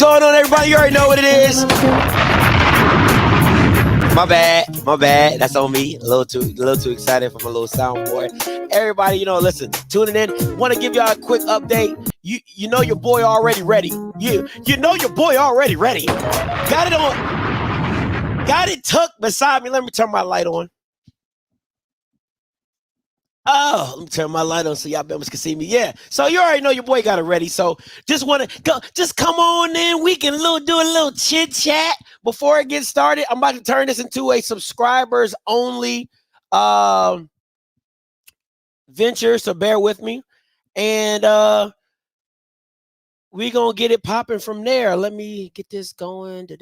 going on, everybody? You already know what it is. My bad. That's on me. A little too excited for my little soundboard. Everybody, listen, tuning in. Want to give y'all a quick update. You know your boy already ready. You know your boy already ready. Got it on. Got it tucked beside me. Let me turn my light on. Oh, let me turn my light on so y'all members can see me. Yeah. So you already know your boy got it ready. So just want to go. Just come on in. We can do a little chit chat before it gets started. I'm about to turn this into a subscribers only venture. So bear with me, and we gonna get it popping from there. Let me get this going. There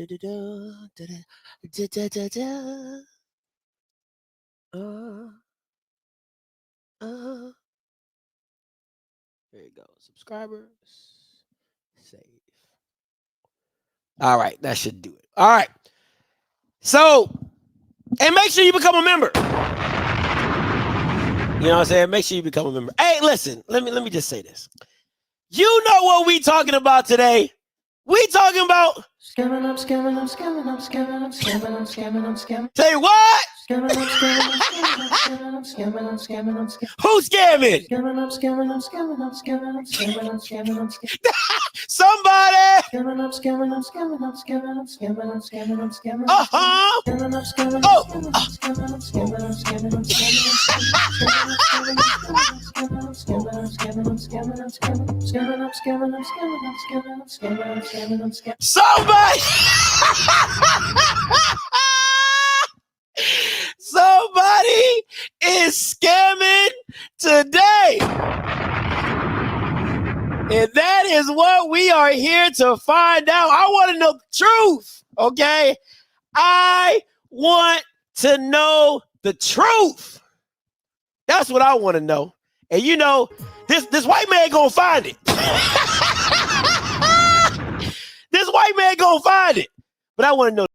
you go. Subscribers. Save. All right. That should do it. All right. So, and make sure you become a member. You know what I'm saying? Make sure you become a member. Hey, listen. Let me just say this. You know what we talking about today? We talking about scamming. Say what? Who's scamming? Somebody. Uh-huh. Somebody. Somebody is scamming today. And that is what we are here to find out. I want to know the truth, okay? I want to know the truth. That's what I want to know. And this white man gonna find it. This white man gonna find it. But I want to know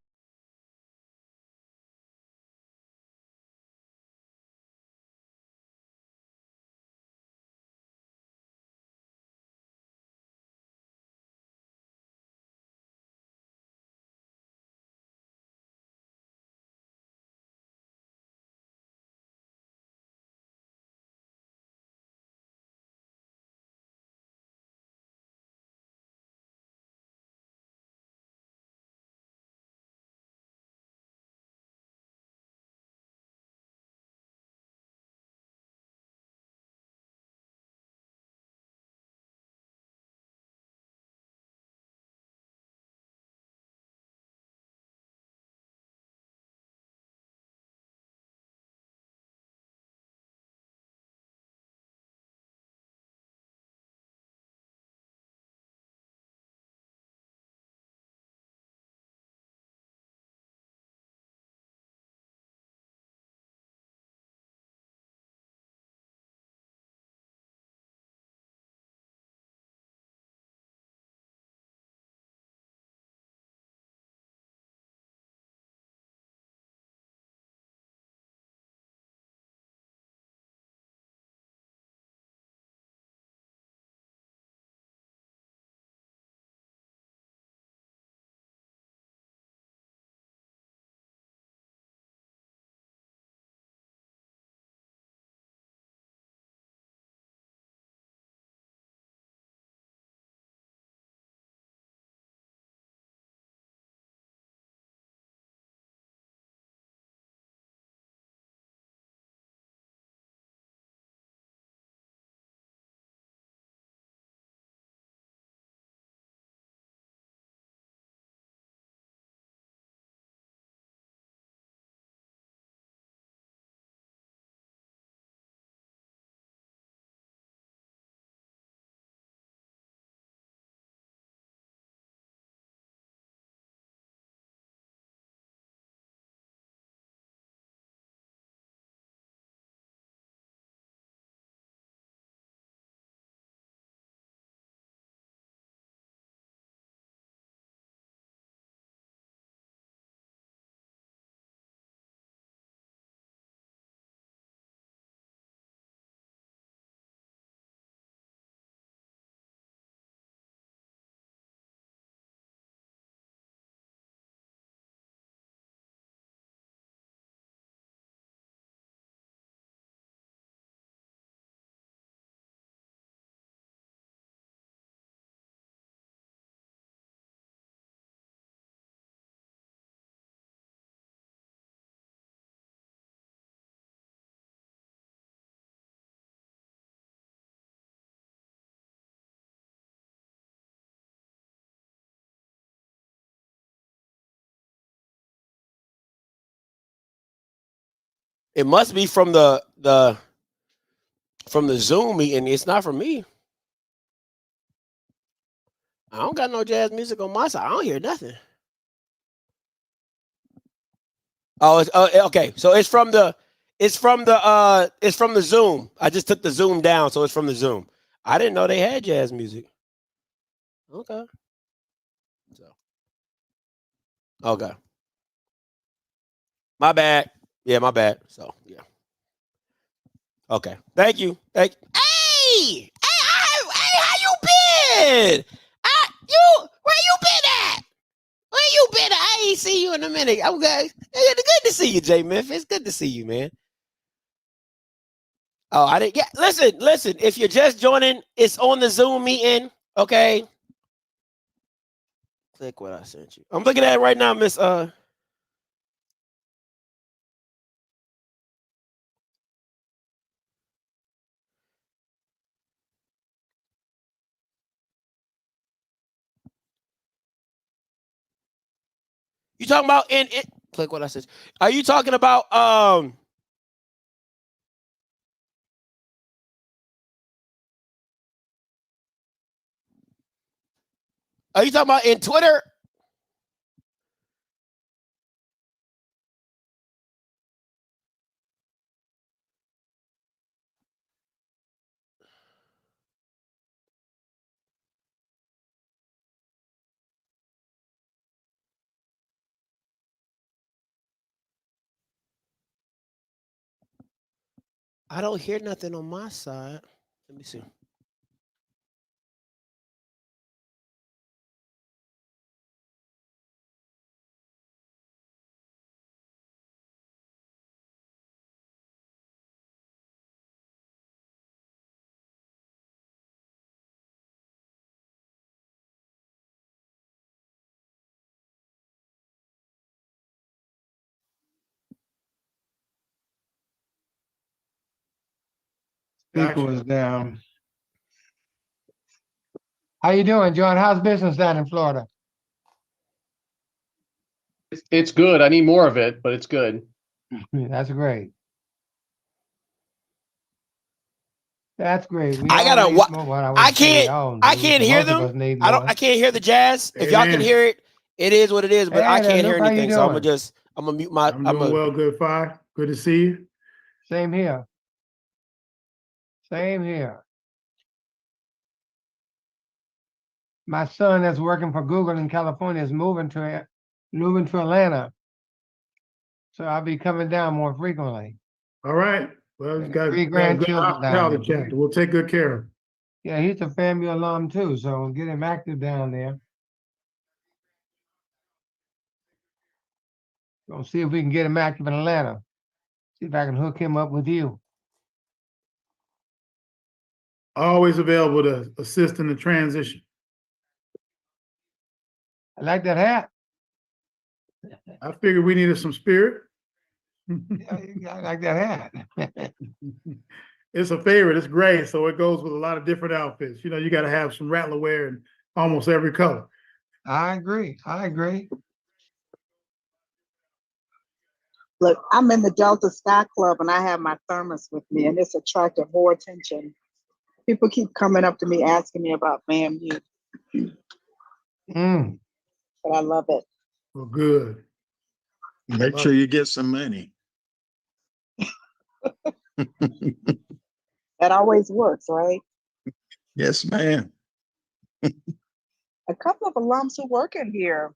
It must be from the Zoom meeting. It's not from me. I don't got no jazz music on my side. I don't hear nothing. Oh, it's okay. So it's from the Zoom. I just took the Zoom down, so it's from the Zoom. I didn't know they had jazz music. Okay. Okay. My bad. Yeah, my bad. So yeah. Okay. Thank you. Thank you. Hey, how you been? Where you been at? Where you been at? I ain't see you in a minute. I'm good. Good to see you, Jay Memphis. Good to see you, man. Oh, I didn't. Yeah, listen. If you're just joining, it's on the Zoom meeting. Okay. Click what I sent you. I'm looking at it right now, Miss. You talking about in click what I said. Are you talking about Are you talking about in Twitter? I don't hear nothing on my side. Let me see. Speaker was down. How you doing, John? How's business down in Florida? It's good. I need more of it, but it's good. That's great. That's great. We I gotta. I can't hear them. I can't hear the jazz. If y'all can hear it, it is what it is. But I can't hear anything. So I'm gonna mute my. I'm doing well, good Fi. Good to see you. Same here. Same here. My son that's working for Google in California is moving to Atlanta. So I'll be coming down more frequently. All right. Well, we've got 3 grandchildren down there. chapter. We'll take good care of him. Yeah, he's a FAMU alum too, so get him active down there. Gonna see if we can get him active in Atlanta. See if I can hook him up with you. Always available to assist in the transition. I like that hat. I figured we needed some spirit. I like that hat. It's a favorite. It's gray, so it goes with a lot of different outfits. You know, you got to have some rattler wear in almost every color. I agree. Look, I'm in the Delta Sky Club and I have my thermos with me, and it's attracted more attention. People keep coming up to me asking me about FAMU. But I love it. Well, good. Make sure you get some money. That always works, right? Yes, ma'am. A couple of alums who work in here.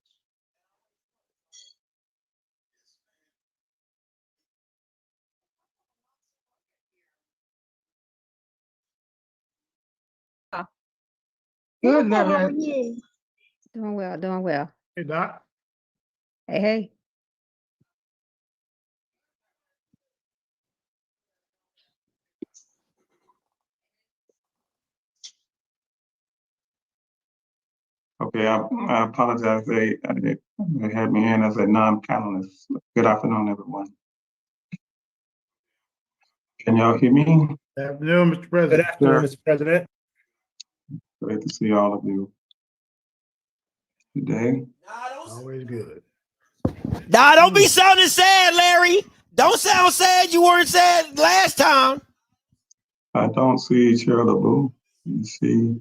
Good, How are you? Doing well. Hey, Doc. Hey. Okay, I apologize. They had me in as a non-panelist. Good afternoon, everyone. Can y'all hear me? Good afternoon, Mr. President. Good afternoon, Mr. President. Great to see all of you today. Always good. Nah, don't be sounding sad, Larry. Don't sound sad. You weren't sad last time. I don't see Chair LeBeau. You see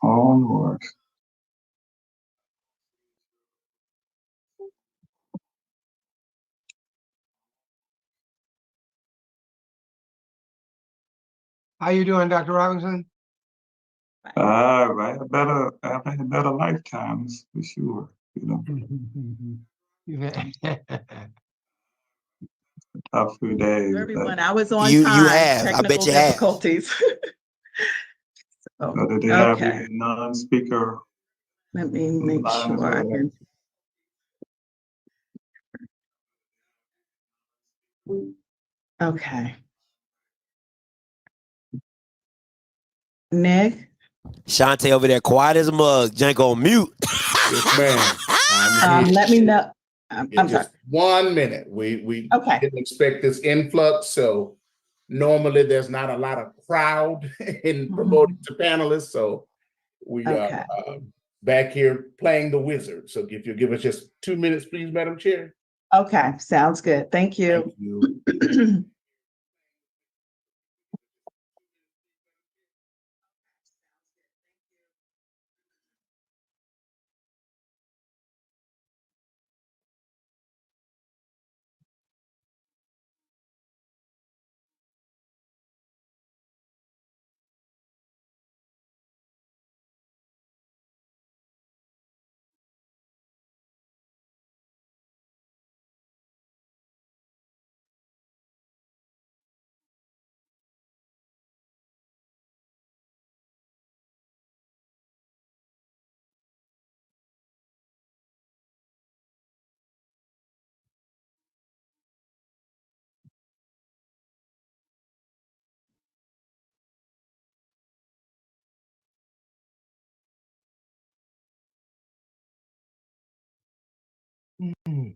all yours. How you doing, Dr. Robinson? I've had better lifetimes for sure. You know, tough few days. Everyone, I was on You time. have. I Technical bet you have. difficulties. So did they have Okay, any non-speaker? let me make lines sure I or- can. Okay. Nick, Shantae over there, quiet as a mug. Jank on mute. Yes, ma'am. I'm here. let me know. I'm sorry. Just 1 minute. We Okay. didn't expect this influx, so normally there's not a lot of crowd in promoting to panelists, so we Okay. are back here playing the wizard. So if you give us just 2 minutes, please, Madam Chair. Okay, sounds good. Thank you. Thank you.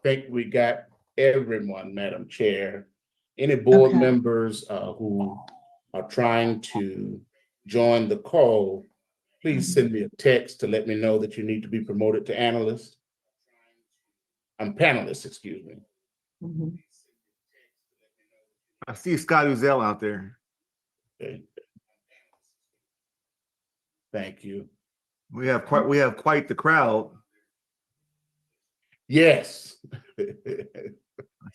Think we got everyone, Madam Chair. Any board Okay. members who are trying to join the call, please send me a text to let me know that you need to be promoted to analyst. I'm panelist, excuse me. Mhm. I see Scott Uzel out there. Okay. Thank you. We have quite the crowd. Yes. I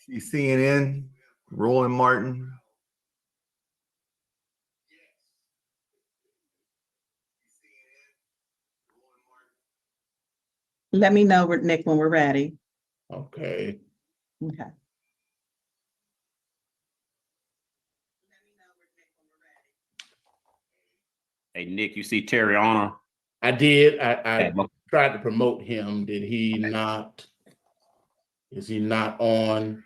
see CNN, Roland Martin. Let me know, Nick, when we're ready. Okay. Okay. Hey, Nick, you see Terry Honor? I did. I tried to promote him. Did he not? Is he not on?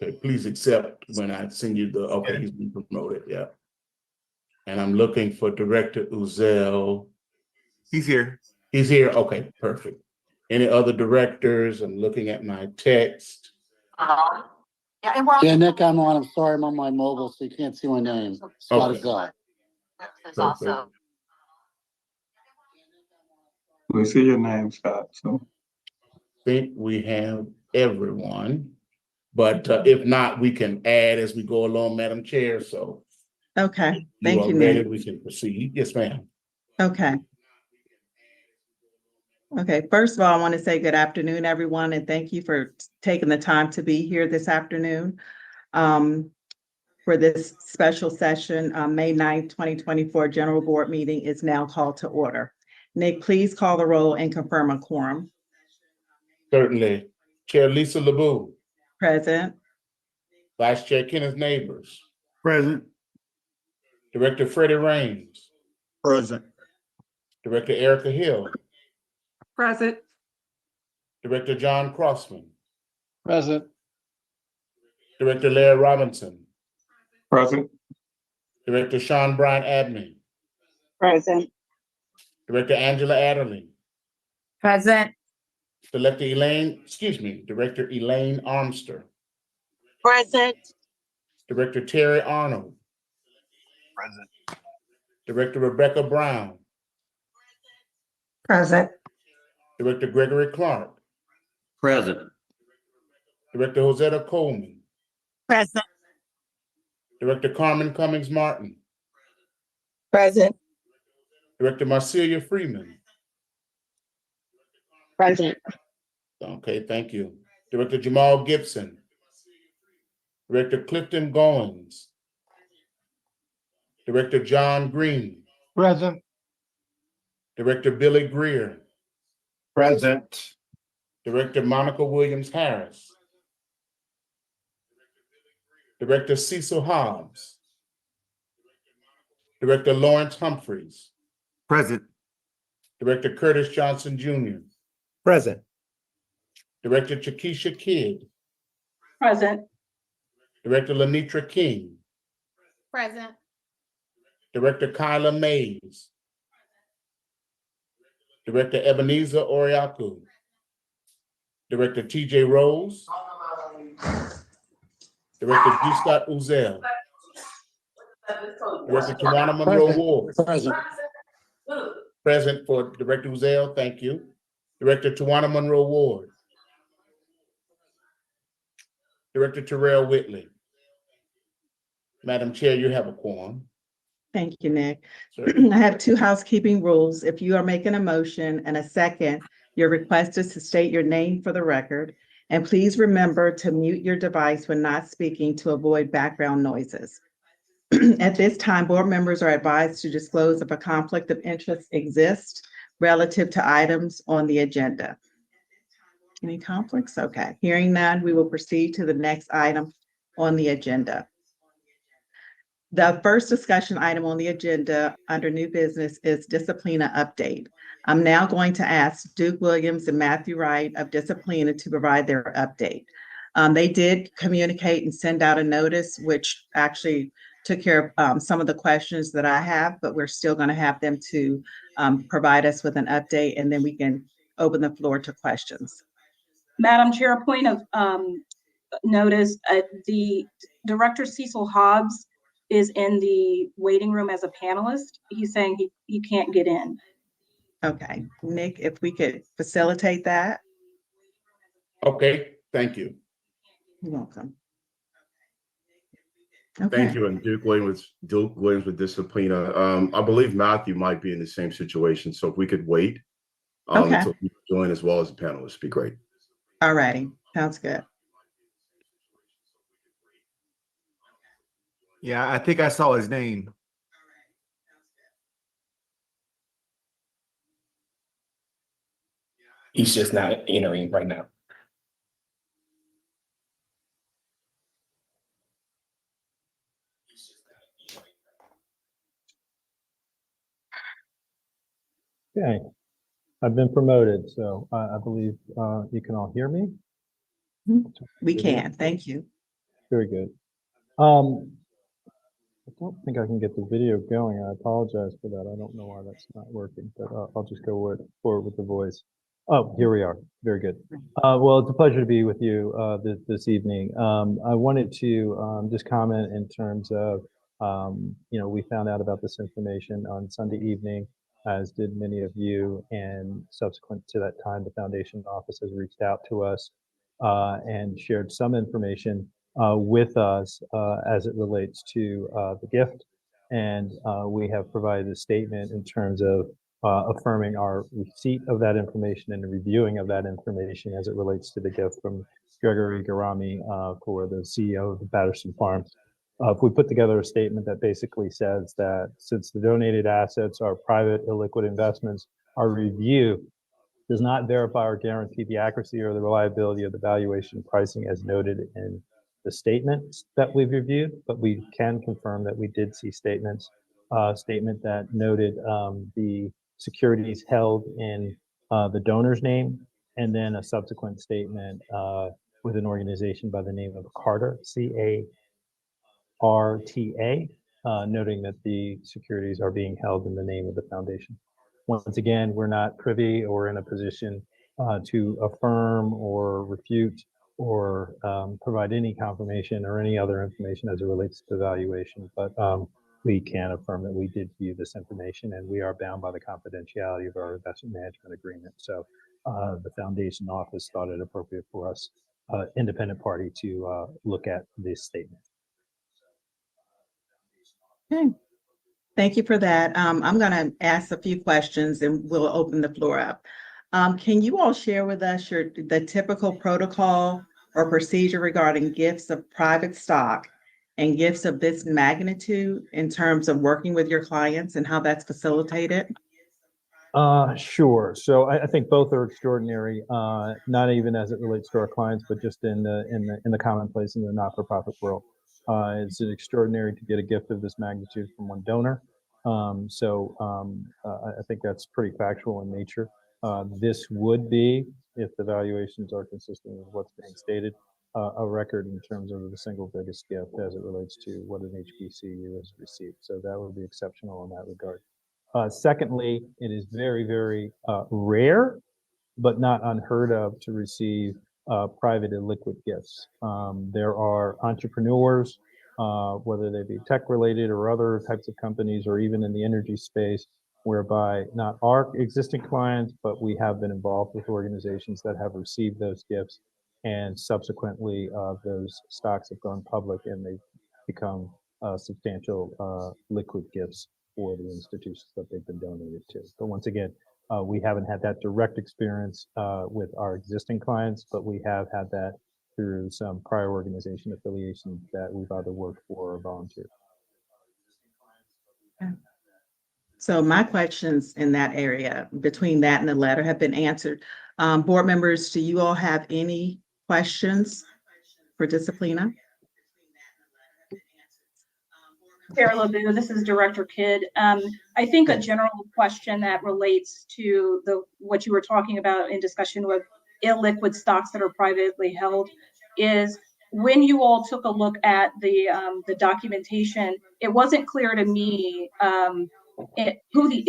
Okay, please accept when I send you the, okay, he's been promoted, yeah. And I'm looking for Director Uzel. He's here. He's here, okay, perfect. Any other directors? I'm looking at my text. Yeah, Nick, I'm on. I'm sorry, I'm on my mobile, so you can't see my name. Scott Okay. Uzel. Perfect. We see your name, Scott. So Think we have everyone, but if not, we can add as we go along, Madam Chair, so. Okay. You Thank are you, ready, Nick. we can proceed. Yes, ma'am. Okay. Okay, first of all, I want to say good afternoon, everyone, and thank you for taking the time to be here this afternoon for this special session. May 9th, 2024 General Board meeting is now called to order. Nick, please call the roll and confirm a quorum. Certainly. Chair Lisa LeBeau, Present. Vice Chair Kenneth Neighbors, Present. Director Freddie Raines, Present. Director Erica Hill, Present. Director John Crossman, Present. Director Larry Robinson, Present. Director Sean Bryant Abney, Present. Director Angela Adderley, Present. Director Elaine Armster, Present. Director Terry Arnold, Present. Director Rebecca Brown, Present. Director Gregory Clark, Present. Director Josetta Coleman, Present. Director Carmen Cummings Martin, Present. Director Marcelia Freeman. Present. Okay, thank you. Director Jamal Gibson, Director Clifton Goins, Director John Green, Present. Director Billy Greer, Present. Director Monica Williams Harris, Director Cecil Hobbs, Director Lawrence Humphreys, Present. Director Curtis Johnson Jr., Present. Director Chakisha Kidd, Present. Director Lenitra King, Present. Director Kyla Mays, Director Ebenezer Oriaku, Director TJ Rose, Director G. Scott Uzel, Director Tawana Monroe Ward. Present. Present for Director Uzel, thank you. Director Tawana Monroe Ward. Director Terrell Whitley. Madam Chair, you have a quorum. Thank you, Nick. Sir. I have two housekeeping rules. If you are making a motion and a second, your request is to state your name for the record. And please remember to mute your device when not speaking to avoid background noises. At this time, board members are advised to disclose if a conflict of interest exists relative to items on the agenda. Any conflicts? Okay. Hearing none, we will proceed to the next item on the agenda. The first discussion item on the agenda under new business is Disciplina update. I'm now going to ask Duke Williams and Matthew Wright of Disciplina to provide their update. They did communicate and send out a notice, which actually took care of some of the questions that I have, but we're still going to have them to provide us with an update, and then we can open the floor to questions. Madam Chair, a point of notice, the Director Cecil Hobbs is in the waiting room as a panelist. He's saying he can't get in. Okay, Nick, if we could facilitate that. Okay, thank you. You're welcome. Thank Okay, you, and Duke Williams with Disciplina. I believe Matthew might be in the same situation, so if we could wait Okay. until he join as well as the panelists, be great. all righty, sounds good. Yeah, I think I saw his name. He's just not entering right now. Okay, I've been promoted, so I believe you can all hear me. We can, thank you. Very good. I don't think I can get the video going. I apologize for that. I don't know why that's not working, but I'll just go forward with the voice. Oh, here we are. Very good. Well, it's a pleasure to be with you this evening. I wanted to just comment in terms of, we found out about this information on Sunday evening, as did many of you, and subsequent to that time, the foundation office has reached out to us and shared some information with us as it relates to the gift. And we have provided a statement in terms of affirming our receipt of that information and the reviewing of that information as it relates to the gift from Gregory Garami for the CEO of the Patterson Farms. If we put together a statement that basically says that since the donated assets are private illiquid investments, our review does not verify or guarantee the accuracy or the reliability of the valuation pricing as noted in the statements that we've reviewed, but we can confirm that we did see statement that noted the securities held in the donor's name, and then a subsequent statement with an organization by the name of Carter, CARTA, noting that the securities are being held in the name of the foundation. Once again, we're not privy or in a position to affirm or refute or provide any confirmation or any other information as it relates to valuation, but we can affirm that we did view this information and we are bound by the confidentiality of our investment management agreement. So the foundation office thought it appropriate for us, independent party, to look at this statement. Okay. Thank you for that. I'm going to ask a few questions and we'll open the floor up. Can you all share with us the typical protocol or procedure regarding gifts of private stock and gifts of this magnitude in terms of working with your clients and how that's facilitated? Sure. So I think both are extraordinary, not even as it relates to our clients, but just in the commonplace in the not-for-profit world. It's extraordinary to get a gift of this magnitude from one donor. I think that's pretty factual in nature. This would be, if the valuations are consistent with what's being stated, a record in terms of the single biggest gift as it relates to what an HBCU has received. So that would be exceptional in that regard. Secondly, it is very, very rare, but not unheard of, to receive private illiquid gifts. There are entrepreneurs, whether they be tech related or other types of companies, or even in the energy space, whereby not our existing clients, but we have been involved with organizations that have received those gifts, and subsequently those stocks have gone public and they've become substantial liquid gifts for the institutions that they've been donated to. But once again, we haven't had that direct experience with our existing clients, but we have had that through some prior organization affiliations that we've either worked for or volunteered. So my questions in that area, between that and the letter, have been answered. Board members, do you all have any questions for Disciplina? Sarah LeBeau, this is Director Kidd. I think a general question that relates to what you were talking about in discussion with illiquid stocks that are privately held is, when you all took a look at the documentation, it wasn't clear to me who the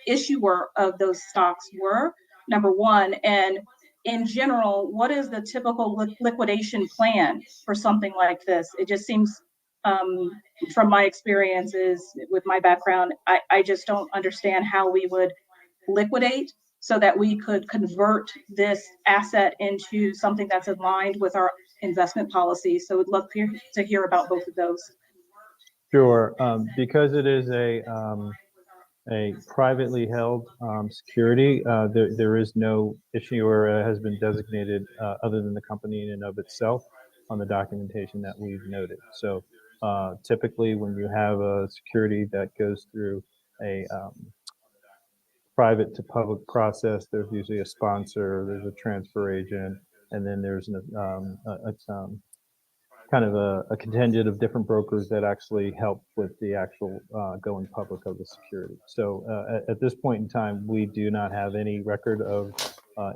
issuer of those stocks were, number one, and in general, what is the typical liquidation plan for something like this? It just seems, from my experiences with my background, I just don't understand how we would liquidate so that we could convert this asset into something that's aligned with our investment policy. So we'd love to hear about both of those. Sure. Because it is a privately held security, there is no issuer has been designated other than the company in and of itself on the documentation that we've noted. So typically when you have a security that goes through a private to public process, there's usually a sponsor, there's a transfer agent, and then there's kind of a contingent of different brokers that actually help with the actual going public of the security. So at this point in time, we do not have any record of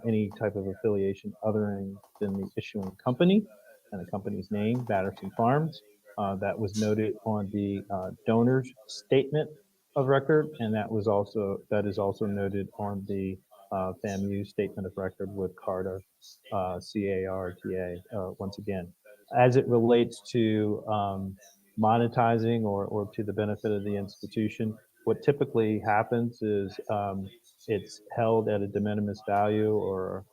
any type of affiliation other than the issuing company and the company's name, Patterson Farms. That was noted on the donor's statement of record, and that is also noted on the FAMU statement of record with CARTA, CARTA, once again. As it relates to monetizing or to the benefit of the institution, what typically happens is it's held at a de minimis value or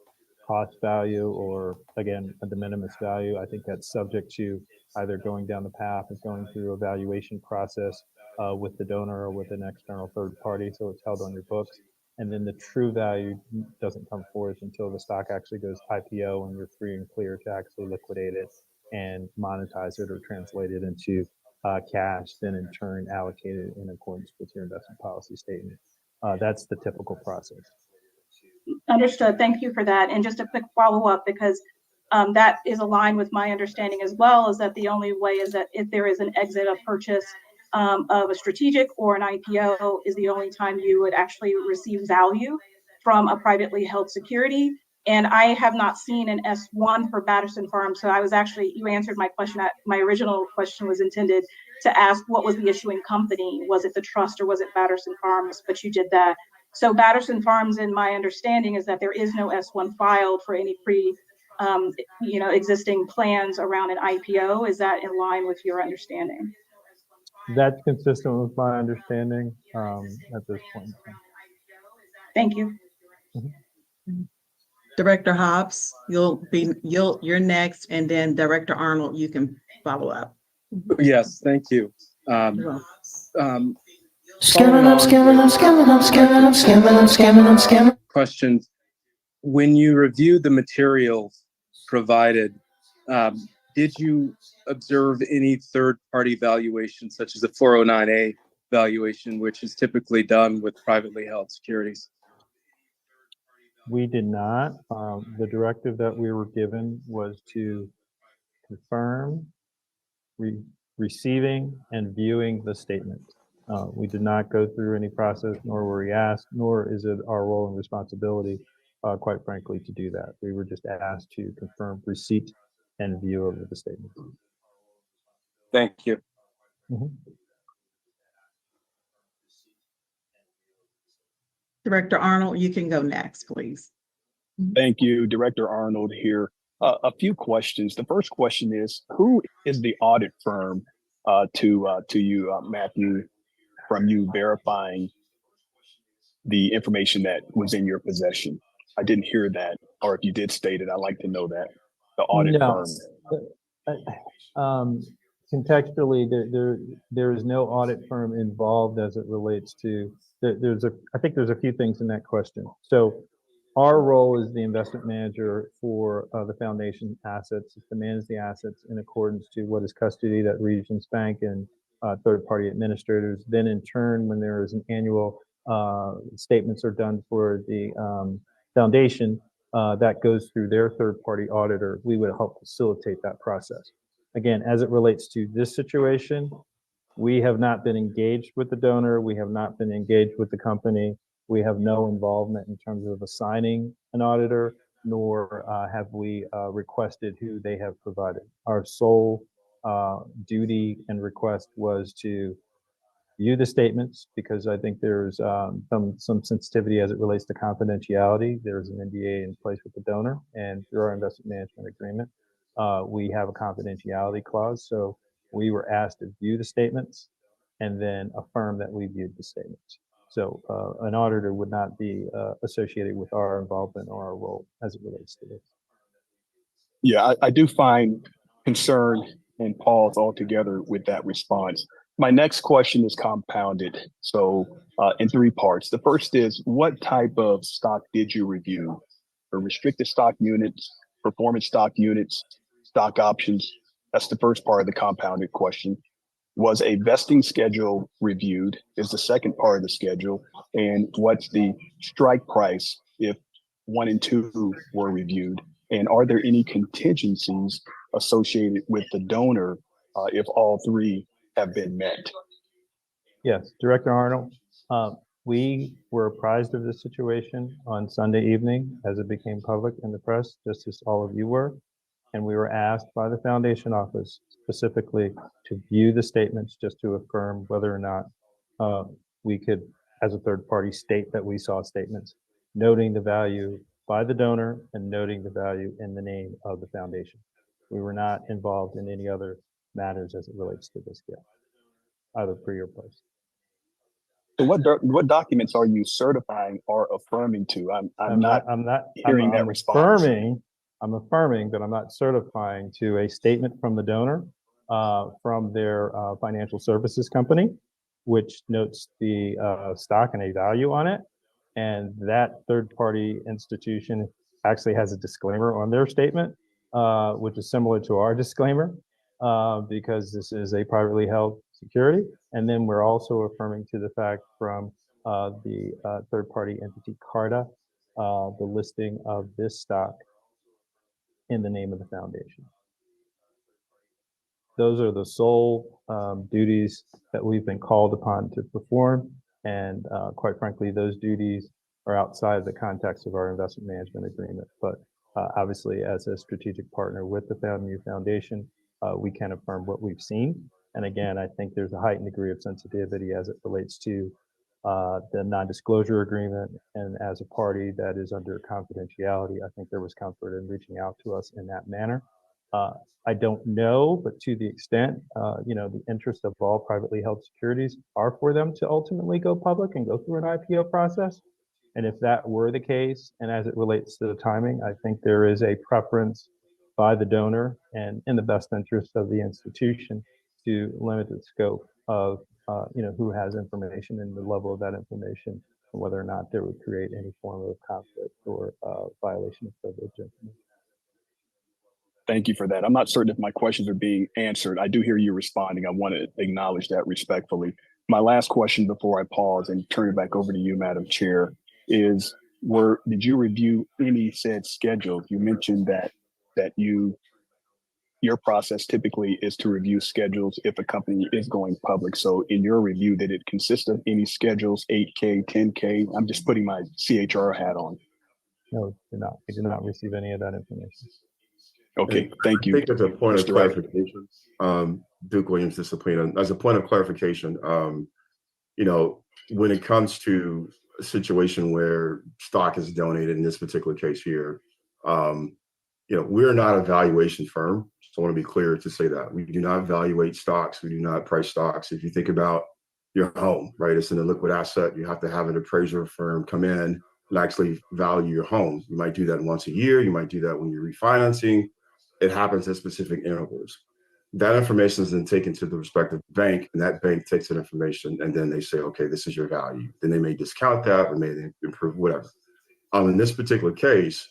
cost value, or again, a de minimis value. I think that's subject to either going down the path of going through a valuation process with the donor or with an external third party. So it's held on your books. And then the true value doesn't come forth until the stock actually goes IPO and you're free and clear to actually liquidate it and monetize it or translate it into cash, then in turn allocated in accordance with your investment policy statement. That's the typical process. Understood. Thank you for that. And just a quick follow-up, because that is aligned with my understanding as well, is that the only way is that if there is an exit, a purchase of a strategic or an IPO is the only time you would actually receive value from a privately held security. And I have not seen an S1 for Battersea Farms. So I was actually, you answered my question. My original question was intended to ask what was the issuing company? Was it the trust or was it Battersea Farms? But you did that. So Battersea Farms, in my understanding, is that there is no S1 filed for any existing plans around an IPO. Is that in line with your understanding? That's consistent with my understanding at this point in time. Thank you. Director Hobbs, you're next, and then Director Arnold, you can follow up. Yes, thank you. Question: when you reviewed the materials provided, did you observe any third-party valuation, such as a 409A valuation, which is typically done with privately held securities? We did not. The directive that we were given was to confirm receiving and viewing the statement. We did not go through any process, nor were we asked, nor is it our role and responsibility, quite frankly, to do that. We were just asked to confirm receipt and view of the statement. Thank you. Director Arnold, you can go next, please. Thank you, Director Arnold here. A few questions. The first question is, who is the audit firm to you, Matthew, from you verifying the information that was in your possession? I didn't hear that, or if you did state it, I'd like to know that. The audit firm. Contextually, there is no audit firm involved as it relates to. I think there's a few things in that question. So, our role as the investment manager for the foundation assets is to manage the assets in accordance to what is custodied at Regions Bank and third-party administrators. Then, in turn, when there is an annual statements are done for the foundation, that goes through their third-party auditor. We would help facilitate that process. Again, as it relates to this situation, we have not been engaged with the donor. We have not been engaged with the company. We have no involvement in terms of assigning an auditor, nor have we requested who they have provided. Our sole duty and request was to view the statements, because I think there's some sensitivity as it relates to confidentiality. There's an NDA in place with the donor, and through our investment management agreement, we have a confidentiality clause. So we were asked to view the statements and then affirm that we viewed the statements. So an auditor would not be associated with our involvement or our role as it relates to this. Yeah, I do find concern and pause altogether with that response. My next question is compounded, so in three parts. The first is, what type of stock did you review? For restricted stock units, performance stock units, stock options? That's the first part of the compounded question. Was a vesting schedule reviewed is the second part of the schedule. And what's the strike price if 1 and 2 were reviewed? And are there any contingencies associated with the donor if all 3 have been met? Yes, Director Arnold, we were apprised of this situation on Sunday evening as it became public in the press, just as all of you were. And we were asked by the foundation office specifically to view the statements just to affirm whether or not we could, as a third party, state that we saw statements, noting the value by the donor and noting the value in the name of the foundation. We were not involved in any other matters as it relates to this yet, either pre or post. So what documents are you certifying or affirming to? I'm not hearing that response. I'm affirming, but I'm not certifying to a statement from the donor from their financial services company, which notes the stock and a value on it. And that third-party institution actually has a disclaimer on their statement, which is similar to our disclaimer, because this is a privately held security. And then we're also affirming to the fact from the third-party entity Carta, the listing of this stock in the name of the foundation. Those are the sole duties that we've been called upon to perform. And quite frankly, those duties are outside the context of our investment management agreement. But obviously, as a strategic partner with the FAMU Foundation, we can affirm what we've seen. And again, I think there's a heightened degree of sensitivity as it relates to the non-disclosure agreement. And as a party that is under confidentiality, I think there was comfort in reaching out to us in that manner. I don't know, but to the extent, the interest of all privately held securities are for them to ultimately go public and go through an IPO process. And if that were the case, and as it relates to the timing, I think there is a preference by the donor and in the best interest of the institution to limit the scope of, who has information and the level of that information, and whether or not there would create any form of conflict or violation of privilege information. Thank you for that. I'm not certain if my questions are being answered. I do hear you responding. I want to acknowledge that respectfully. My last question before I pause and turn it back over to you, Madam Chair, is did you review any said schedules? You mentioned that your process typically is to review schedules if a company is going public. So in your review, did it consist of any schedules, 8K, 10K? I'm just putting my CHR hat on. No, it did not. We did not receive any of that information. Okay, thank you. I think as a point of clarification, Duke Williams Disciplina, as a point of clarification, when it comes to a situation where stock is donated, in this particular case here, we're not a valuation firm. So I want to be clear to say that. We do not evaluate stocks. We do not price stocks. If you think about your home, right, it's in a liquid asset. You have to have an appraiser firm come in and actually value your home. You might do that once a year. You might do that when you're refinancing. It happens at specific intervals. That information is then taken to the respective bank, and that bank takes that information, and then they say, okay, this is your value. Then they may discount that, or may improve, whatever. In this particular case,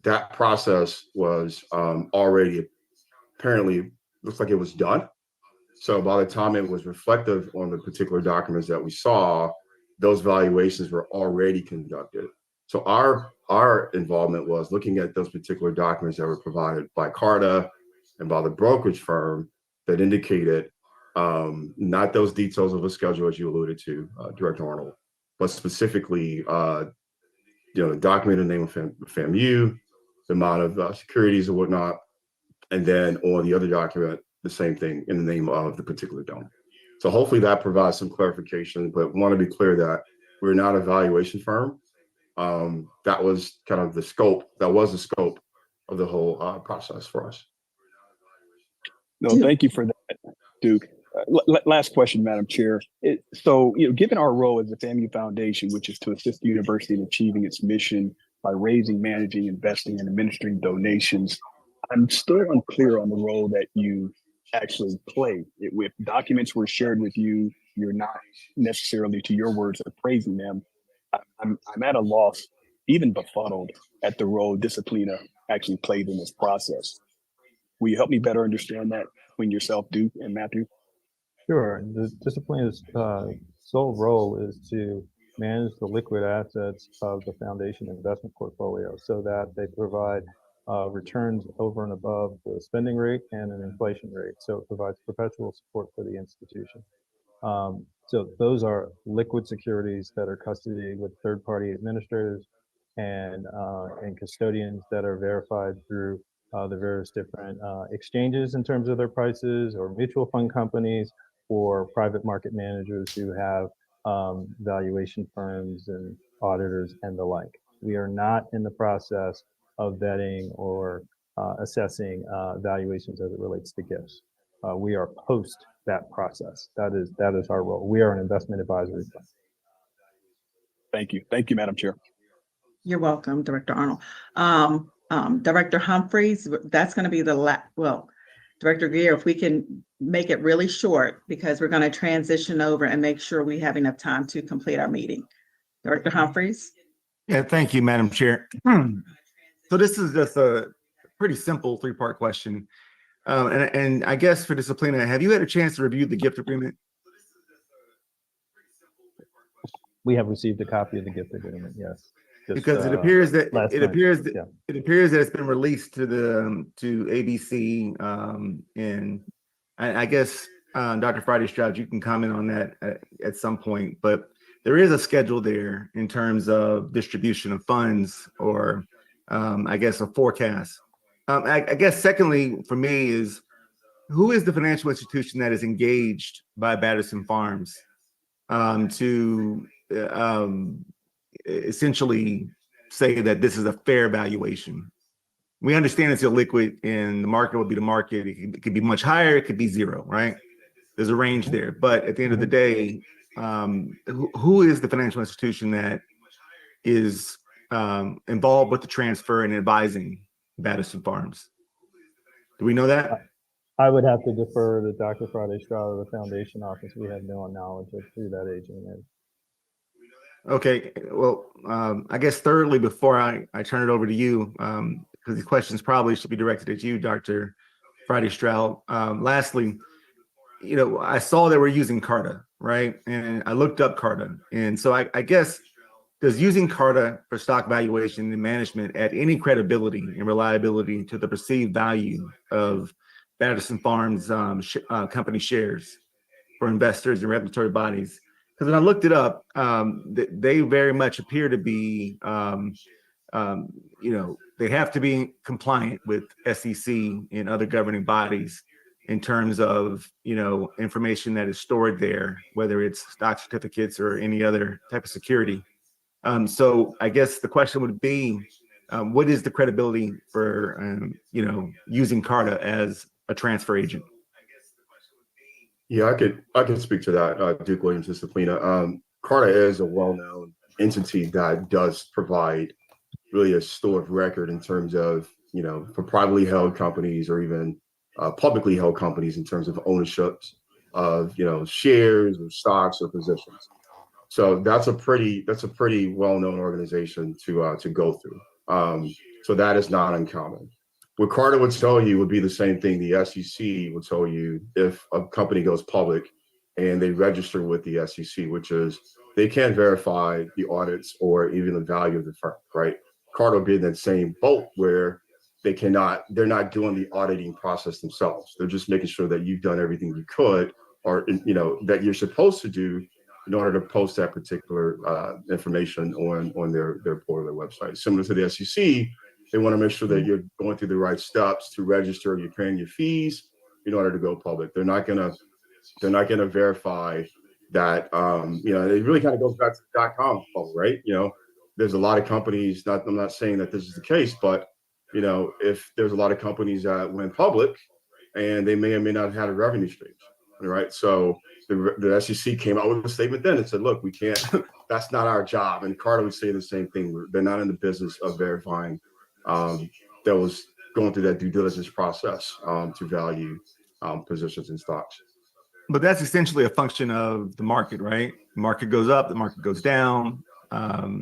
that process was already, apparently, looks like it was done. So by the time it was reflective on the particular documents that we saw, those valuations were already conducted. So our involvement was looking at those particular documents that were provided by Carta and by the brokerage firm that indicated not those details of a schedule as you alluded to, Director Arnold, but specifically, the document in the name of FAMU, the amount of securities and whatnot, and then on the other document, the same thing in the name of the particular donor. So hopefully that provides some clarification, but want to be clear that we're not a valuation firm. That was kind of the scope. That was the scope of the whole process for us. No, thank you for that, Duke. Last question, Madam Chair. Given our role as the FAMU Foundation, which is to assist the university in achieving its mission by raising, managing, investing, and administering donations, I'm still unclear on the role that you actually play. If documents were shared with you, you're not necessarily, to your words, appraising them. I'm at a loss, even befuddled at the role Disciplina actually played in this process. Will you help me better understand that between yourself, Duke, and Matthew? Sure. The Disciplina's sole role is to manage the liquid assets of the foundation investment portfolio so that they provide returns over and above the spending rate and an inflation rate. So it provides perpetual support for the institution. So those are liquid securities that are custodied with third-party administrators and custodians that are verified through the various different exchanges in terms of their prices, or mutual fund companies, or private market managers who have valuation firms and auditors and the like. We are not in the process of vetting or assessing valuations as it relates to gifts. We are post that process. That is our role. We are an investment advisory firm. Thank you. Thank you, Madam Chair. You're welcome, Director Arnold. Director Humphreys, that's going to be Director Gear, if we can make it really short, because we're going to transition over and make sure we have enough time to complete our meeting. Director Humphreys. Yeah, thank you, Madam Chair. So this is just a pretty simple three-part question. And I guess for Disciplina, have you had a chance to review the gift agreement? We have received a copy of the gift agreement, yes. Just, Because it appears that last it night, appears that yeah. it appears that it's been released to the to ABC, and I guess Dr. Friday Stroud, you can comment on that at some point. But there is a schedule there in terms of distribution of funds, or I guess a forecast. I guess secondly, for me, is who is the financial institution that is engaged by Batterson Farms to essentially say that this is a fair valuation? We understand it's illiquid and the market will be the market. It could be much higher, it could be zero, right? There's a range there. But at the end of the day, who is the financial institution that is involved with the transfer and advising Batterson Farms? Do we know that? I would have to defer to Dr. Friday Stroud of the Foundation Office. We have no knowledge of who that agent is. Okay, well, I guess thirdly, before I turn it over to you, because these questions probably should be directed at you, Dr. Friday Stroud. Lastly, you know, I saw that we're using Carta, right? And I looked up Carta. And so I guess, does using Carta for stock valuation and management add any credibility and reliability to the perceived value of Batterson Farms company shares for investors and regulatory bodies? Because when I looked it up, they very much appear to be, you know, they have to be compliant with SEC and other governing bodies in terms of, you know, information that is stored there, whether it's stock certificates or any other type of security. So I guess the question would be, what is the credibility for, you know, using Carta as a transfer agent? Yeah, I can speak to that, Duke Williams Disciplina. Carta is a well-known entity that does provide really a store of record in terms of, you know, for privately held companies or even publicly held companies in terms of ownerships of, you know, shares or stocks or positions. So that's a pretty well-known organization to go through. So that is not uncommon. What Carta would tell you would be the same thing the SEC would tell you if a company goes public and they register with the SEC, which is they can't verify the audits or even the value of the firm, right? Carta would be in that same boat where they're not doing the auditing process themselves. They're just making sure that you've done everything you could, or, you know, that you're supposed to do in order to post that particular information on their portal, their website. Similar to the SEC, they want to make sure that you're going through the right steps to register, you're paying your fees in order to go public. They're not gonna verify that. You know, it really kind of goes back to the .com bubble, right? You know, there's a lot of companies. I'm not saying that this is the case, but you know, if there's a lot of companies that went public and they may or may not have had a revenue stream, right? So the SEC came out with a statement then and said, look, we can't, that's not our job. And Carta would say the same thing. They're not in the business of verifying that was going through that due diligence process to value positions in stocks. But that's essentially a function of the market, right? The market goes up, the market goes down.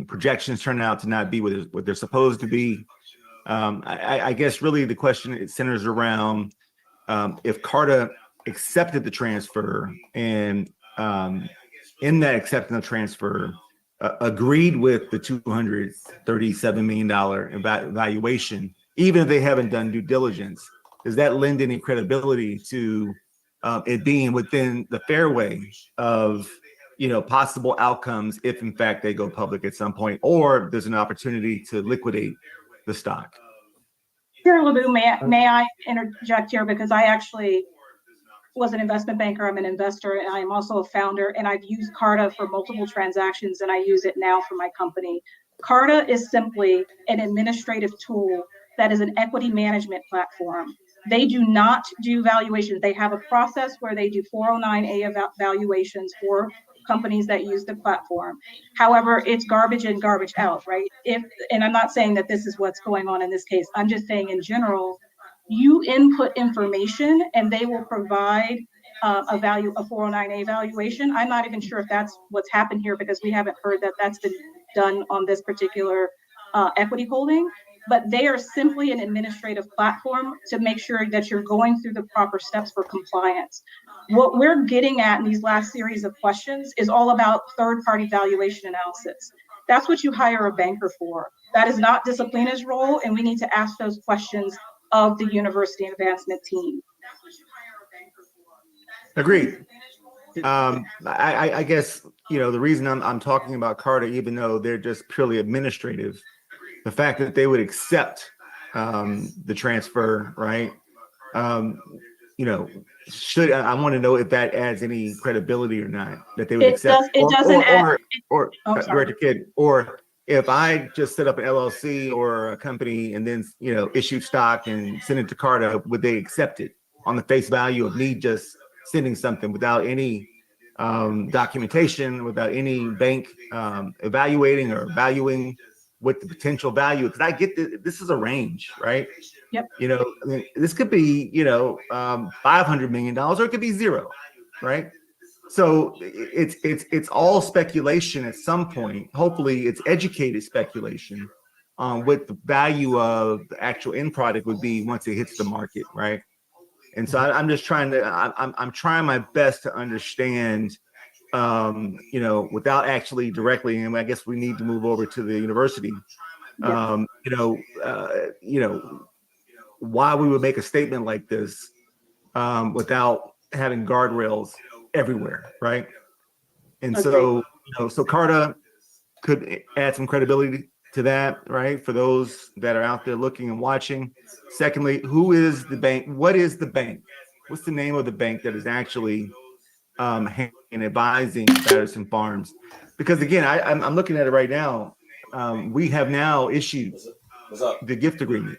Projections turn out to not be what they're supposed to be. I guess really the question, it centers around if Carta accepted the transfer and in that acceptance of transfer agreed with the $237 million valuation, even if they haven't done due diligence, does that lend any credibility to it being within the fairway of, you know, possible outcomes if in fact they go public at some point, or there's an opportunity to liquidate the stock? Chair LeBou, may I interject here, because I actually was an investment banker. I'm an investor, and I am also a founder, and I've used Carta for multiple transactions, and I use it now for my company. Carta is simply an administrative tool that is an equity management platform. They do not do valuations. They have a process where they do 409A valuations for companies that use the platform. However, it's garbage in, garbage out, right? And I'm not saying that this is what's going on in this case. I'm just saying in general, you input information and they will provide a 409A valuation. I'm not even sure if that's what's happened here, because we haven't heard that that's been done on this particular equity holding, but they are simply an administrative platform to make sure that you're going through the proper steps for compliance. What we're getting at in these last series of questions is all about third-party valuation analysis. That's what you hire a banker for. That is not Disciplina's role, and we need to ask those questions of the university advancement team. Agreed. I guess, you know, the reason I'm talking about Carter, even though they're just purely administrative, the fact that they would accept the transfer, right? You know, I want to know if that adds any credibility or not, that they would accept. Or Director Kidd, or if I just set up an LLC or a company and then, you know, issue stock and send it to Carter, would they accept it on the face value of me just sending something without any documentation, without any bank evaluating or valuing what the potential value? Because I get this is a range, right? Yep. You know, I mean, this could be, you know, $500 million, or it could be zero, right? So it's all speculation at some point. Hopefully, it's educated speculation on what the value of the actual end product would be once it hits the market, right? And so I'm just trying to, I'm trying my best to understand, you know, without actually directly, and I guess we need to move over to the university, you know, why we would make a statement like this without having guardrails everywhere, right? And so, you know, so Carter could add some credibility to that, right? For those that are out there looking and watching. Secondly, who is the bank? What is the bank? What's the name of the bank that is actually and advising Patterson Farms? Because again, I'm looking at it right now. We have now issued the gift agreement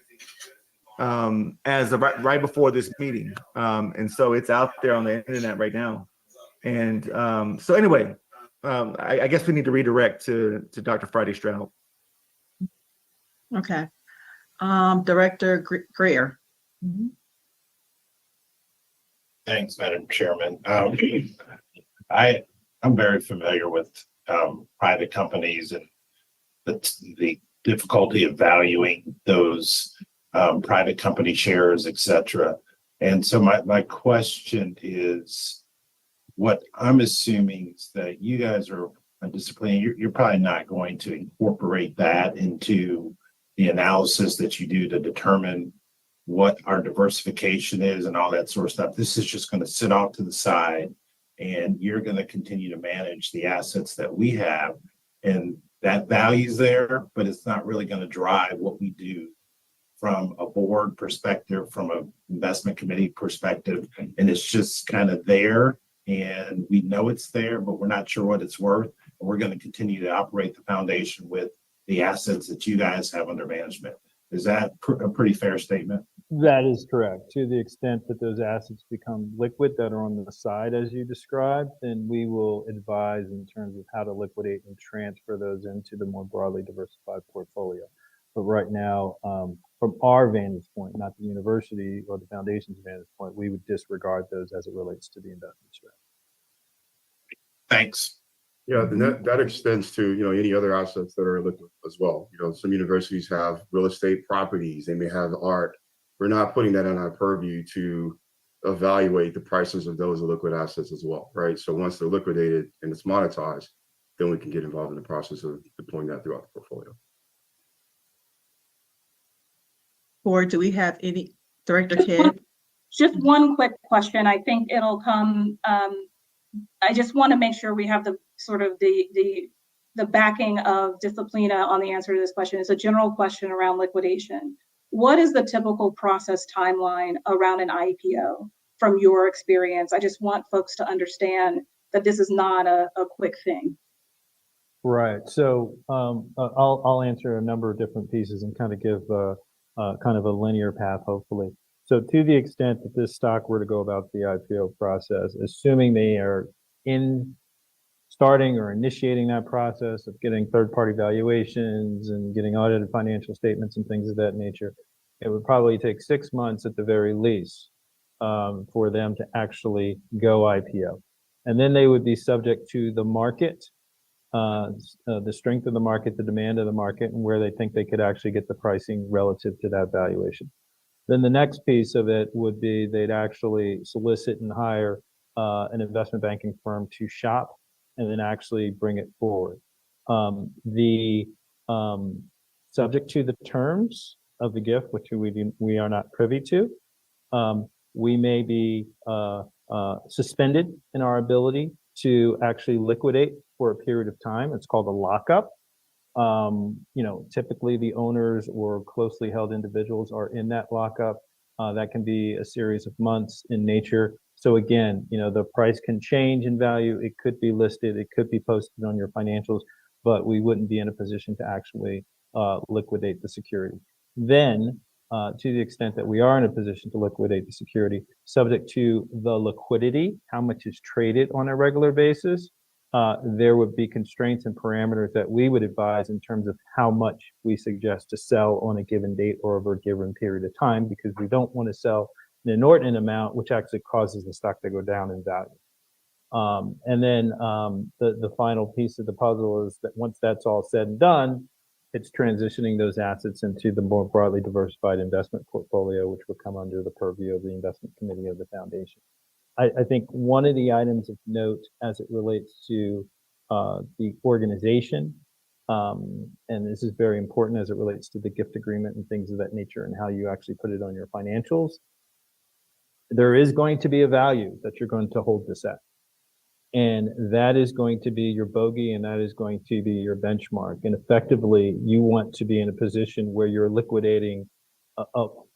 as of right before this meeting, and so it's out there on the internet right now. And so anyway, I guess we need to redirect to Dr. Friday Stroud. Okay. Director Greer. Thanks, Madam Chairman. I'm very familiar with private companies and the difficulty of valuing those private company shares, et cetera. And so my question is, what I'm assuming is that you guys are a discipline, you're probably not going to incorporate that into the analysis that you do to determine what our diversification is and all that sort of stuff. This is just going to sit off to the side, and you're going to continue to manage the assets that we have, and that value's there, but it's not really going to drive what we do from a board perspective, from an investment committee perspective, and it's just kind of there, and we know it's there, but we're not sure what it's worth. And we're going to continue to operate the foundation with the assets that you guys have under management. Is that a pretty fair statement? That is correct. To the extent that those assets become liquid that are on the side, as you described, then we will advise in terms of how to liquidate and transfer those into the more broadly diversified portfolio. But right now, from our vantage point, not the university or the foundation's vantage point, we would disregard those as it relates to the investment strategy. Thanks. Yeah, and that extends to, you know, any other assets that are liquid as well. You know, some universities have real estate properties, they may have art. We're not putting that on our purview to evaluate the prices of those liquid assets as well, right? So once they're liquidated and it's monetized, then we can get involved in the process of deploying that throughout the portfolio. Or do we have any, Director Kidd? Just one quick question. I think it'll come, I just want to make sure we have the sort of the backing of Disciplina on the answer to this question. It's a general question around liquidation. What is the typical process timeline around an IPO from your experience? I just want folks to understand that this is not a quick thing. Right. So I'll answer a number of different pieces and kind of give kind of a linear path, hopefully. So to the extent that this stock were to go about the IPO process, assuming they are starting or initiating that process of getting third-party valuations and getting audited financial statements and things of that nature, it would probably take 6 months at the very least for them to actually go IPO. And then they would be subject to the market the strength of the market, the demand of the market, and where they think they could actually get the pricing relative to that valuation. Then the next piece of it would be they'd actually solicit and hire an investment banking firm to shop and then actually bring it forward. Subject to the terms of the gift, which we are not privy to, we may be suspended in our ability to actually liquidate for a period of time. It's called a lockup. Typically the owners or closely held individuals are in that lockup. That can be a series of months in nature. So again, the price can change in value. It could be listed, it could be posted on your financials, but we wouldn't be in a position to actually liquidate the security. Then, to the extent that we are in a position to liquidate the security, subject to the liquidity, how much is traded on a regular basis, there would be constraints and parameters that we would advise in terms of how much we suggest to sell on a given date or over a given period of time, because we don't want to sell an inordinate amount, which actually causes the stock to go down in value. And then the final piece of the puzzle is that once that's all said and done, it's transitioning those assets into the more broadly diversified investment portfolio, which would come under the purview of the investment committee of the foundation. I think one of the items of note as it relates to the organization, and this is very important as it relates to the gift agreement and things of that nature and how you actually put it on your financials, there is going to be a value that you're going to hold this at. And that is going to be your bogey, and that is going to be your benchmark. And effectively, you want to be in a position where you're liquidating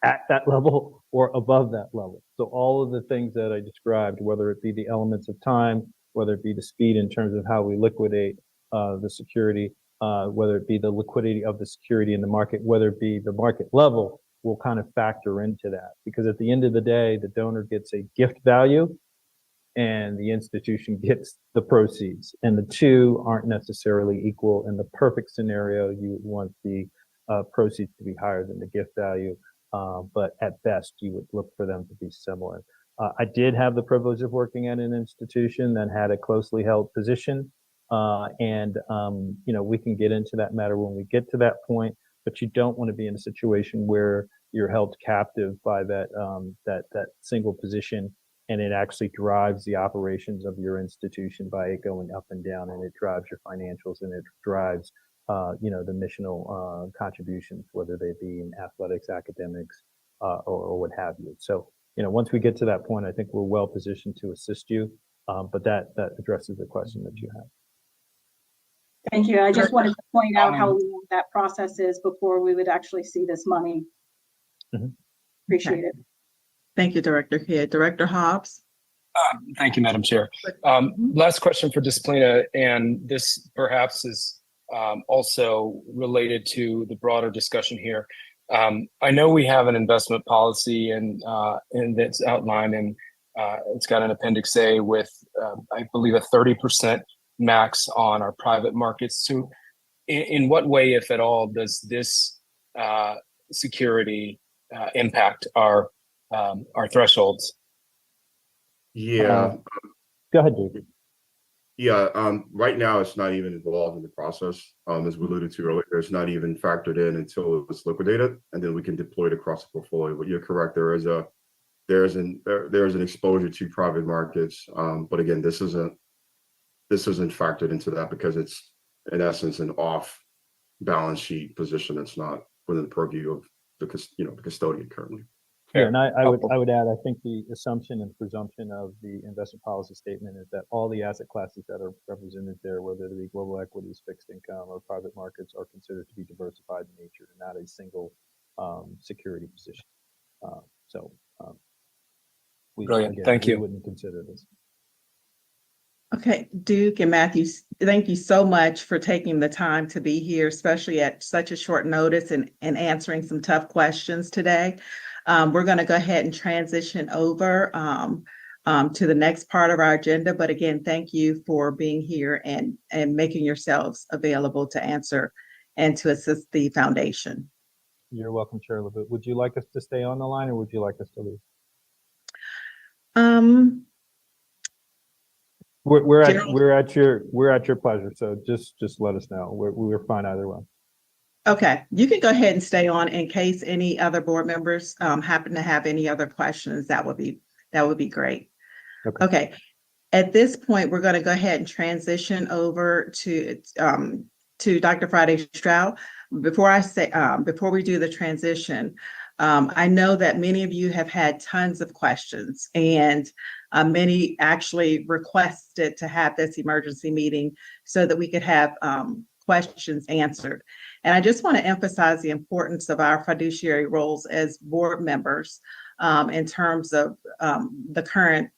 at that level or above that level. So all of the things that I described, whether it be the elements of time, whether it be the speed in terms of how we liquidate the security, whether it be the liquidity of the security in the market, whether it be the market level, will kind of factor into that. Because at the end of the day, the donor gets a gift value and the institution gets the proceeds. And the two aren't necessarily equal. In the perfect scenario, you want the proceeds to be higher than the gift value. But at best, you would look for them to be similar. I did have the privilege of working at an institution that had a closely held position. We can get into that matter when we get to that point, but you don't want to be in a situation where you're held captive by that single position, and it actually drives the operations of your institution by it going up and down, and it drives your financials, and it drives the missional contributions, whether they be in athletics, academics, or what have you. So, once we get to that point, I think we're well positioned to assist you, but that addresses the question that you have. Thank you. I just wanted to point out how long that process is before we would actually see this money. Appreciate it. Thank you, Director Kidd. Director Hobbs. Thank you, Madam Chair. Last question for Disciplina, and this perhaps is also related to the broader discussion here. I know we have an investment policy and that's outlined, and it's got an Appendix A with, I believe, a 30% max on our private markets. So in what way, if at all, does this security impact our thresholds? Yeah. Go ahead, David. Yeah, right now it's not even involved in the process. As we alluded to earlier, it's not even factored in until it's liquidated, and then we can deploy it across the portfolio. But you're correct, there's an exposure to private markets. But again, this isn't factored into that because it's in essence an off balance sheet position that's not within the purview of the custodian currently. Yeah, and I would add, I think the assumption and presumption of the investment policy statement is that all the asset classes that are represented there, whether they be global equities, fixed income, or private markets, are considered to be diversified in nature and not a single security position. Brilliant. Thank you. We wouldn't consider this. Okay, Duke and Matthew, thank you so much for taking the time to be here, especially at such a short notice and answering some tough questions today. We're going to go ahead and transition over to the next part of our agenda. But again, thank you for being here and making yourselves available to answer and to assist the foundation. You're welcome, Chair LeBout. Would you like us to stay on the line, or would you like us to leave? We're at Gerald? we're at your pleasure. So just let us know. We're fine either way. Okay, you can go ahead and stay on in case any other board members happen to have any other questions. That would be great. Okay. Okay. At this point, we're going to go ahead and transition over to Dr. Friday Stroud. Before we do the transition, I know that many of you have had tons of questions, and many actually requested to have this emergency meeting so that we could have questions answered. And I just want to emphasize the importance of our fiduciary roles as board members in terms of the current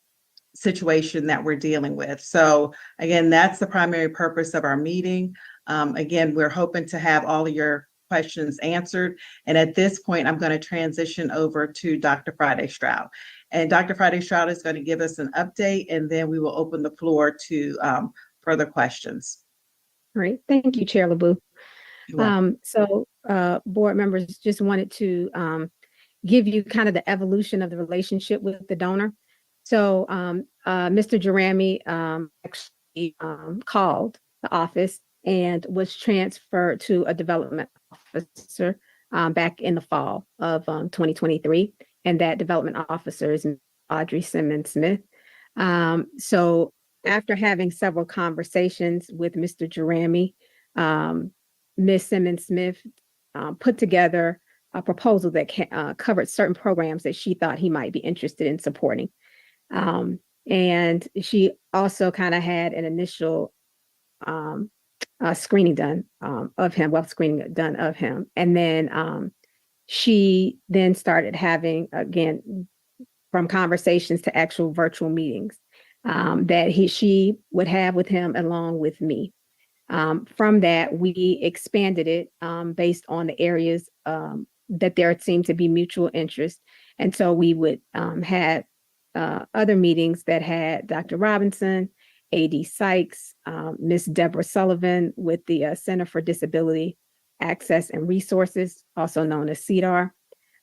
situation that we're dealing with. So again, that's the primary purpose of our meeting. Again, we're hoping to have all of your questions answered. And at this point, I'm going to transition over to Dr. Friday Stroud. And Dr. Friday Stroud is going to give us an update, and then we will open the floor to further questions. Great. Thank you, Chair LeBou. Board members, just wanted to give you kind of the evolution of the relationship with the donor. So Mr. Jeremy actually called the office and was transferred to a development officer back in the fall of 2023. And that development officer is Audrey Simmons Smith. So after having several conversations with Mr. Jeremy, Ms. Simmons Smith put together a proposal that covered certain programs that she thought he might be interested in supporting. And she also kind of had an initial screening done of him, And then she then started having, again, from conversations to actual virtual meetings that she would have with him along with me. From that, we expanded it based on the areas that there seemed to be mutual interest. And so we would have other meetings that had Dr. Robinson, AD Sykes, Ms. Deborah Sullivan with the Center for Disability Access and Resources, also known as CDAR.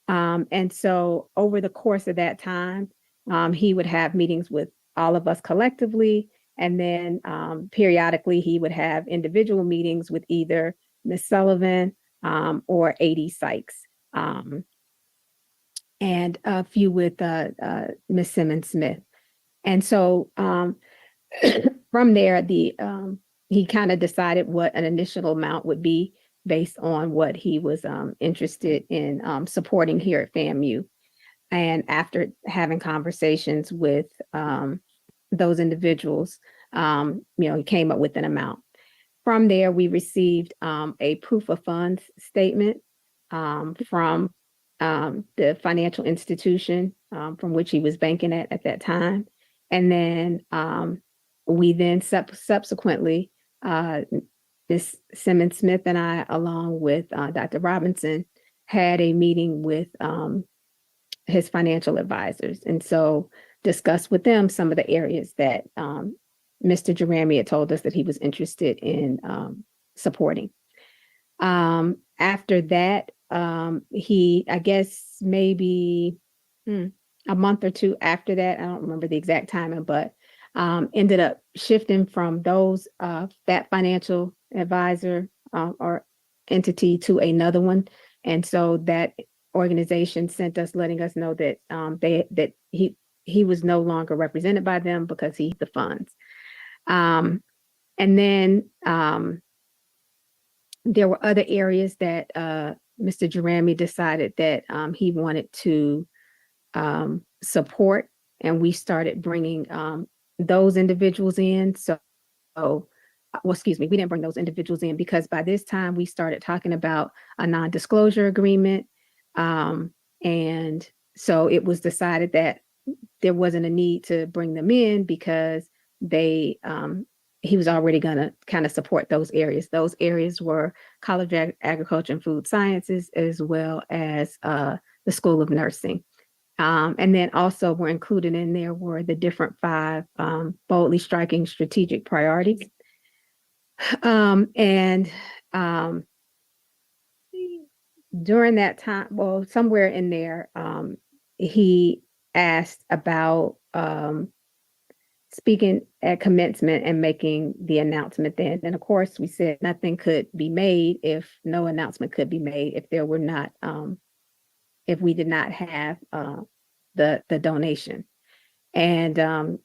And so over the course of that time, he would have meetings with all of us collectively. And then periodically, he would have individual meetings with either Ms. Sullivan or AD Sykes. And a few with Ms. Simmons Smith. And so from there, he kind of decided what an initial amount would be based on what he was interested in supporting here at FAMU. And after having conversations with those individuals, he came up with an amount. From there, we received a proof of funds statement from the financial institution from which he was banking at that time. And then we then subsequently, Ms. Simmons Smith and I, along with Dr. Robinson, had a meeting with his financial advisors. And so discussed with them some of the areas that Mr. Jeremy had told us that he was interested in supporting. After that, he, I guess maybe a month or two after that, I don't remember the exact timing, but ended up shifting from that financial advisor or entity to another one. And so that organization sent us letting us know that he was no longer represented by them because he had the funds. And then there were other areas that Mr. Jeremy decided that he wanted to support, and we started bringing those individuals in. We didn't bring those individuals in because by this time we started talking about a non-disclosure agreement. And so it was decided that there wasn't a need to bring them in because he was already going to kind of support those areas. Those areas were College of Agriculture and Food Sciences, as well as the School of Nursing. And then also were included in there were the different 5 boldly striking strategic priorities. During that time, well, somewhere in there, he asked about speaking at commencement and making the announcement then. And of course, we said nothing could be made if no announcement could be made if there were not, if we did not have the donation. And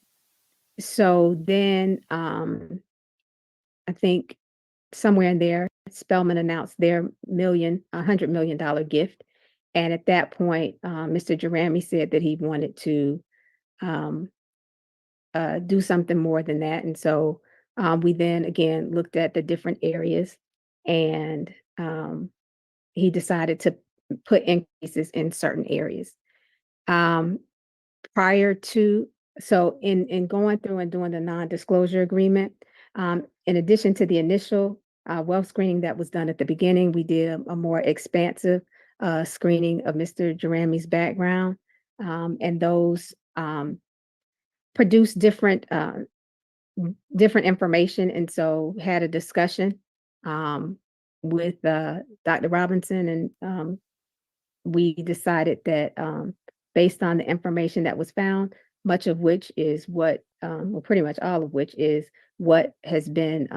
so then I think somewhere in there, Spelman announced their $100 million gift. And at that point, Mr. Jerami said that he wanted to do something more than that. And so we then again looked at the different areas, and he decided to put increases in certain areas. Prior to, so in going through and doing the non-disclosure agreement, in addition to the initial wealth screening that was done at the beginning, we did a more expansive screening of Mr. Jerami's background, and those produced different information. And so had a discussion with Dr. Robinson, and we decided that based on the information that was found, much of which is what, well, pretty much all of which is what has been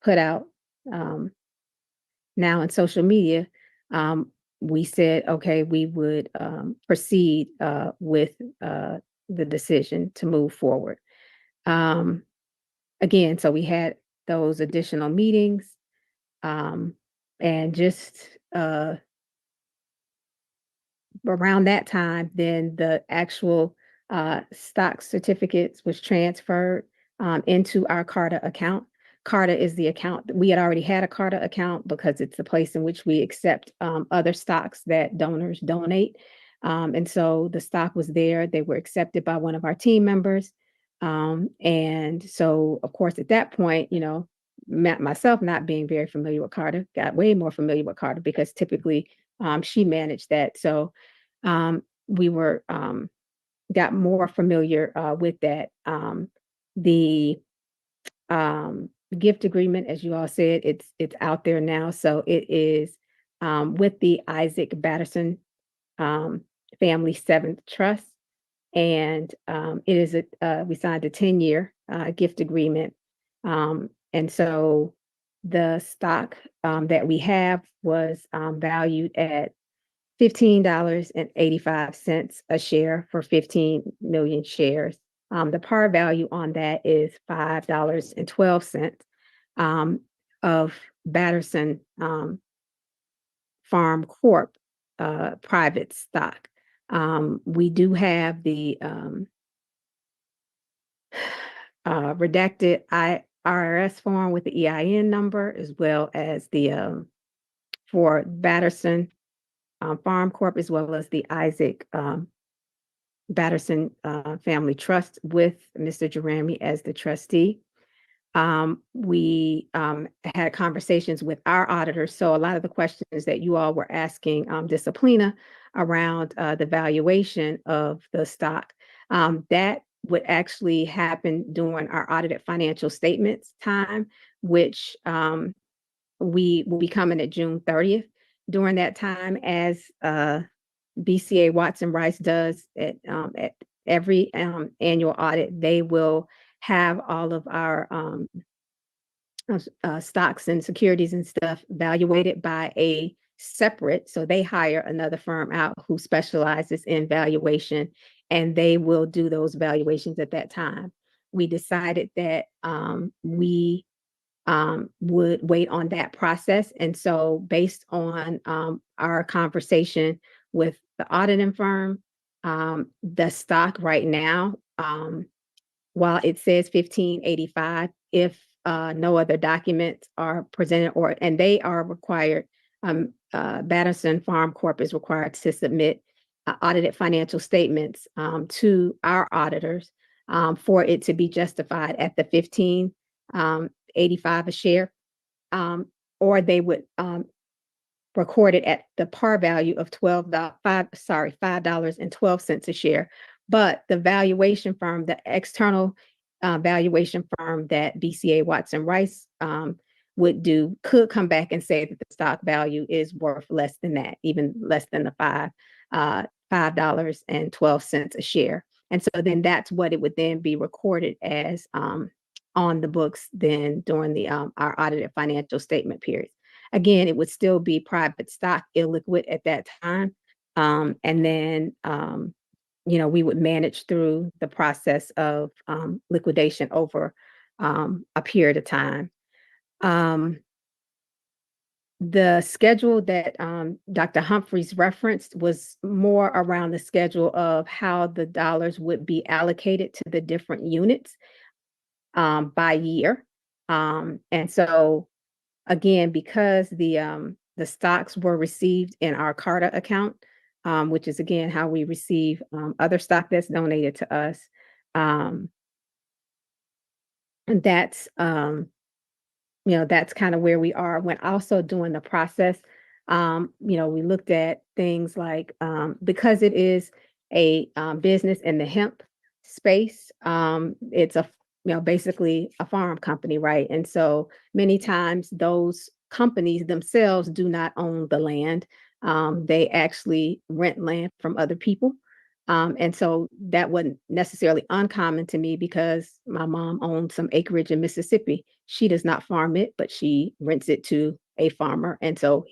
put out now in social media, we said, okay, we would proceed with the decision to move forward. Again, so we had those additional meetings, and just around that time, then the actual stock certificates was transferred into our Carta account. Carta is the account. We had already had a Carta account because it's the place in which we accept other stocks that donors donate. And so the stock was there. They were accepted by one of our team members. And so, of course, at that point, you know, myself not being very familiar with Carta, got way more familiar with Carta because typically she managed that. So we were got more familiar with that. The gift agreement, as you all said, it's out there now. So it is with the Isaac Batterson Family 7th Trust. And it is we signed a 10-year gift agreement. And so the stock that we have was valued at $15.85 a share for 15 million shares. The par value on that is $5.12 of Batterson Farm Corp private stock. We do have the redacted IRS form with the EIN number, as well as the for Batterson Farm Corp, as well as the Isaac Batterson Family Trust with Mr. Jerami as the trustee. We had conversations with our auditors. So a lot of the questions that you all were asking Disciplina around the valuation of the stock, that would actually happen during our audited financial statements time, which we will be coming at June 30th. During that time, as BCA Watson Rice does at every annual audit, they will have all of our stocks and securities and stuff evaluated by a separate, so they hire another firm out who specializes in valuation, and they will do those valuations at that time. We decided that we would wait on that process. And so based on our conversation with the auditing firm, the stock right now, while it says $15.85, if no other documents are presented, and they are required, Batterson Farm Corp is required to submit audited financial statements to our auditors for it to be justified at the $15.85 a share, or they would record it at the par value of $5.12 a share. But the valuation firm, the external valuation firm that BCA Watson Rice would do, could come back and say that the stock value is worth less than that, even less than the $5.12 a share. And so then that's what it would then be recorded as on the books then during the our audited financial statement period. Again, it would still be private stock, illiquid at that time. And then, we would manage through the process of liquidation over a period of time. The schedule that Dr. Humphreys referenced was more around the schedule of how the dollars would be allocated to the different units by year. And so again, because the stocks were received in our Carta account, which is again how we receive other stock that's donated to us. And that's that's kind of where we are when also doing the process. We looked at things like because it is a business in the hemp space, it's a basically a farm company, right? And so many times those companies themselves do not own the land. They actually rent land from other people. And so that wasn't necessarily uncommon to me because my mom owned some acreage in Mississippi. She does not farm it, but she rents it to a farmer. And so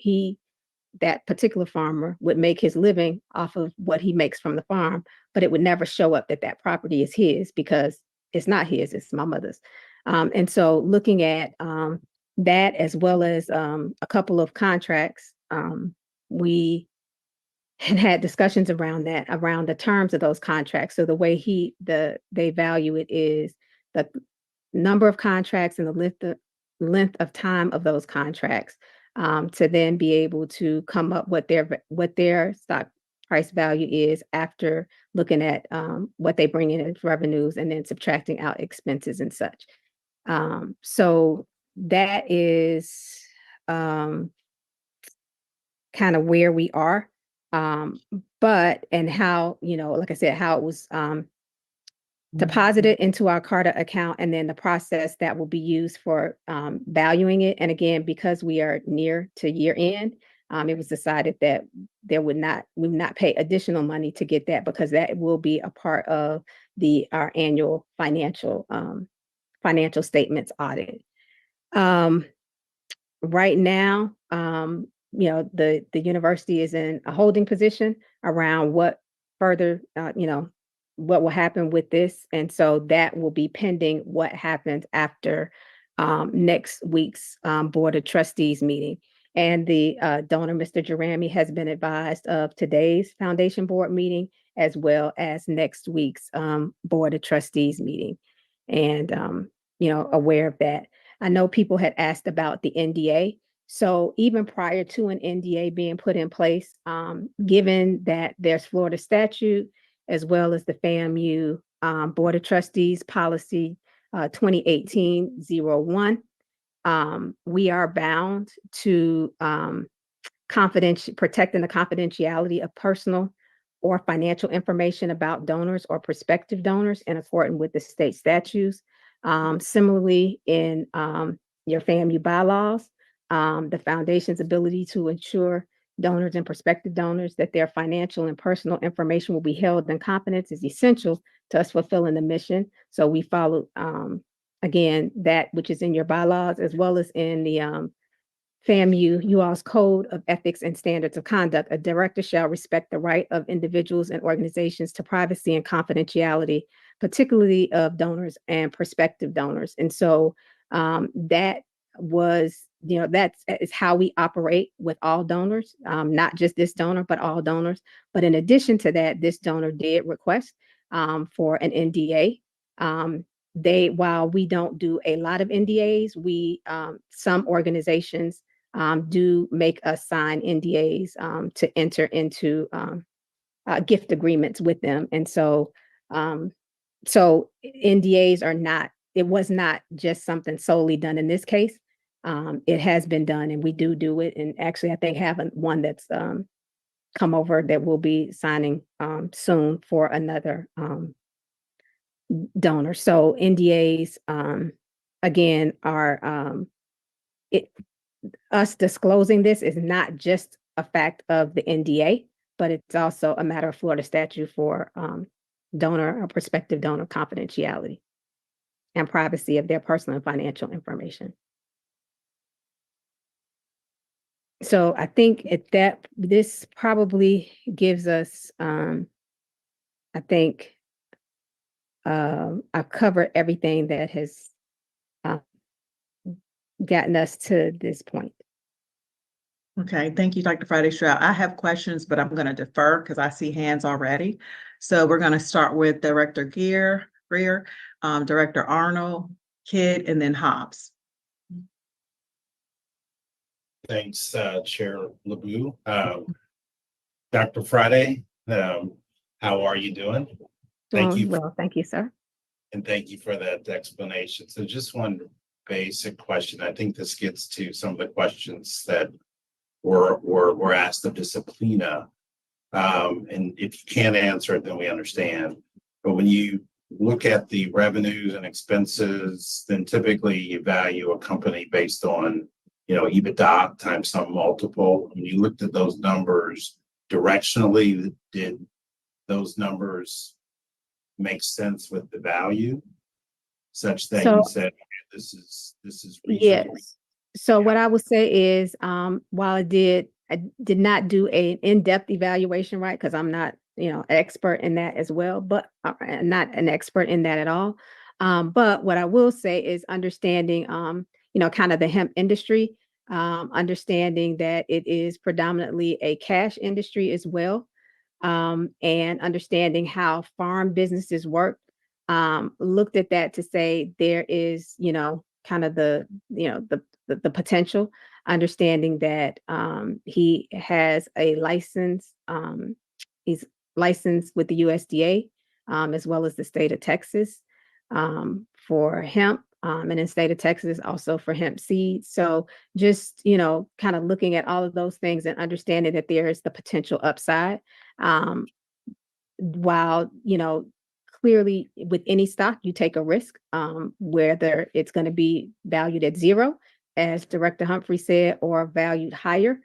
that particular farmer would make his living off of what he makes from the farm, but it would never show up that that property is his because it's not his, it's my mother's. And so looking at that as well as a couple of contracts, we had discussions around that, around the terms of those contracts. So the way they value it is the number of contracts and the length of time of those contracts to then be able to come up with what their stock price value is after looking at what they bring in as revenues and then subtracting out expenses and such. So that is kind of where we are. But and how, like I said, how it was deposited into our Carta account and then the process that will be used for valuing it. And again, because we are near to year end, it was decided that we would not pay additional money to get that because that will be a part of our annual financial statements audit. Right now, the university is in a holding position around what further, what will happen with this. And so that will be pending what happens after next week's Board of Trustees meeting. And the donor, Mr. Jerami, has been advised of today's Foundation Board meeting, as well as next week's Board of Trustees meeting. And, aware of that. I know people had asked about the NDA. So even prior to an NDA being put in place, given that there's Florida statute, as well as the FAMU Board of Trustees policy 2018-01, we are bound to protecting the confidentiality of personal or financial information about donors or prospective donors in accordance with the state statutes. Similarly, in your FAMU bylaws, the foundation's ability to ensure donors and prospective donors that their financial and personal information will be held in confidence is essential to us fulfilling the mission. So we follow, again, that which is in your bylaws, as well as in the FAMU, you all's Code of Ethics and Standards of Conduct. A director shall respect the right of individuals and organizations to privacy and confidentiality, particularly of donors and prospective donors. And so that was, that is how we operate with all donors, not just this donor, but all donors. But in addition to that, this donor did request for an NDA. While we don't do a lot of NDAs, some organizations do make us sign NDAs to enter into gift agreements with them. And so, so NDAs it was not just something solely done in this case. It has been done and we do it. And actually, I think have one that's come over that we'll be signing soon for another donor. So NDAs, again, are us disclosing this is not just a fact of the NDA, but it's also a matter of Florida statute for donor or prospective donor confidentiality and privacy of their personal and financial information. So I think this probably gives us, I think I've covered everything that has gotten us to this point. Okay, thank you, Dr. Friday Stroud. I have questions, but I'm going to defer because I see hands already. So we're going to start with Director Greer, Director Arnold, Kidd, and then Hobbs. Thanks, Chair LeBeau. Dr. Friday, how are you doing? Thank you. Well, thank you, sir. And thank you for that explanation. So just one basic question. I think this gets to some of the questions that were asked of Disciplina. And if you can't answer it, then we understand. But when you look at the revenues and expenses, then typically you value a company based on, EBITDA times some multiple. When you looked at those numbers directionally, did those numbers make sense with the value such that you said, okay, this is reasonable? Yes. So what I would say is, while I did not do an in-depth evaluation, right? Because I'm not, an expert in that as well, but not an expert in that at all. But what I will say is understanding, kind of the hemp industry, understanding that it is predominantly a cash industry as well, and understanding how farm businesses work. Looked at that to say there is, kind of the potential, understanding that he has a license, he's licensed with the USDA, as well as the state of Texas, for hemp, and in the state of Texas also for hemp seeds. So just, kind of looking at all of those things and understanding that there is the potential upside, while, clearly with any stock, you take a risk, whether it's going to be valued at zero, as Director Humphrey said, or valued higher.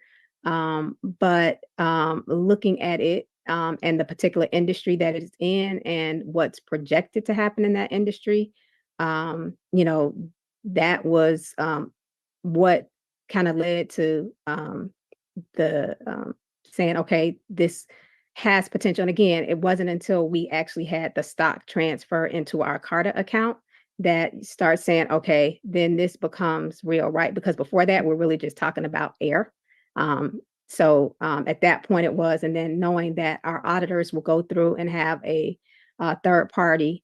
But looking at it, and the particular industry that it's in and what's projected to happen in that industry, that was what kind of led to the saying, okay, this has potential. And again, it wasn't until we actually had the stock transfer into our Carta account that starts saying, okay, then this becomes real, right? Because before that, we're really just talking about air. So at that point it was, and then knowing that our auditors will go through and have a third party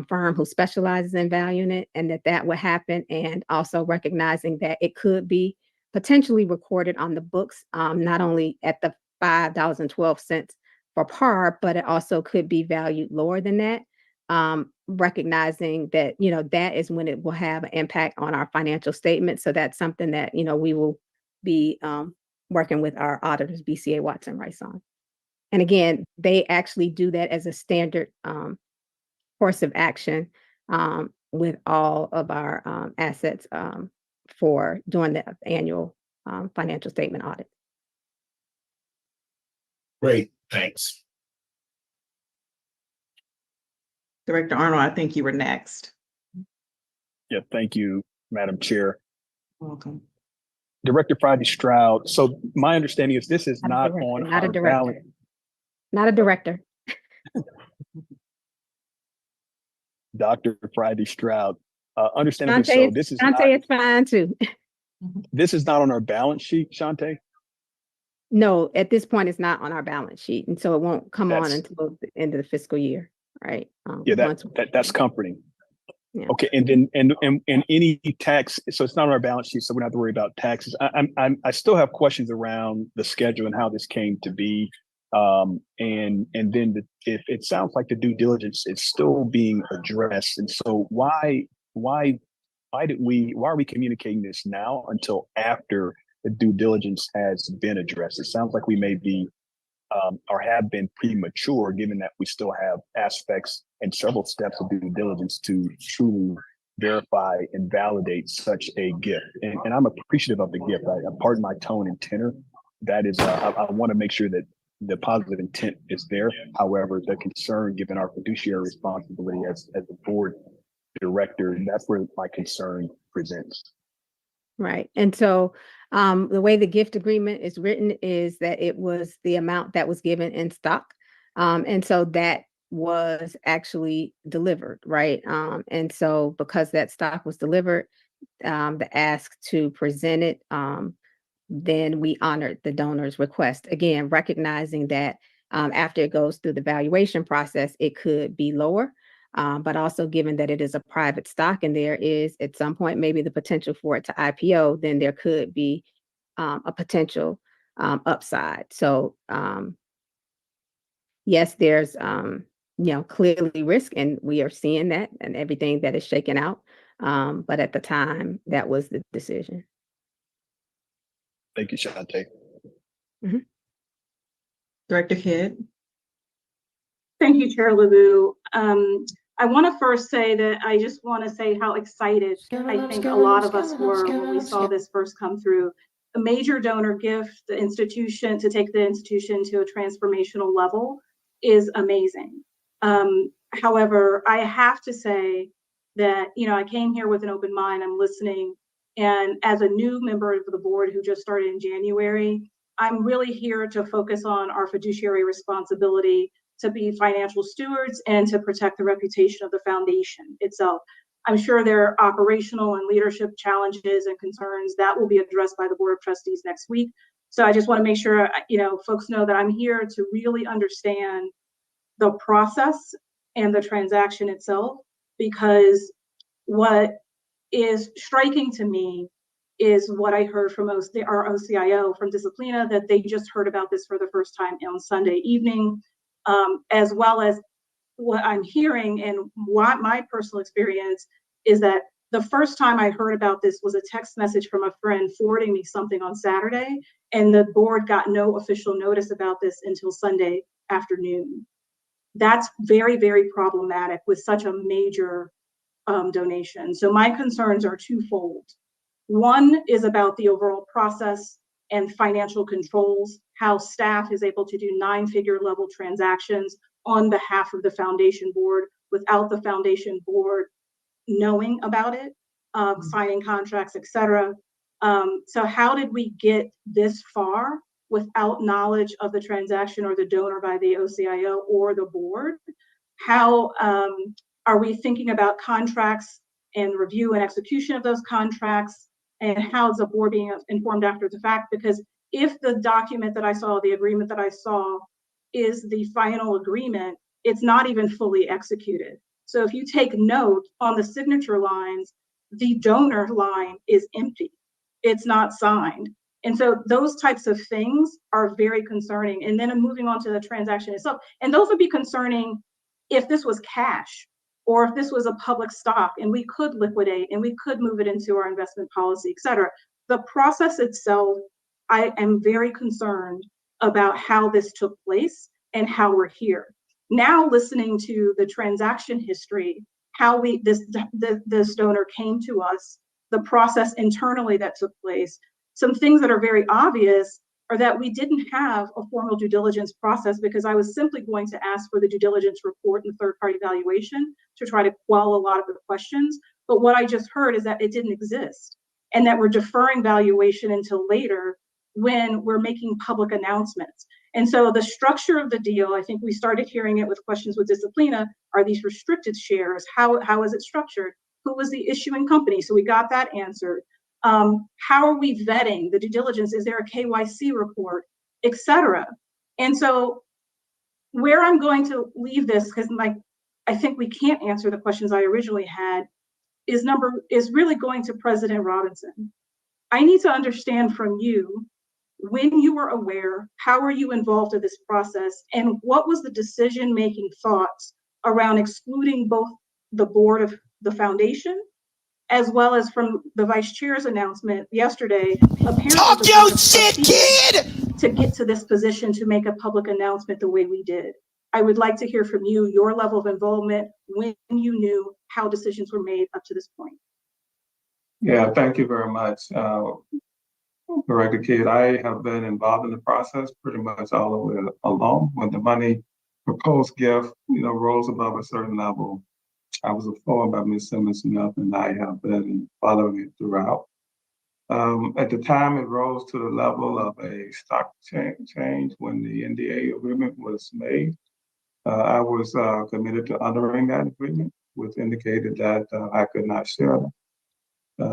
firm who specializes in valuing it, and that would happen. And also recognizing that it could be potentially recorded on the books, not only at the $5.12 for par, but it also could be valued lower than that. Recognizing that, that is when it will have an impact on our financial statements. So that's something that, we will be working with our auditors, BCA Watson Rice on. And again, they actually do that as a standard course of action with all of our assets for doing the annual financial statement audit. Great, thanks. Director Arnold, I think you were next. Yeah, thank you, Madam Chair. Welcome. Director Friday Stroud. So my understanding is this is not on Not a our director. ballot. Not a director. Dr. Friday Stroud. Understandably so, this is not, Shante is fine too. this is not on our balance sheet, Shante? No, at this point, it's not on our balance sheet, and so it won't come on That's- until the end of the fiscal year, right? Yeah, once- that's comforting. Yeah. Okay, and then and any tax, so it's not on our balance sheet, so we don't have to worry about taxes. I still have questions around the schedule and how this came to be. And then if it sounds like the due diligence is still being addressed, and so why are we communicating this now until after the due diligence has been addressed? It sounds like we may be or have been premature, given that we still have aspects and several steps of due diligence to truly verify and validate such a gift. And I'm appreciative of the gift. Pardon my tone and tenor. That is, I want to make sure that the positive intent is there. However, the concern, given our fiduciary responsibility as the board director, that's where my concern presents. Right. And so the way the gift agreement is written is that it was the amount that was given in stock. And so that was actually delivered, right? And so because that stock was delivered, the ask to present it, then we honored the donor's request. Again, recognizing that after it goes through the valuation process, it could be lower. But also given that it is a private stock and there is at some point maybe the potential for it to IPO, then there could be a potential upside. So yes, there's clearly risk, and we are seeing that and everything that is shaken out. But at the time, that was the decision. Thank you, Shante. Mm-hmm. Director Kidd. Thank you, Chair LeBou. I want to first say that I just want to say how excited I think a lot of us were when we saw this first come through. A major donor gift, the institution, to take the institution to a transformational level is amazing. However, I have to say that, I came here with an open mind, I'm listening, and as a new member of the board who just started in January, I'm really here to focus on our fiduciary responsibility to be financial stewards and to protect the reputation of the foundation itself. I'm sure there are operational and leadership challenges and concerns that will be addressed by the Board of Trustees next week. So I just want to make sure, folks know that I'm here to really understand the process and the transaction itself, because what is striking to me is what I heard from our OCIO from Disciplina, that they just heard about this for the first time on Sunday evening. As well as what I'm hearing and what my personal experience is that the first time I heard about this was a text message from a friend forwarding me something on Saturday, and the board got no official notice about this until Sunday afternoon. That's very, very problematic with such a major donation. So my concerns are twofold. One is about the overall process and financial controls, how staff is able to do 9-figure level transactions on behalf of the foundation board without the foundation board knowing about it, signing contracts, etc. So how did we get this far without knowledge of the transaction or the donor by the OCIO or the board? How are we thinking about contracts and review and execution of those contracts? And how is the board being informed after the fact? Because if the document that I saw, the agreement that I saw, is the final agreement, it's not even fully executed. So if you take note on the signature lines, the donor line is empty. It's not signed. And so those types of things are very concerning. And then I'm moving on to the transaction itself. And those would be concerning if this was cash, or if this was a public stock and we could liquidate and we could move it into our investment policy, et cetera. The process itself, I am very concerned about how this took place and how we're here. Now listening to the transaction history, how this donor came to us, the process internally that took place, some things that are very obvious are that we didn't have a formal due diligence process, because I was simply going to ask for the due diligence report and third-party valuation to try to quell a lot of the questions. But what I just heard is that it didn't exist, and that we're deferring valuation until later when we're making public announcements. And so the structure of the deal, I think we started hearing it with questions with Disciplina. Are these restricted shares? How is it structured? Who was the issuing company? So we got that answered. How are we vetting the due diligence? Is there a KYC report, et cetera? And so where I'm going to leave this, because I think we can't answer the questions I originally had, is really going to President Robinson. I need to understand from you, when you were aware, how were you involved in this process, and what was the decision-making thoughts around excluding both the board of the foundation, as well as from the vice chair's announcement yesterday, apparently talk your shit, kid, to get to this position to make a public announcement the way we did. I would like to hear from you, your level of involvement, when you knew how decisions were made up to this point. Yeah, thank you very much. Director Kidd, I have been involved in the process pretty much all the way along. When the money proposed gift, rose above a certain level, I was informed by Ms. Simmons Smith, and I have been following it throughout. At the time, it rose to the level of a stock change when the NDA agreement was made. I was committed to honoring that agreement, which indicated that I could not share them,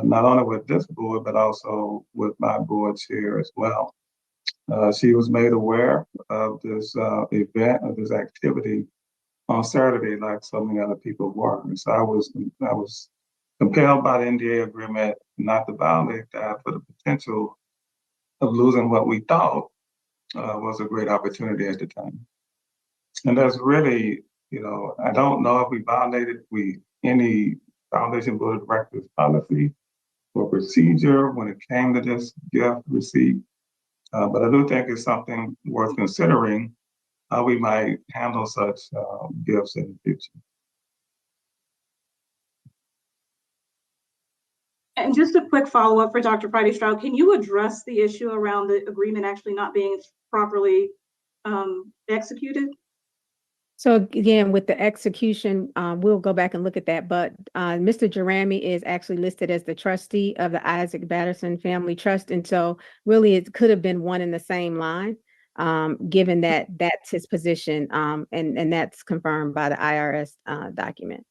not only with this board, but also with my board chair as well. She was made aware of this event, of this activity on Saturday, like so many other people were. And so I was compelled by the NDA agreement not to violate that for the potential of losing what we thought was a great opportunity at the time. And that's really, I don't know if we violated any Foundation Board of Directors policy or procedure when it came to this gift receipt. But I do think it's something worth considering how we might handle such gifts in the future. And just a quick follow-up for Dr. Friday Stroud, can you address the issue around the agreement actually not being properly executed? So again, with the execution, we'll go back and look at that, but Mr. Jerami is actually listed as the trustee of the Isaac Batterson Family Trust. And so really it could have been one in the same line, given that that's his position, and that's confirmed by the IRS document.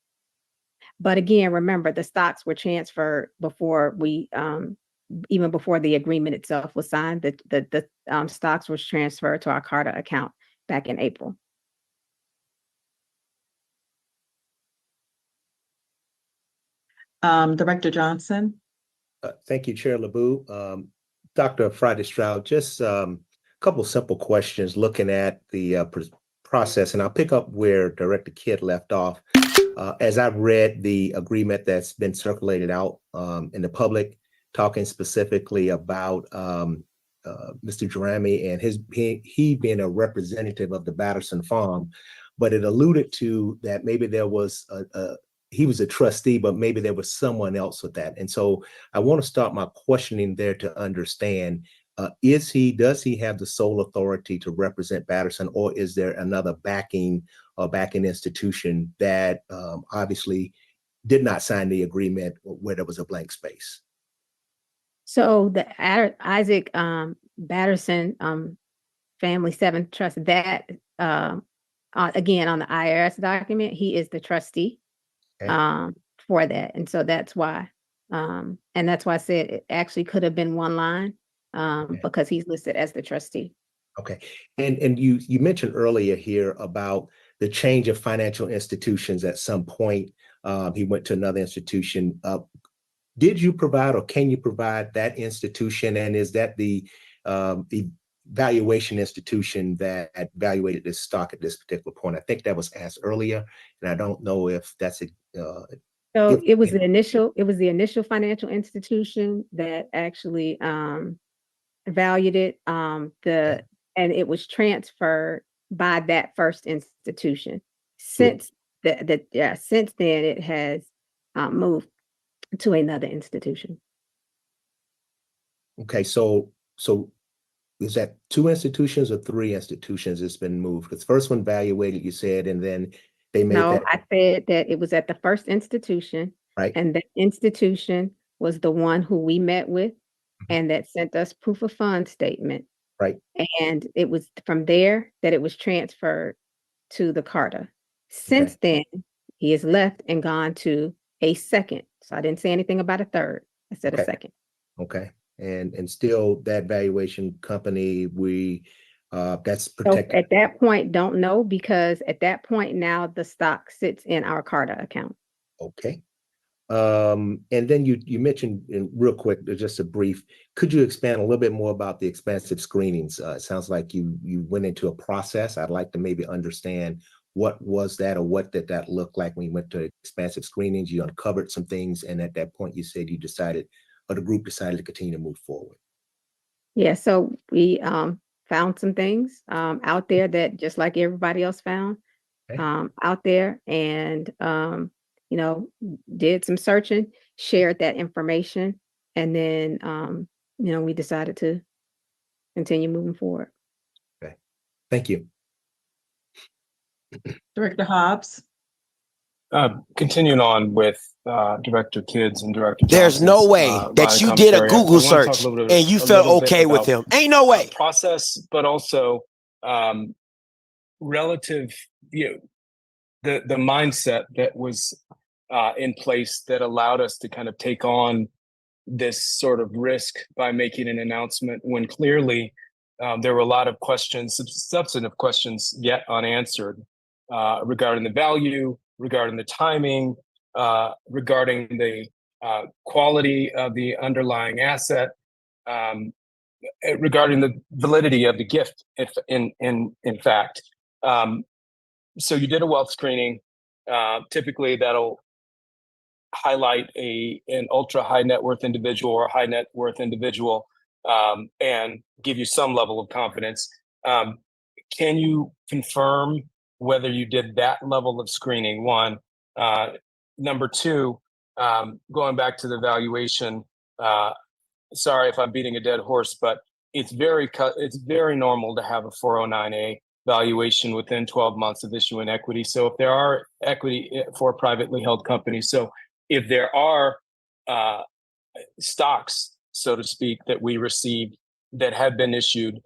But again, remember, the stocks were transferred before we, even before the agreement itself was signed. The stocks was transferred to our Carter account back in April. Director Johnson. Thank you, Chair LeBou. Dr. Friday Stroud, just a couple simple questions looking at the process, and I'll pick up where Director Kidd left off. As I've read the agreement that's been circulated out in the public, talking specifically about Mr. Jerami and he being a representative of the Batterson Farm, but it alluded to that maybe there was he was a trustee, but maybe there was someone else with that. And so I want to start my questioning there to understand, does he have the sole authority to represent Batterson, or is there another backing institution that obviously did not sign the agreement where there was a blank space? So the Isaac Batterson Family 7 Trust, that again, on the IRS document, he is the trustee. Okay. For that. And so that's why, and that's why I said it actually could have been one line, okay, because he's listed as the trustee. Okay. And you mentioned earlier here about the change of financial institutions at some point. He went to another institution. Did you provide, or can you provide that institution? And is that the valuation institution that evaluated this stock at this particular point? I think that was asked earlier, and I don't know if that's so it was the initial financial institution that actually valued it, and it was transferred by that first institution. Since since then it has moved to another institution. Okay, so is that 2 institutions or 3 institutions it's been moved? Because first one evaluated, you said, and then they made that. No, I said that it was at the first institution, right? And the institution was the one who we met with, and that sent us proof of funds statement. Right. And it was from there that it was transferred to the Carter. Since then, he has left and gone to a second. So I didn't say anything about a third. I said a second. Okay. And still that valuation company, that's protected. So at that point, don't know, because at that point now the stock sits in our Carter account. Okay. And then you mentioned real quick, just a brief, could you expand a little bit more about the expansive screenings? It sounds like you went into a process. I'd like to maybe understand what was that, or what did that look like when you went to expansive screenings? You uncovered some things, and at that point you said you decided, or the group decided, to continue to move forward. Yeah, so we found some things out there that just like everybody else found out there, and you know, did some searching, shared that information, and then we decided to continue moving forward. Thank you. Director Hobbs. Continuing on with Director Kids and Director There's no Johnson's, way that line you did a commentary, I Google wanna talk search a little bit- and you a felt little bit okay with about, him. Ain't no way. Process, but also relative, the mindset that was in place that allowed us to kind of take on this sort of risk by making an announcement when clearly there were a lot of questions, substantive questions yet unanswered regarding the value, regarding the timing, regarding the quality of the underlying asset, regarding the validity of the gift, if in fact. So you did a wealth screening. Typically, that'll highlight an ultra high net worth individual or a high net worth individual and give you some level of confidence. Can you confirm whether you did that level of screening? One. Number two, going back to the valuation, sorry if I'm beating a dead horse, but it's very normal to have a 409A valuation within 12 months of issuing equity. So if there are equity for privately held companies, so if there are stocks, so to speak, that we received that have been issued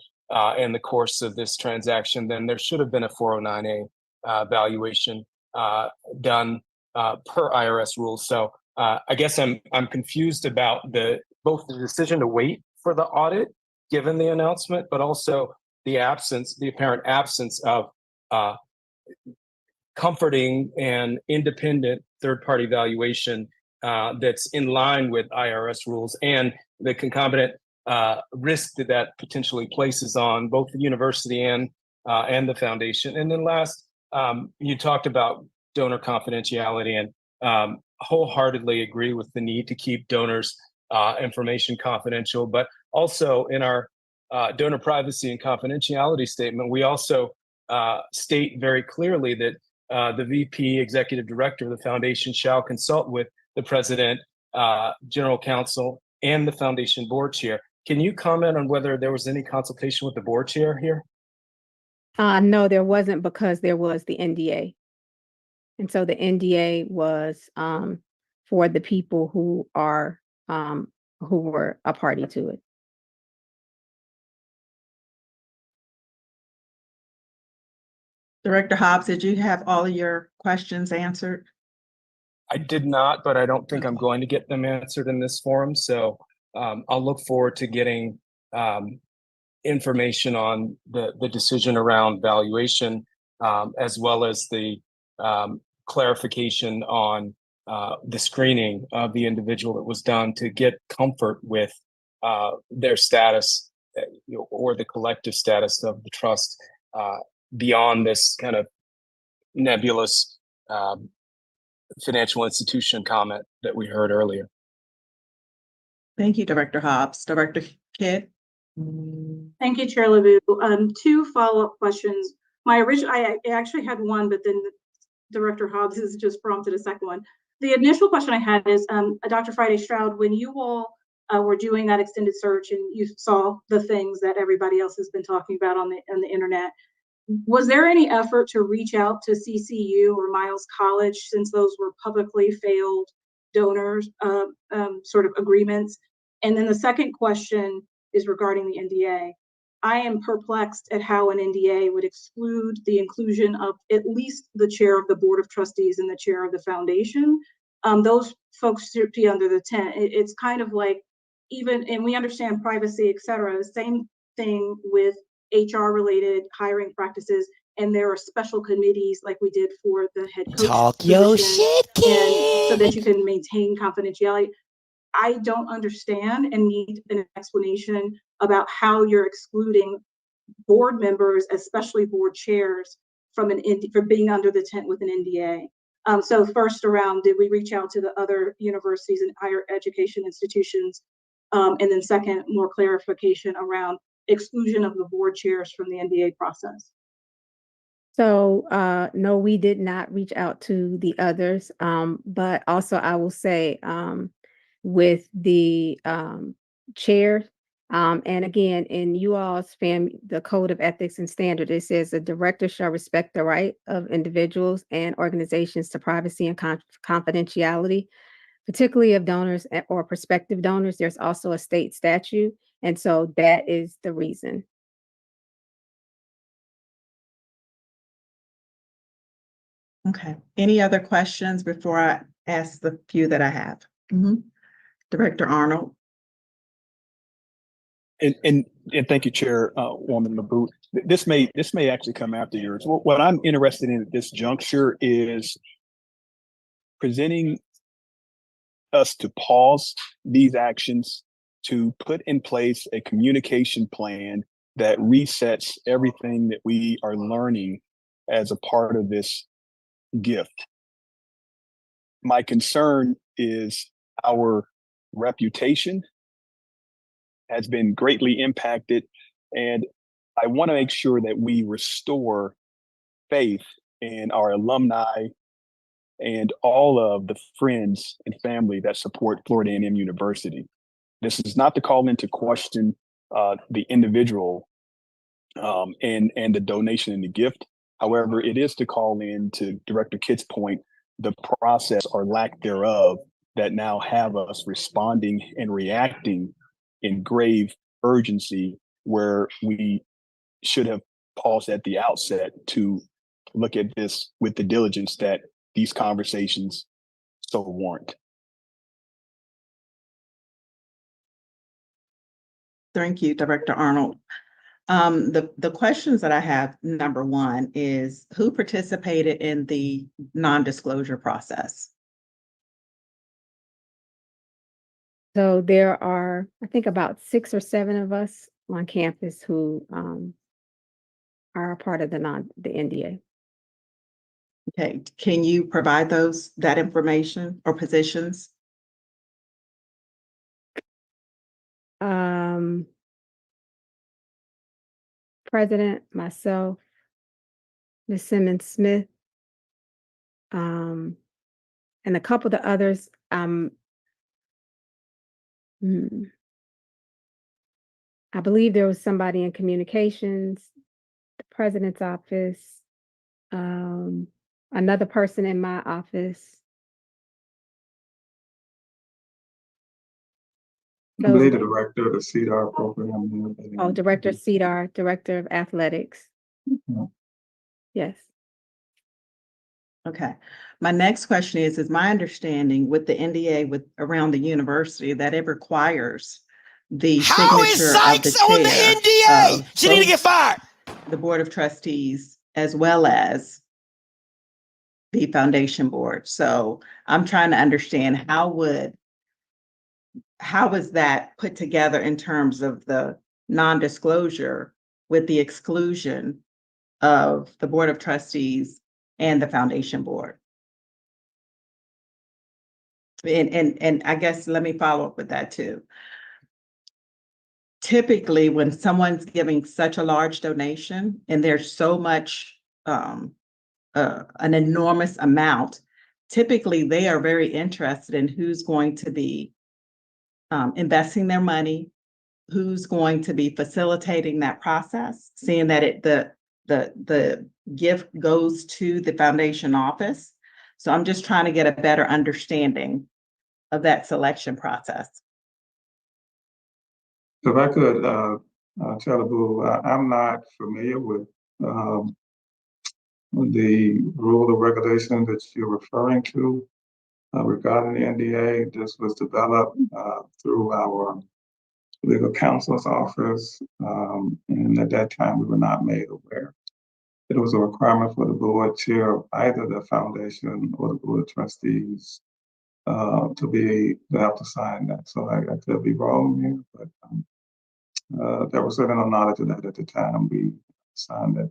in the course of this transaction, then there should have been a 409A valuation done per IRS rules. So I guess I'm confused about both the decision to wait for the audit, given the announcement, but also the apparent absence of comforting and independent third-party valuation that's in line with IRS rules and the concomitant risk that potentially places on both the university and the foundation. And then last, you talked about donor confidentiality, and wholeheartedly agree with the need to keep donors' information confidential. But also in our donor privacy and confidentiality statement, we also state very clearly that the VP executive director of the foundation shall consult with the president, general counsel, and the foundation board chair. Can you comment on whether there was any consultation with the board chair here? No, there wasn't, because there was the NDA. And so the NDA was for the people who were a party to it. Director Hobbs, did you have all of your questions answered? I did not, but I don't think I'm going to get them answered in this forum. So I'll look forward to getting information on the decision around valuation, as well as the clarification on the screening of the individual that was done to get comfort with their status or the collective status of the trust beyond this kind of nebulous financial institution comment that we heard earlier. Thank you, Director Hobbs. Director Kidd? Thank you, Chair LeBou. Two follow-up questions. I actually had one, but then Director Hobbs has just prompted a second one. The initial question I had is, Dr. Friday Stroud, when you all were doing that extended search and you saw the things that everybody else has been talking about on the internet, was there any effort to reach out to CCU or Miles College, since those were publicly failed donors sort of agreements? And then the second question is regarding the NDA. I am perplexed at how an NDA would exclude the inclusion of at least the chair of the Board of Trustees and the chair of the foundation. Those folks should be under the tent. It's kind of like, even, and we understand privacy, et cetera, the same thing with HR related hiring practices, and there are special committees like we did for the head coach Talk your position, shit, and so that you can maintain confidentiality. I don't understand and need an explanation about how you're excluding board members, especially board chairs, from being under the tent with an NDA. So first around, did we reach out to the other universities and higher education institutions? And then second, more clarification around exclusion of the board chairs from the NDA process. So no, we did not reach out to the others. But also I will say with the chair, And again, in you all's the Code of Ethics and Standards, it says the director shall respect the right of individuals and organizations to privacy and confidentiality, particularly of donors or prospective donors. There's also a state statute. And so that is the reason. Okay. Any other questions before I ask the few that I have? Director Arnold. And thank you, Chairwoman LaBoute. This may actually come after yours. What I'm interested in at this juncture is presenting us to pause these actions, to put in place a communication plan that resets everything that we are learning as a part of this gift. My concern is our reputation has been greatly impacted, and I want to make sure that we restore faith in our alumni and all of the friends and family that support Florida A&M University. This is not to call into question the individual and the donation and the gift. However, it is to call in, to Director Kitt's point, the process or lack thereof that now have us responding and reacting in grave urgency, where we should have paused at the outset to look at this with the diligence that these conversations so warrant. Thank you, Director Arnold. The questions that I have, number one, is who participated in the non-disclosure process? So there are, I think, about 6 or 7 of us on campus who are a part of the NDA. Okay, can you provide that information or positions? President, myself, Ms. Simmons Smith, and a couple of the others. I believe there was somebody in communications, the president's office, another person in my office. I believe the director of the CDAR program. Oh, Director CDAR, Director of Athletics. Yes. Okay. My next question is my understanding with the NDA around the university that it requires the signature of the chair on the NDA? She need to get fired. The Board of Trustees, as well as the foundation board. So I'm trying to understand how is that put together in terms of the non-disclosure with the exclusion of the Board of Trustees and the foundation board? And I guess let me follow up with that too. Typically, when someone's giving such a large donation and there's so much, an enormous amount, typically they are very interested in who's going to be investing their money, who's going to be facilitating that process, seeing that the gift goes to the foundation office. So I'm just trying to get a better understanding of that selection process. So if I could, tell Abu, I'm not familiar with the rule or regulation that you're referring to regarding the NDA. This was developed through our legal counsel's office, and at that time we were not made aware. It was a requirement for the board chair of either the foundation or the Board of Trustees to have to sign that. So I could be wrong here, but there was certainly no knowledge of that at the time we signed that.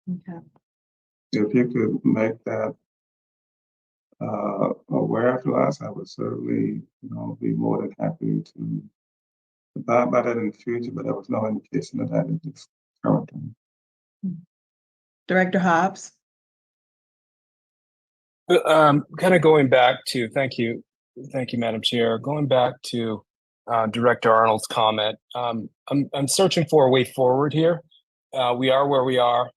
Okay. If you could make that aware to us, I would certainly, be more than happy to abide by that in the future, but there was no indication of that at this current time. Director Hobbs? Kind of going back to, thank you, Madam Chair, going back to Director Arnold's comment. I'm searching for a way forward here. We are where we are.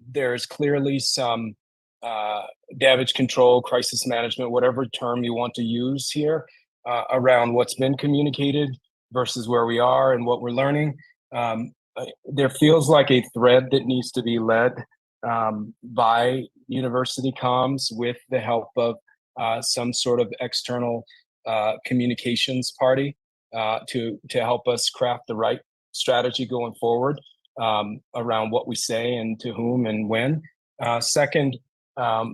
There's clearly some damage control, crisis management, whatever term you want to use here, around what's been communicated versus where we are and what we're learning. There feels like a thread that needs to be led by university comms with the help of some sort of external communications party to help us craft the right strategy going forward around what we say and to whom and when. Second,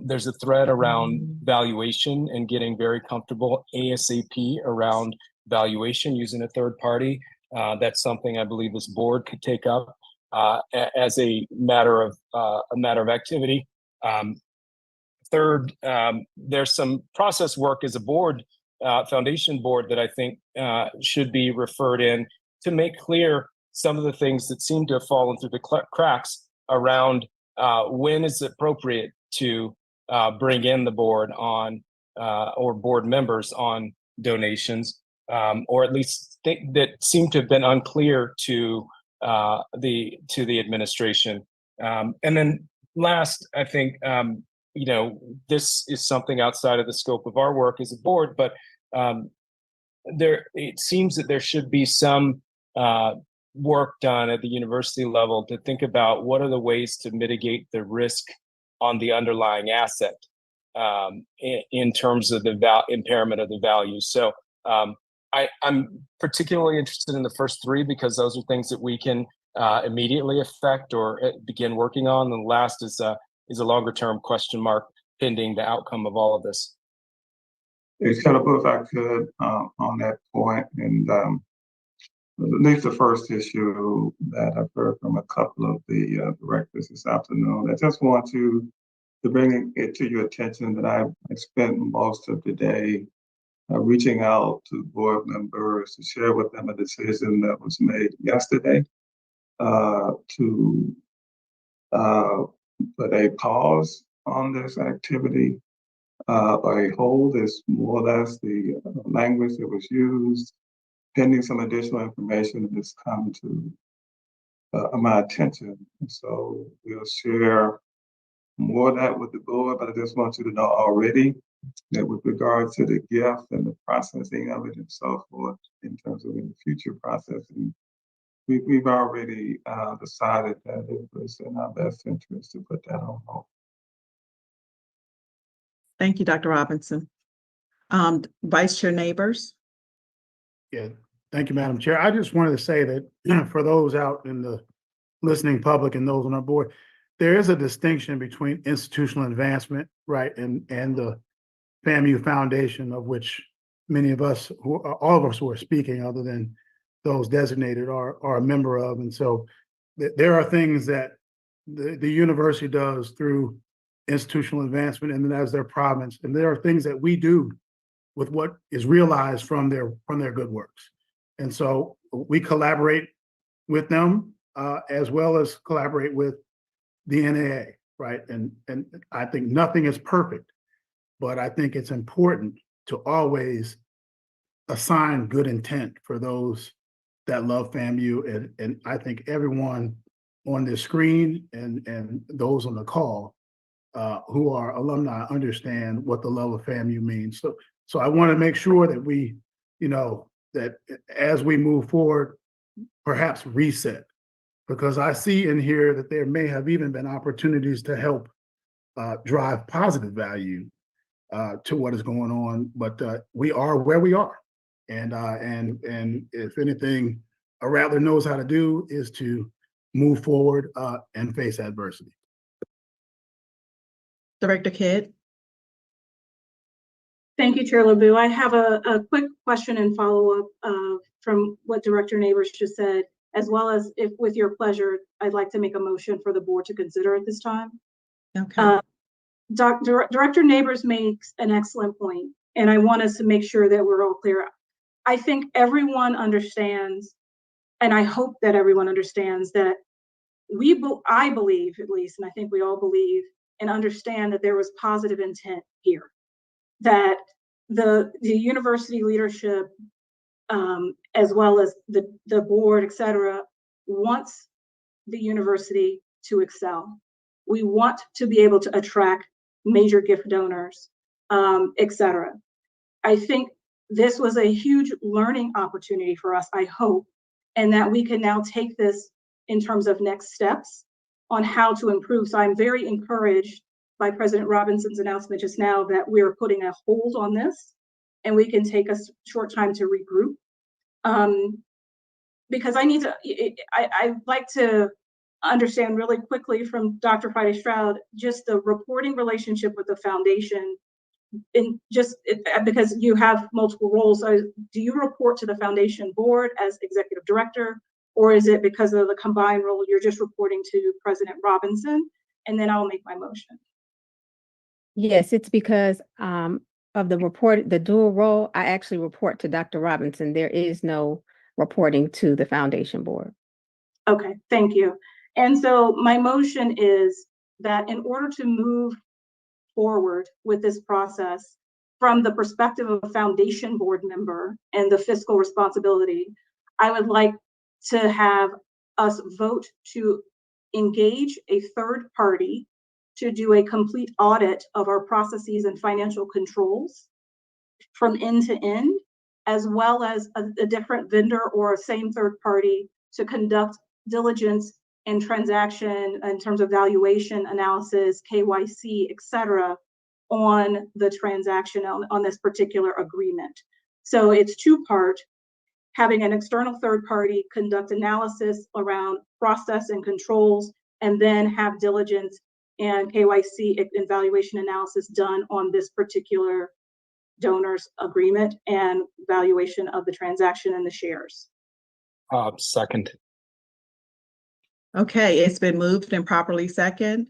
there's a thread around valuation and getting very comfortable ASAP around valuation using a third party. That's something I believe this board could take up as a matter of activity. Third, there's some process work as a board, foundation board, that I think should be referred in to make clear some of the things that seem to have fallen through the cracks around when is it appropriate to bring in the board on or board members on donations, or at least that seem to have been unclear to the administration. And then last, I think this is something outside of the scope of our work as a board, but it seems that there should be some work done at the university level to think about what are the ways to mitigate the risk on the underlying asset in terms of the impairment of the value. So I'm particularly interested in the first three because those are things that we can immediately affect or begin working on. And the last is a longer term question mark pending the outcome of all of this. It's kind of if I could on that point, and at least the first issue that I've heard from a couple of the directors this afternoon. I just want to bring it to your attention that I spent most of the day reaching out to board members to share with them a decision that was made yesterday to put a pause on this activity. A hold is more or less the language that was used, pending some additional information that's come to my attention. And so we'll share more of that with the board, but I just want you to know already that with regard to the gift and the processing of it and so forth, in terms of in the future processing, we've already decided that it was in our best interest to put that on hold. Thank you, Dr. Robinson. Vice Chair Neighbors. Yeah, thank you, Madam Chair. I just wanted to say that for those out in the listening public and those on our board, there is a distinction between institutional advancement, right, and the FAMU Foundation, of which many of us, all of us who are speaking, other than those designated, are a member of. And so there are things that the university does through institutional advancement, and then as their province, and there are things that we do with what is realized from their good works. And so we collaborate with them as well as collaborate with the NAA, right? And I think nothing is perfect, but I think it's important to always assign good intent for those that love FAMU. And I think everyone on this screen and those on the call who are alumni understand what the love of FAMU means. So I want to make sure that we, that as we move forward, perhaps reset, because I see in here that there may have even been opportunities to help drive positive value to what is going on, but we are where we are. And if anything, a Rattler knows how to do is to move forward and face adversity. Director Kidd. Thank you, Chair LeBeau. I have a quick question and follow-up from what Director Neighbors just said, as well as, if with your pleasure, I'd like to make a motion for the board to consider at this time. Okay. Director Neighbors makes an excellent point, and I want us to make sure that we're all clear. I think everyone understands, and I hope that everyone understands that I believe, at least, and I think we all believe and understand that there was positive intent here, that the university leadership as well as the board, et cetera, wants the university to excel. We want to be able to attract major gift donors, et cetera. I think this was a huge learning opportunity for us, I hope, and that we can now take this in terms of next steps on how to improve. So I'm very encouraged by President Robinson's announcement just now that we're putting a hold on this and we can take a short time to regroup. Because I'd like to understand really quickly from Dr. Friday Stroud, just the reporting relationship with the foundation, because you have multiple roles. So do you report to the foundation board as executive director, or is it because of the combined role, you're just reporting to President Robinson? And then I'll make my motion. Yes, it's because of the dual role. I actually report to Dr. Robinson. There is no reporting to the foundation board. Okay, thank you. And so my motion is that in order to move forward with this process from the perspective of a foundation board member and the fiscal responsibility, I would like to have us vote to engage a third party to do a complete audit of our processes and financial controls from end to end, as well as a different vendor or a same third party to conduct diligence and transaction in terms of valuation analysis, KYC, et cetera, on the transaction on this particular agreement. So it's two-part, having an external third party conduct analysis around process and controls, and then have diligence and KYC and valuation analysis done on this particular donor's agreement and valuation of the transaction and the shares. Second. Okay, it's been moved and properly second.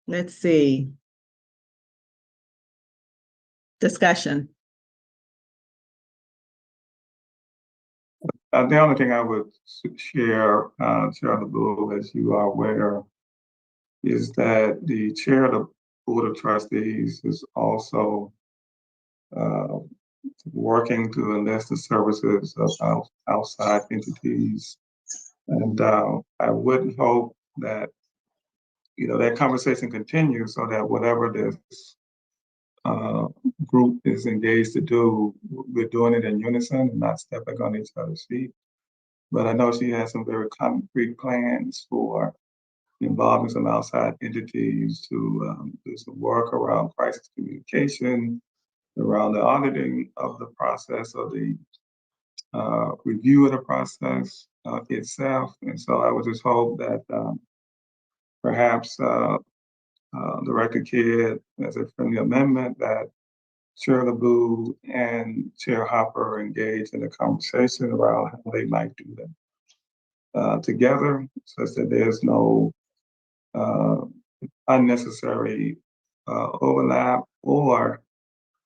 Let's see. Discussion. The only thing I would share, Chair LeBeau, as you are aware, is that the chair of the Board of Trustees is also working to enlist the services of outside entities. And I would hope that, that conversation continues so that whatever this group is engaged to do, we're doing it in unison and not stepping on each other's feet. But I know she has some very concrete plans for involving some outside entities to do some work around crisis communication, around the auditing of the process, of the review of the process itself. And so I would just hope that perhaps Director Kidd, as a friendly amendment, that Chair LeBeau and Chair Hopper engage in a conversation around how they might do that together, such that there's no unnecessary overlap or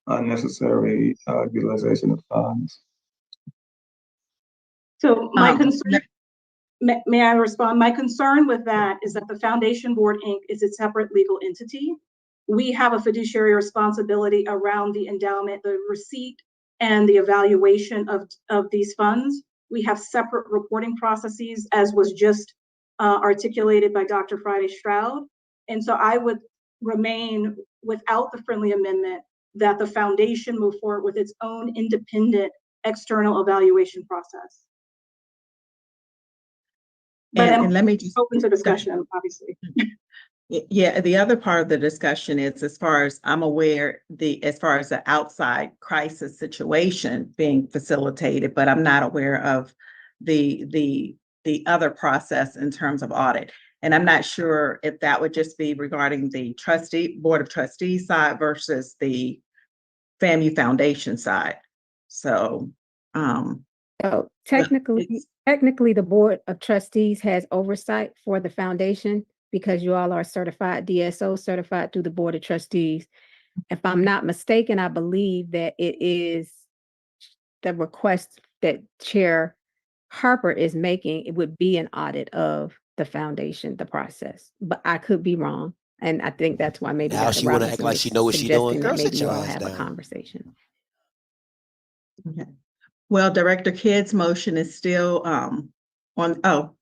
unnecessary utilization of funds. So my concern, may I respond? My concern with that is that the Foundation Board, Inc. is a separate legal entity. We have a fiduciary responsibility around the endowment, the receipt, and the evaluation of these funds. We have separate reporting processes, as was just articulated by Dr. Friday Stroud. And so I would remain without the friendly amendment that the foundation move forward with its own independent external evaluation process. But And let me just open to discussion, obviously. Yeah, the other part of the discussion is, as far as I'm aware, as far as the outside crisis situation being facilitated, but I'm not aware of the other process in terms of audit. And I'm not sure if that would just be regarding the Board of Trustees side versus the FAMU Foundation side. So, So technically, the Board of Trustees has oversight for the foundation because you all are certified DSO, certified through the Board of Trustees. If I'm not mistaken, I believe that it is the request that Chair Harper is making, it would be an audit of the foundation, the process, but I could be wrong. And I think that's why maybe Now Dr. she want to Robinson act like was she know what she doing. suggesting Girl, that sit maybe you your all ass have a down. conversation. okay. Well, Director Kidd's motion is still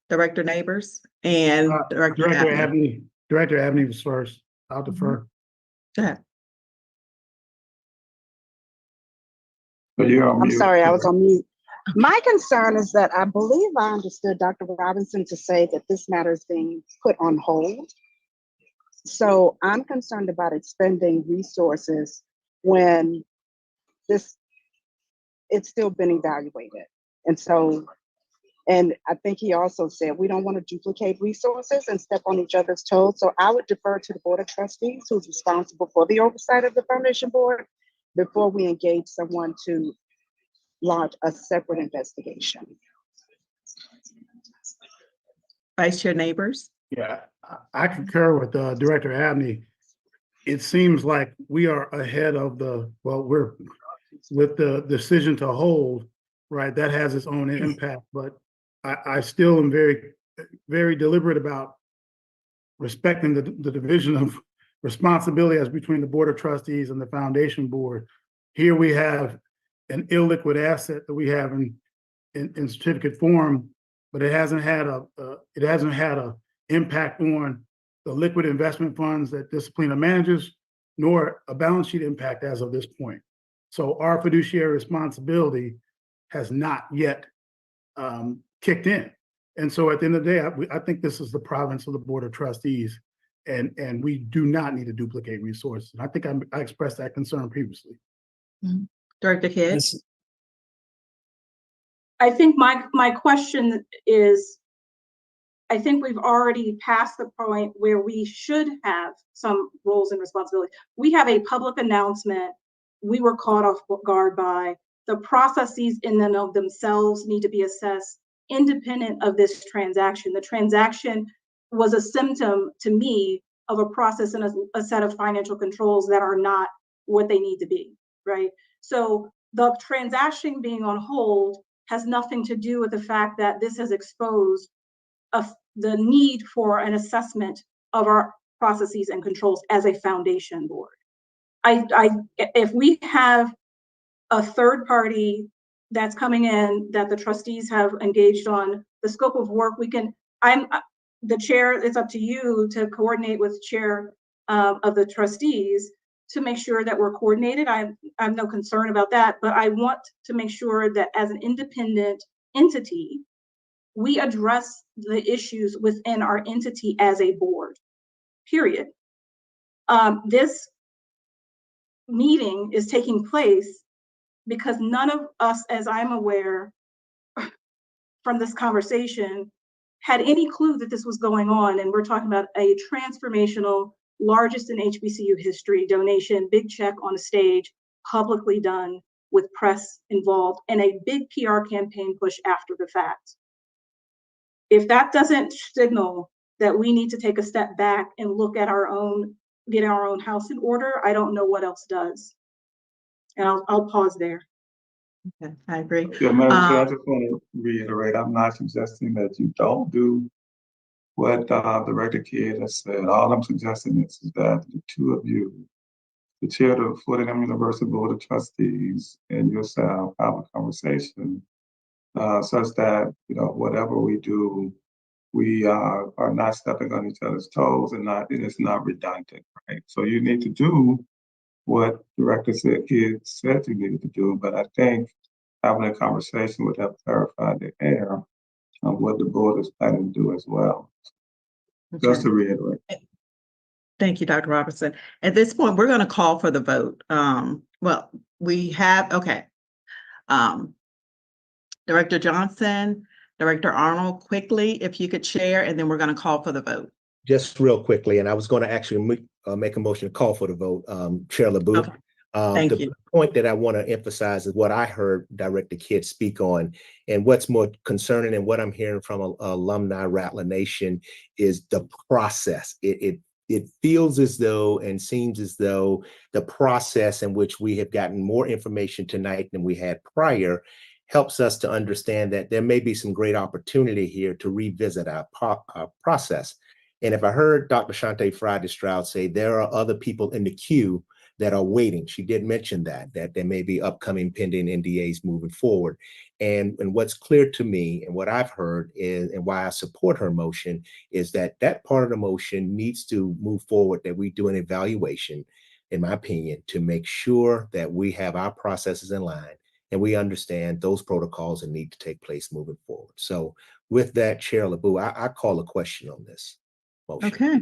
Director Neighbors and Director Director Abney. Abney, Director Abney was first. I'll defer. Go ahead. But you're on I'm mute. sorry, I was on mute. My concern is that I believe I understood Dr. Robinson to say that this matter is being put on hold. So I'm concerned about expending resources when it's still been evaluated. And I think he also said we don't want to duplicate resources and step on each other's toes. So I would defer to the Board of Trustees, who's responsible for the oversight of the Foundation Board, before we engage someone to launch a separate investigation. Vice Chair Neighbors. Yeah, I concur with Director Abney. It seems like we are ahead of we're with the decision to hold, right? That has its own impact, but I still am very, very deliberate about respecting the division of responsibility as between the Board of Trustees and the Foundation Board. Here we have an illiquid asset that we have in certificate form, but it hasn't had a impact on the liquid investment funds that Disciplina manages, nor a balance sheet impact as of this point. So our fiduciary responsibility has not yet kicked in. And so at the end of the day, I think this is the province of the Board of Trustees, and we do not need to duplicate resources. And I think I expressed that concern previously. Mm-hmm. Director Kidd. I think my question is, I think we've already passed the point where we should have some roles and responsibilities. We have a public announcement we were caught off guard by. The processes in and of themselves need to be assessed independent of this transaction. The transaction was a symptom to me of a process and a set of financial controls that are not what they need to be, right? So the transaction being on hold has nothing to do with the fact that this has exposed the need for an assessment of our processes and controls as a foundation board. If we have a third party that's coming in that the trustees have engaged on the scope of work, the chair, it's up to you to coordinate with chair of the trustees to make sure that we're coordinated. I have no concern about that, but I want to make sure that as an independent entity, we address the issues within our entity as a board, period. This meeting is taking place because none of us, as I'm aware from this conversation, had any clue that this was going on. And we're talking about a transformational, largest in HBCU history donation, big check on a stage, publicly done with press involved, and a big PR campaign push after the fact. If that doesn't signal that we need to take a step back and look at getting our own house in order, I don't know what else does. And I'll pause there. Okay, I agree. Yeah, Madam Chair, I just want to reiterate, I'm not suggesting that you don't do what Director Kidd has said. All I'm suggesting is that the two of you, the chair of the Fordham University Board of Trustees and yourself, have a conversation such that, whatever we do, we are not stepping on each other's toes and it's not redundant, right? So you need to do what Director Kidd said you needed to do, but I think having a conversation would have clarified the air of what the board is planning to do as well. Okay. Just to reiterate. Thank you, Dr. Robertson. At this point, we're going to call for the vote. Director Johnson, Director Arnold, quickly, if you could share, and then we're going to call for the vote. Just real quickly, and I was going to actually make a motion to call for the vote, Chair LeBouf. Okay. Thank you. The point that I want to emphasize is what I heard Director Kidd speak on, and what's more concerning and what I'm hearing from alumni Rattler Nation is the process. It feels as though and seems as though the process in which we have gotten more information tonight than we had prior helps us to understand that there may be some great opportunity here to revisit our process. And if I heard Dr. Shante Friday-Stroud say there are other people in the queue that are waiting. She did mention that there may be upcoming pending NDAs moving forward. And what's clear to me and what I've heard is, and why I support her motion, is that part of the motion needs to move forward, that we do an evaluation, in my opinion, to make sure that we have our processes in line and we understand those protocols that need to take place moving forward. So with that, Chair LeBeau, I call a question on this motion. Okay.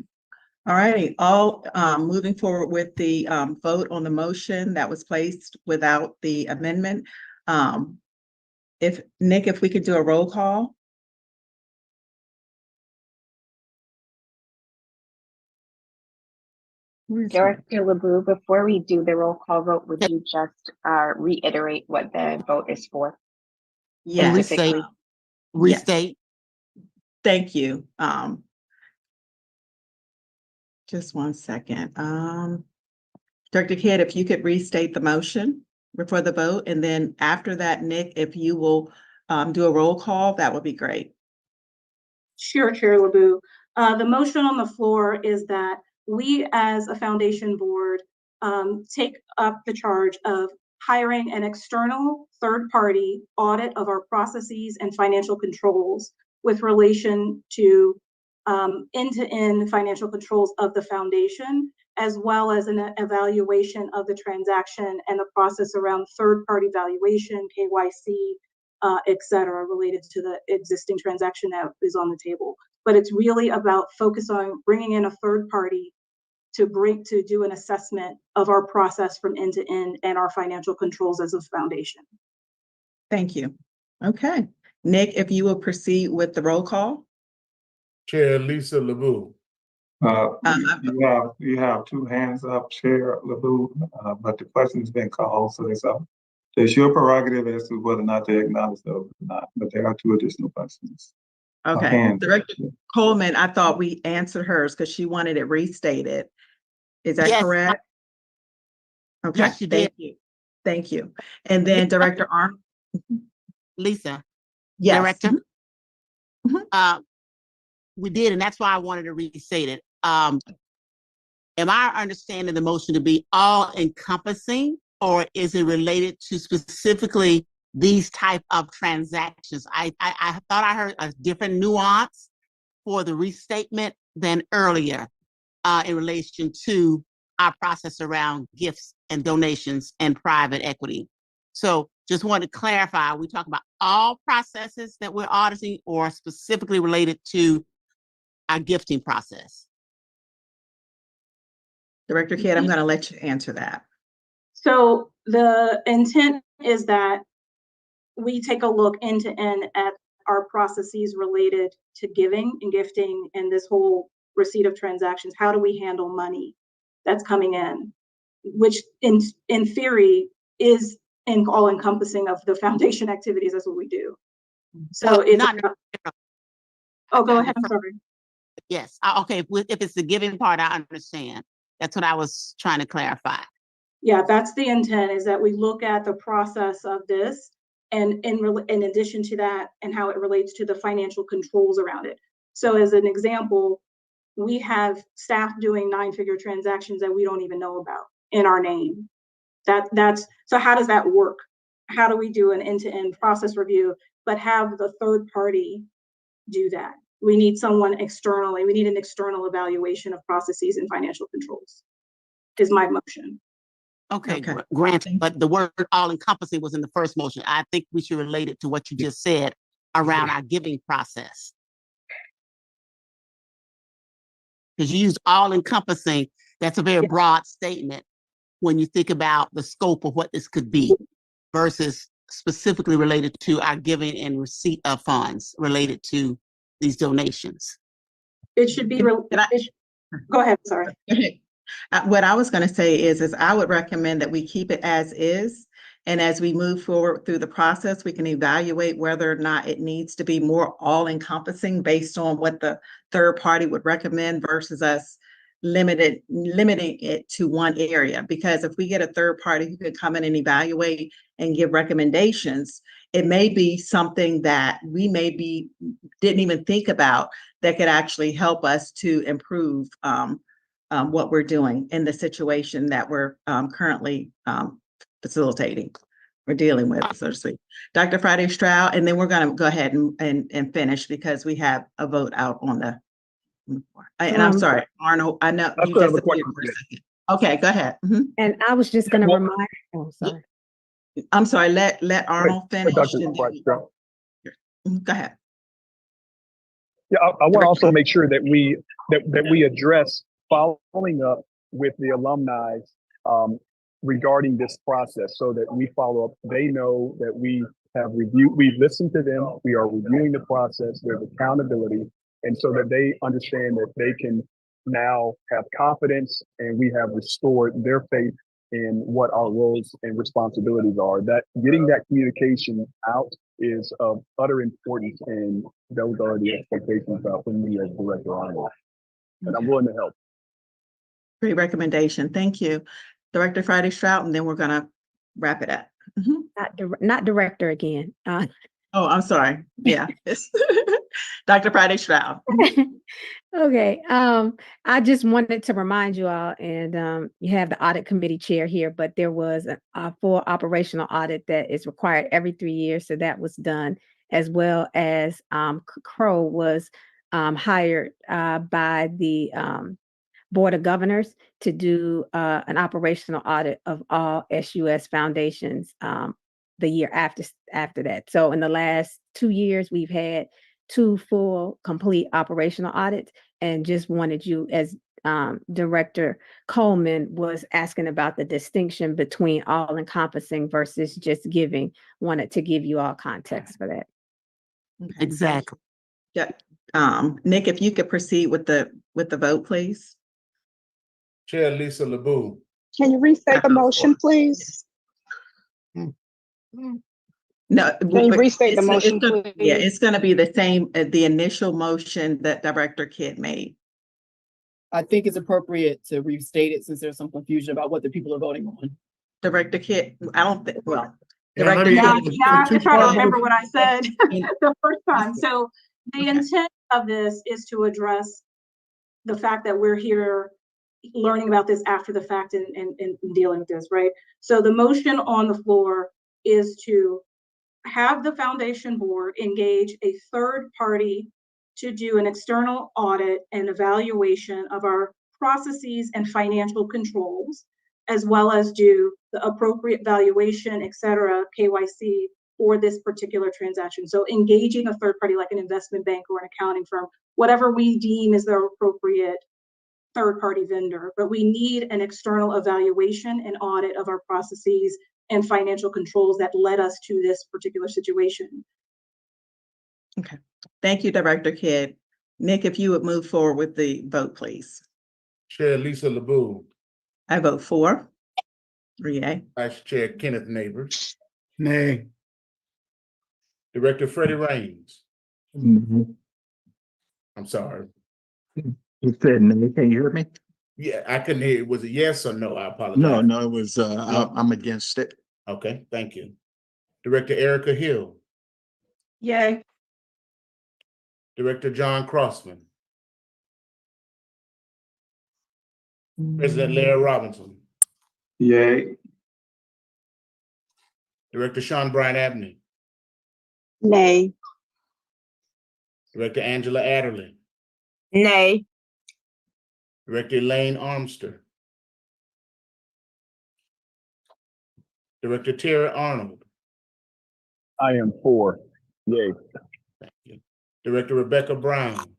All righty. All moving forward with the vote on the motion that was placed without the amendment. If Nick, if we could do a roll call. Director LeBeau, before we do the roll call vote, would you just reiterate what the vote is for? Yes. Specifically? Restate. Thank you. Just one second. Director Kidd, if you could restate the motion before the vote, and then after that, Nick, if you will do a roll call, that would be great. Sure, Chair LeBeau. The motion on the floor is that we as a foundation board take up the charge of hiring an external third-party audit of our processes and financial controls with relation to end-to-end financial controls of the foundation, as well as an evaluation of the transaction and the process around third-party valuation, KYC, et cetera, related to the existing transaction that is on the table. But it's really about focus on bringing in a third party to do an assessment of our process from end to end and our financial controls as a foundation. Thank you. Okay. Nick, if you will proceed with the roll call. Chair Lisa LeBeau. You have two hands up, Chair LeBeau, but the question's been called, so it's your prerogative as to whether or not they acknowledge those or not, but there are two additional questions. Okay. Director Coleman, I thought we answered hers because she wanted it restated. Is that correct? Okay, yes, you did. Thank you. Thank you. And then Director Arnold. Lisa. Yes. Director. We did, and that's why I wanted to restate it. Am I understanding the motion to be all encompassing, or is it related to specifically these type of transactions? I thought I heard a different nuance for the restatement than earlier in relation to our process around gifts and donations and private equity. So just wanted to clarify, are we talking about all processes that we're auditing or specifically related to our gifting process? Director Kidd, I'm going to let you answer that. So the intent is that we take a look end to end at our processes related to giving and gifting and this whole receipt of transactions. How do we handle money that's coming in, which in theory is all encompassing of the foundation activities. That's what we do. So it's not. Oh, go ahead. I'm sorry. Yes. Okay. If it's the giving part, I understand. That's what I was trying to clarify. Yeah, that's the intent, is that we look at the process of this and in addition to that and how it relates to the financial controls around it. So as an example, we have staff doing 9-figure transactions that we don't even know about in our name. So how does that work? How do we do an end-to-end process review, but have the third party do that? We need someone externally. We need an external evaluation of processes and financial controls, is my motion. Okay. Granted, but the word all encompassing was in the first motion. I think we should relate it to what you just said around our giving process. Because you use all encompassing, that's a very broad statement when you think about the scope of what this could be versus specifically related to our giving and receipt of funds related to these donations. It should be, go ahead, sorry. What I was going to say is I would recommend that we keep it as is. And as we move forward through the process, we can evaluate whether or not it needs to be more all-encompassing based on what the third party would recommend versus us limiting it to one area. Because if we get a third party who could come in and evaluate and give recommendations, it may be something that we didn't even think about that could actually help us to improve what we're doing in the situation that we're currently facilitating or dealing with, so to speak. Dr. Friday Stroud, and then we're going to go ahead and finish because we have a vote out on the floor. And I'm sorry, Arnold, I know you disappeared for a second. Okay, go ahead. And I was just going to remind, oh, sorry. I'm sorry, let Arnold finish. Dr. And Friday Stroud. go ahead. Yeah, I want to also make sure that we address following up with the alumni regarding this process, so that we follow up. They know that we have reviewed, we've listened to them, we are reviewing the process, there's accountability, and so that they understand that they can now have confidence, and we have restored their faith in what our roles and responsibilities are. That getting that communication out is of utter importance, and those are the expectations from me as Director Arnold. And I'm willing to help. Great recommendation. Thank you. Director Friday Stroud, and then we're gonna wrap it up. Not director again. Oh, I'm sorry. Yeah. Dr. Friday Stroud. Okay. I just wanted to remind you all, and you have the audit committee chair here, but there was a full operational audit that is required every 3 years. So that was done, as well as Crow was hired by the Board of Governors to do an operational audit of all SUS foundations the year after that. So in the last 2 years, we've had 2 full, complete operational audits, and just wanted you, as Director Coleman was asking about the distinction between all encompassing versus just giving, wanted to give you all context for that. Exactly. Yeah. Nick, if you could proceed with the vote, please. Chair Lisa LeBeau. Can you restate the motion, please? No, Can you restate the motion, please? Yeah, it's going to be the same as the initial motion that Director Kidd made. I think it's appropriate to restate it since there's some confusion about what the people are voting on. Director Kidd, I don't think, well. Director Kidd. Now I have to try to remember what I said the first time. So the intent of this is to address the fact that we're here learning about this after the fact and dealing with this, right? So the motion on the floor is to have the foundation board engage a third party to do an external audit and evaluation of our processes and financial controls, as well as do the appropriate valuation, et cetera, KYC for this particular transaction. So engaging a third party like an investment bank or an accounting firm, whatever we deem is the appropriate third party vendor, but we need an external evaluation and audit of our processes and financial controls that led us to this particular situation. Okay, thank you, Director Kidd. Nick, if you would move forward with the vote, please. Chair Lisa LeBeau. I vote for. 3A. Vice Chair Kenneth Neighbors. Nay. Director Freddie Raines. Mhm. I'm sorry. You said no, can you hear me? Yeah, I couldn't hear. Was it yes or no? I apologize. No, it was, I'm against it. Okay, thank you. Director Erica Hill. Yay. Director John Crossman. President Larry Robinson. Yay. Director Sean Bryant Abney. Nay. Director Angela Adderley. Nay. Director Elaine Armster. Director Terry Arnold. I am for. Yay. Thank you. Director Rebecca Brown.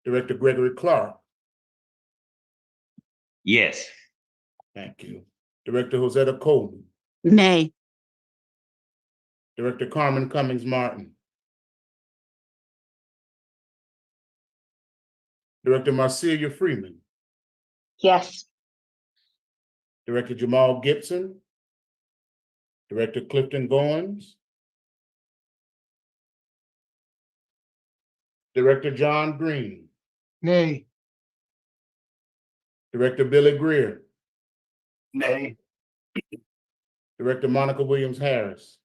Director Gregory Clark. Yes. Thank you. Director Josetta Coleman. Nay. Director Carmen Cummings Martin. Director Marcelia Freeman. Yes. Director Jamal Gibson. Director Clifton Goins. Director John Green. Nay. Director Billy Greer. Nay. Director Monica Williams Harris.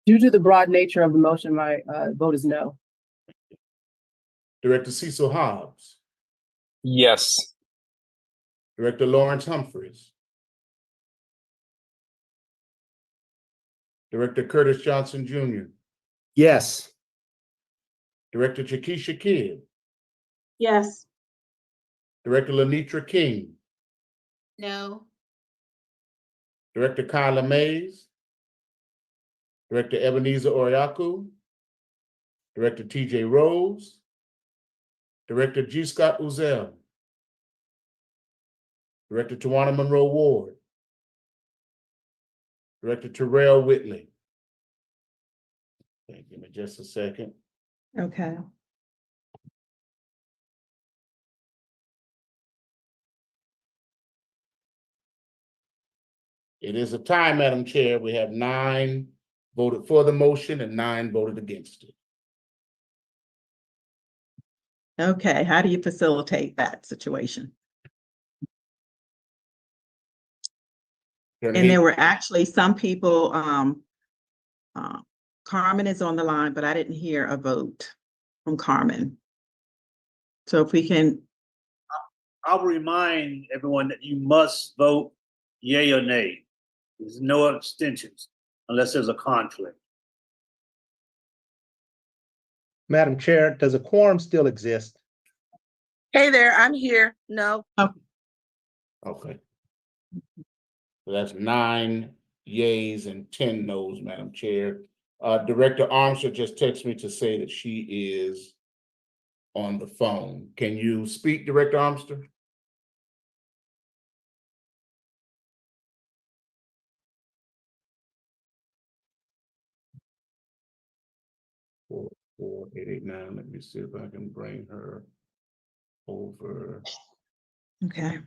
Due to the broad nature of the motion, my vote is no. Director Cecil Hobbs. Yes. Director Lawrence Humphreys. Director Curtis Johnson Jr. Yes. Director Chakisha Kidd. Yes. Director Lenitra King. No. Director Kyla Mays. Director Ebenezer Oriaku. Director TJ Rose. Director G. Scott Uzel. Director Tawana Monroe Ward. Director Terrell Whitley. Okay, give me just a second. Okay. It is a tie, Madam Chair. We have 9 voted for the motion and 9 voted against it. Okay, how do you facilitate that situation? And there were actually some people, Carmen is on the line, but I didn't hear a vote from Carmen. So if we can, I'll remind everyone that you must vote yea or nay. There's no abstentions unless there's a conflict. Madam Chair, does a quorum still exist? Hey there, I'm here. No. Okay. So that's 9 yays and 10 noes, Madam Chair. Director Armstrong just texted me to say that she is on the phone. Can you speak, Director Armstrong? Four, 889. Let me see if I can bring her over. okay.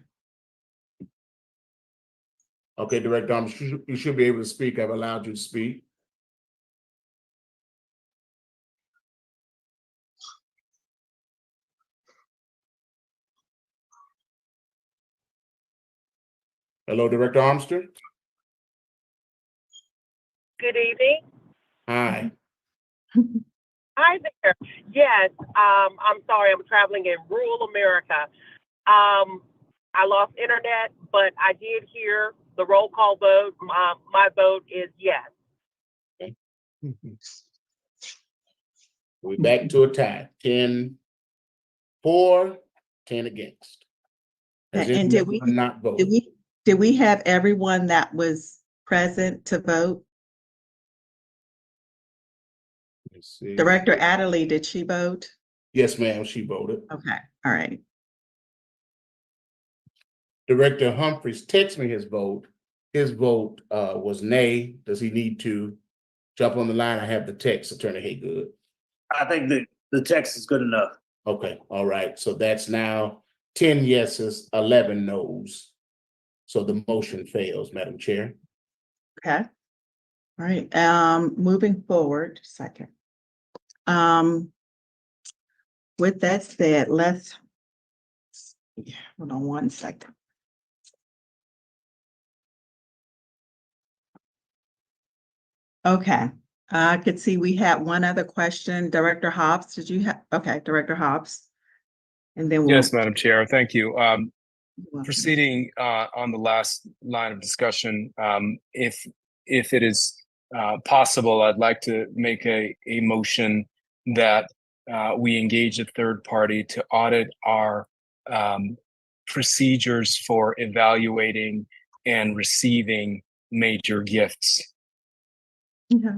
Okay, Director Armstrong, you should be able to speak. I've allowed you to speak. Hello, Director Armstrong. Good evening. Hi. Hi there. Yes, I'm sorry, I'm traveling in rural America. I lost internet, but I did hear the roll call vote. My vote is yes. We're back to a tie. 10 for, 10 against. Has And anyone not voted? did we have everyone that was present to vote? Let's see. Director Adderley, did she vote? Yes, ma'am, she voted. Okay, all right. Director Humphreys texted me his vote. His vote was nay. Does he need to jump on the line? I have the text, Attorney Haygood. I think that the text is good enough. Okay, all right. So that's now 10 yeses, 11 noes. So the motion fails, Madam Chair. Okay. All right, moving forward, second. With that said, let's, hold on one second. Okay, I could see we had one other question. Director Hobbs, did you have, okay, Director Hobbs. And then we'll. Yes, Madam Chair, thank you. Proceeding on the last line of discussion, if it is possible, I'd like to make a motion that we engage a third party to audit our procedures for evaluating and receiving major gifts. Yeah.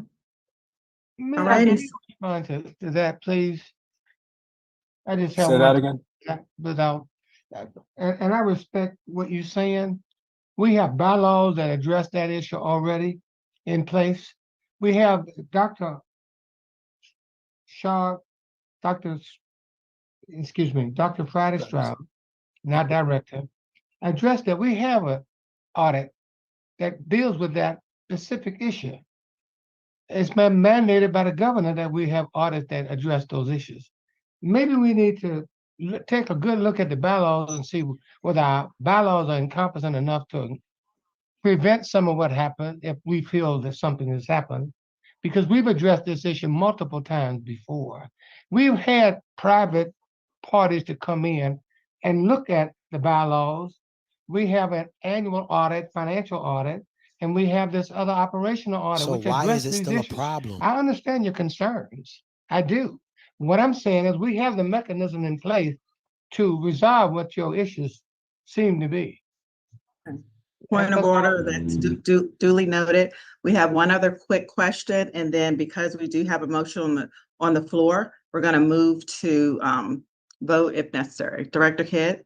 May All I right. respond to that, please? I just have Say that again. Without, and I respect what you're saying. We have bylaws that address that issue already in place. We have Dr. Shaw, Dr. Friday Stroud, not director, addressed that we have an audit that deals with that specific issue. It's been mandated by the governor that we have audits that address those issues. Maybe we need to take a good look at the bylaws and see whether our bylaws are encompassing enough to prevent some of what happened if we feel that something has happened. Because we've addressed this issue multiple times before. We've had private parties to come in and look at the bylaws. We have an annual audit, financial audit, and we have this other operational audit, So which why address is it these still a issues. problem? I understand your concerns. I do. What I'm saying is we have the mechanism in place to resolve what your issues seem to be. Point of order, that's duly noted. We have one other quick question, and then because we do have a motion on the floor, we're going to move to vote if necessary. Director Kidd?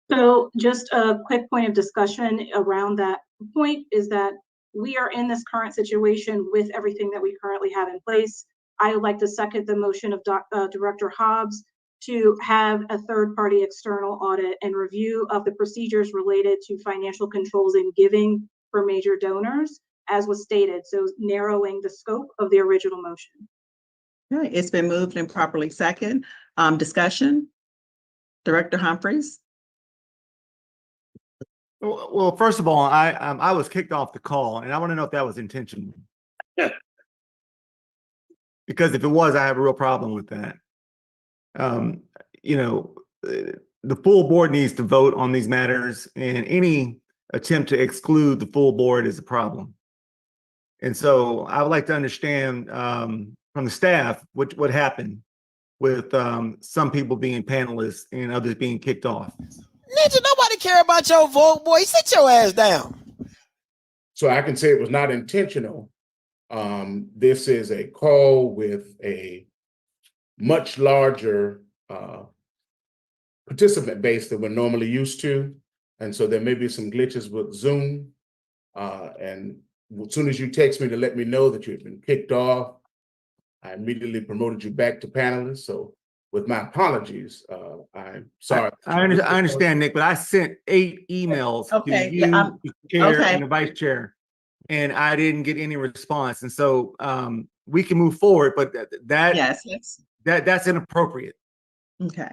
So just a quick point of discussion around that point is that we are in this current situation with everything that we currently have in place. I would like to second the motion of Director Hobbs to have a third-party external audit and review of the procedures related to financial controls and giving for major donors, as was stated. So narrowing the scope of the original motion. All right, it's been moved and properly second. Discussion? Director Humphreys? Well, first of all, I was kicked off the call, and I want to know if that was intentional. Because if it was, I have a real problem with that. You know, the full board needs to vote on these matters, and any attempt to exclude the full board is a problem. And so I would like to understand from the staff what happened with some people being panelists and others being kicked off. Ninja, nobody care about your vote, boy. Sit your ass down. So I can say it was not intentional. This is a call with a much larger participant base than we're normally used to. And so there may be some glitches with Zoom. And as soon as you text me to let me know that you had been kicked off, I immediately promoted you back to panelist. So with my apologies, I'm sorry. I understand, Nick, but I sent 8 emails to you, the chair, and the vice chair, and I didn't get any response. And so we can move forward, but that's inappropriate. Okay.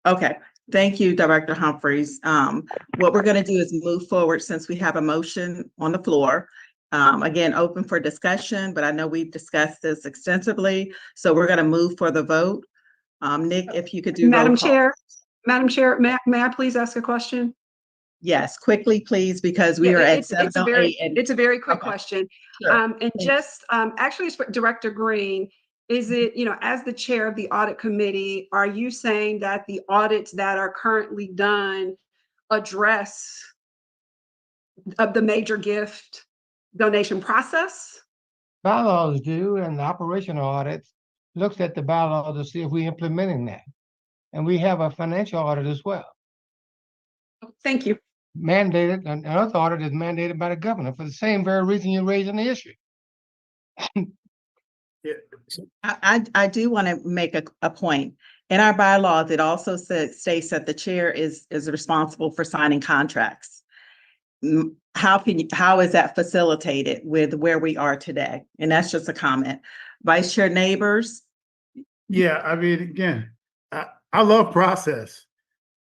Okay. Thank you, Director Humphreys. What we're going to do is move forward since we have a motion on the floor. Again, open for discussion, but I know we've discussed this extensively. So we're going to move for the vote. Nick, if you could do Madam roll call. Chair, may I please ask a question? Yes, quickly, please, because we are at 7:08. It's a very quick question. Sure. And just actually, it's for Director Green. Is it, as the chair of the audit committee, are you saying that the audits that are currently done address of the major gift donation process? Bylaws do, and the operational audit looks at the bylaws to see if we're implementing that. And we have a financial audit as well. Thank you. Mandated, and another audit is mandated by the governor for the same very reason you're raising the issue. I do want to make a point. In our bylaws, it also states that the chair is responsible for signing contracts. How is that facilitated with where we are today? And that's just a comment. Vice Chair Neighbors? Yeah, I mean, again, I love process,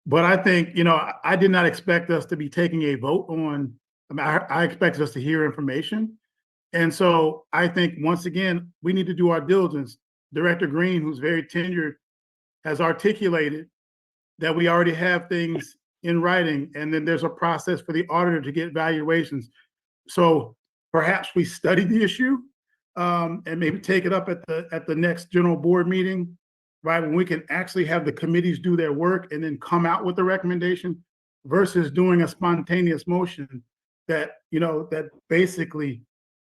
but I think, I did not expect us to be taking a vote on, I expected us to hear information. And so I think, once again, we need to do our diligence. Director Green, who's very tenured, has articulated that we already have things in writing, and then there's a process for the auditor to get valuations. So perhaps we study the issue and maybe take it up at the next general board meeting, right? When we can actually have the committees do their work and then come out with a recommendation versus doing a spontaneous motion that, that basically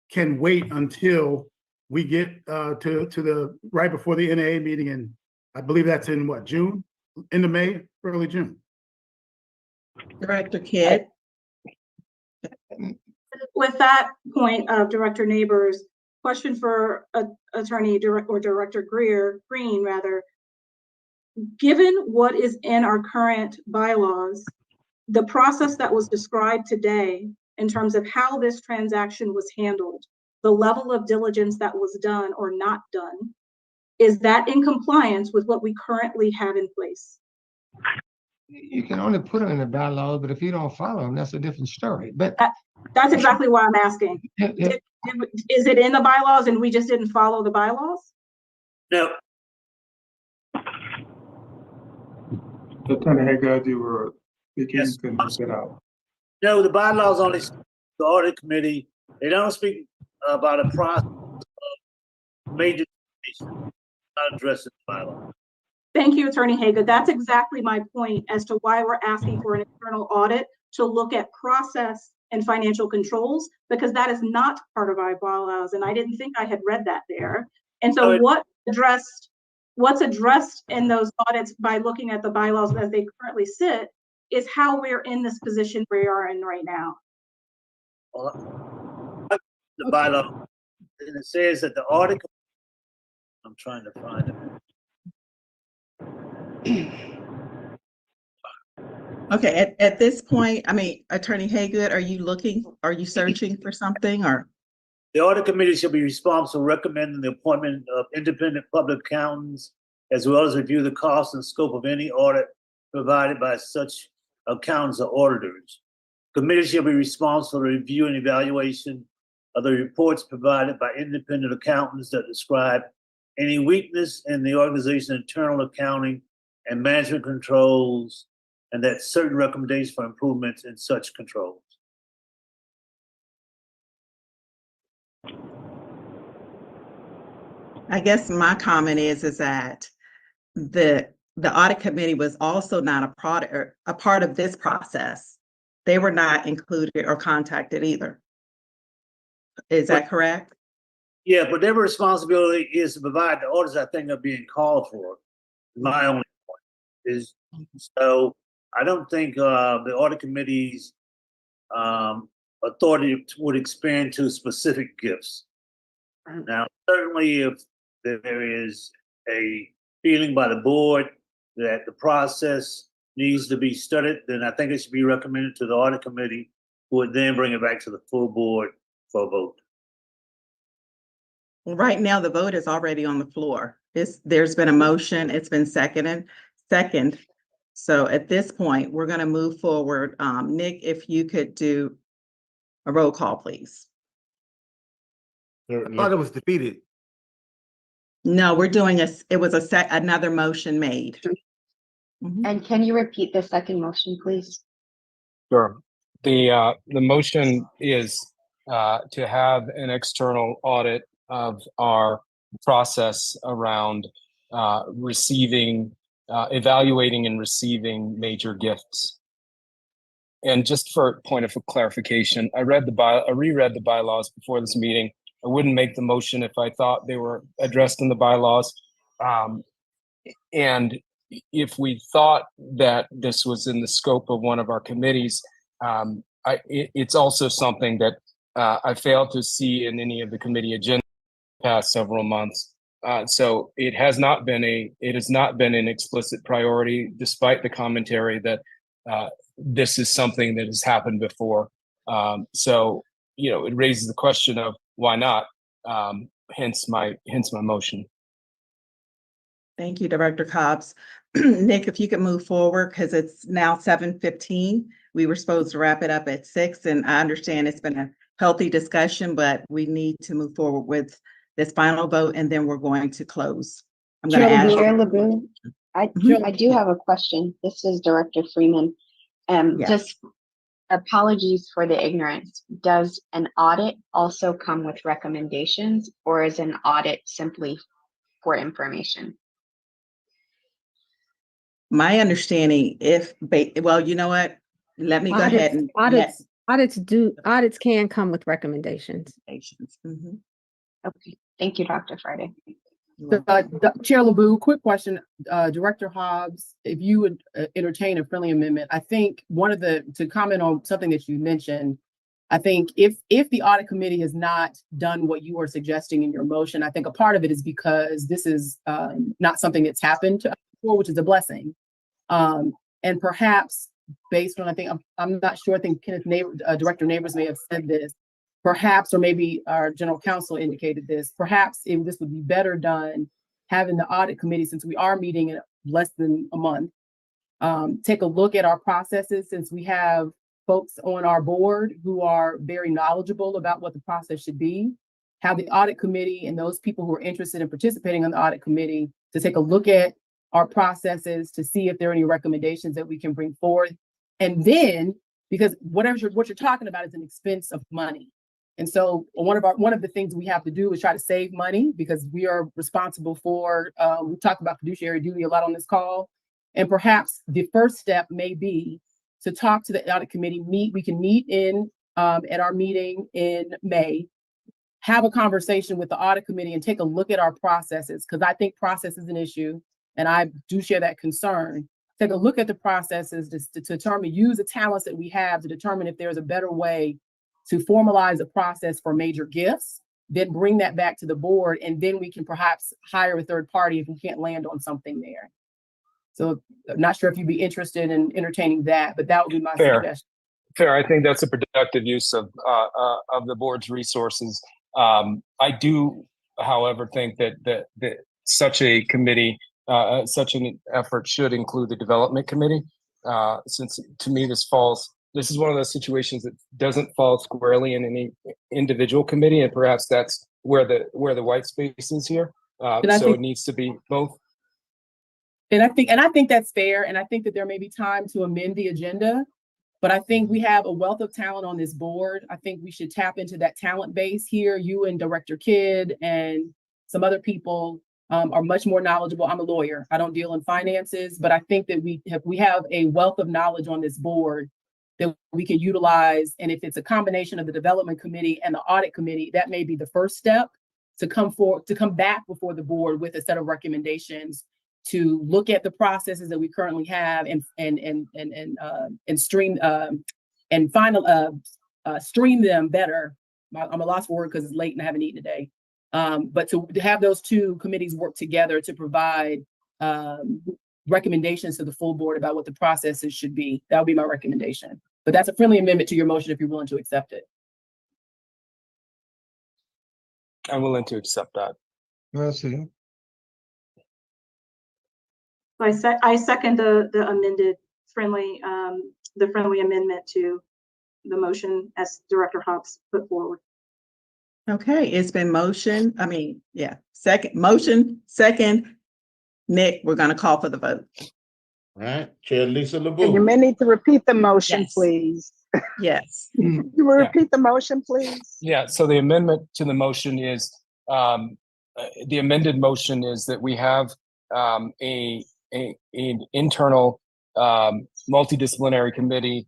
can wait until we get to the right before the NAA meeting, and I believe that's in what, June, end of May, early June. Director Kidd. With that point of Director Neighbors, question for Attorney or Director Green rather. Given what is in our current bylaws, the process that was described today in terms of how this transaction was handled, the level of diligence that was done or not done, is that in compliance with what we currently have in place? You can only put them in the bylaws, but if you don't follow them, that's a different story. But that's exactly why I'm asking. Is it in the bylaws and we just didn't follow the bylaws? No. Attorney Haggard, you were speaking, Yes. couldn't you sit out? No, the bylaws only speak to the audit committee. They don't speak about a process of major decisions, not addressed in the bylaw. Thank you, Attorney Haga. That's exactly my point as to why we're asking for an external audit to look at process and financial controls, because that is not part of our bylaws. And I didn't think I had read that there. And so what's addressed in those audits by looking at the bylaws as they currently sit is how we're in this position we are in right now. Well, the bylaw, and it says that the audit, I'm trying to find it. Okay, at this point, I mean, Attorney Haygood, are you searching for something or? The audit committee shall be responsible for recommending the appointment of independent public accountants, as well as review the cost and scope of any audit provided by such accountants or auditors. Committee shall be responsible for review and evaluation of the reports provided by independent accountants that describe any weakness in the organization's internal accounting and management controls, and that certain recommendations for improvements in such controls. I guess my comment is that the audit committee was also not a part of this process. They were not included or contacted either. Is that correct? Yeah, but their responsibility is to provide the audits I think are being called for. My only point is, so I don't think the audit committee's authority would expand to specific gifts. Now, certainly if there is a feeling by the board that the process needs to be studied, then I think it should be recommended to the audit committee, who would then bring it back to the full board for a vote. Right now, the vote is already on the floor. There's been a motion, it's been second. So at this point, we're going to move forward. Nick, if you could do a roll call, please. I thought it was defeated. No, we're doing another motion made. And can you repeat the second motion, please? Sure. The motion is to have an external audit of our process around evaluating and receiving major gifts. And just for point of clarification, I reread the bylaws before this meeting. I wouldn't make the motion if I thought they were addressed in the bylaws. And if we thought that this was in the scope of one of our committees, it's also something that I failed to see in any of the committee agendas the past several months. So it has not been an explicit priority, despite the commentary that this is something that has happened before. So it raises the question of why not? Hence my motion. Thank you, Director Cobbs. Nick, if you could move forward, because it's now 7:15. We were supposed to wrap it up at 6, and I understand it's been a healthy discussion, but we need to move forward with this final vote, and then we're going to close. I'm going to ask Chair LeBeau, I do have a question. This is Director Freeman. Yes. Just apologies for the ignorance. Does an audit also come with recommendations, or is an audit simply for information? My understanding, well, you know what? Let me go ahead and audits can come with recommendations. Okay, thank you, Dr. Friday. Chair LeBeau, quick question, Director Hobbs, if you would entertain a friendly amendment. I think to comment on something that you mentioned, I think if the audit committee has not done what you are suggesting in your motion, I think a part of it is because this is not something that's happened to us before, which is a blessing. And perhaps based on, I'm not sure, I think Director Neighbors may have said this, perhaps, or maybe our general counsel indicated this, perhaps this would be better done having the audit committee, since we are meeting in less than a month, take a look at our processes, since we have folks on our board who are very knowledgeable about what the process should be, have the audit committee and those people who are interested in participating on the audit committee to take a look at our processes to see if there are any recommendations that we can bring forth. And then, because what you're talking about is an expense of money. And so one of the things we have to do is try to save money, because we are responsible for, we talked about fiduciary duty a lot on this call. And perhaps the first step may be to talk to the audit committee, we can meet in at our meeting in May, have a conversation with the audit committee and take a look at our processes, because I think process is an issue, and I do share that concern. Take a look at the processes to determine, use the talents that we have to determine if there's a better way to formalize a process for major gifts, then bring that back to the board, and then we can perhaps hire a third party if we can't land on something there. So I'm not sure if you'd be interested in entertaining that, but that would be my suggestion. Fair. I think that's a productive use of the board's resources. I do, however, think that such a committee, such an effort should include the development committee, since to me this is one of those situations that doesn't fall squarely in any individual committee, and perhaps that's where the white space is here. It needs to be both. And I think that's fair. And I think that there may be time to amend the agenda, but I think we have a wealth of talent on this board. I think we should tap into that talent base here. You and Director Kidd and some other people are much more knowledgeable. I'm a lawyer. I don't deal in finances, but I think that we have a wealth of knowledge on this board that we can utilize. And if it's a combination of the development committee and the audit committee, that may be the first step to come back before the board with a set of recommendations to look at the processes that we currently have and stream stream them better. I'm a lost for word because it's late and I haven't eaten today. But to have those two committees work together to provide recommendations to the full board about what the processes should be, that would be my recommendation. But that's a friendly amendment to your motion if you're willing to accept it. I'm willing to accept that. Well said. I second the amended friendly amendment to the motion as Director Hobbs put forward. Okay, it's been second. Nick, we're going to call for the vote. All right, Chair Lisa And you LeBeau. may need to repeat the motion, Yes. please. Yes. You will repeat the motion, please. Yeah, so the amendment to the motion is, the amended motion is that we have an internal multidisciplinary committee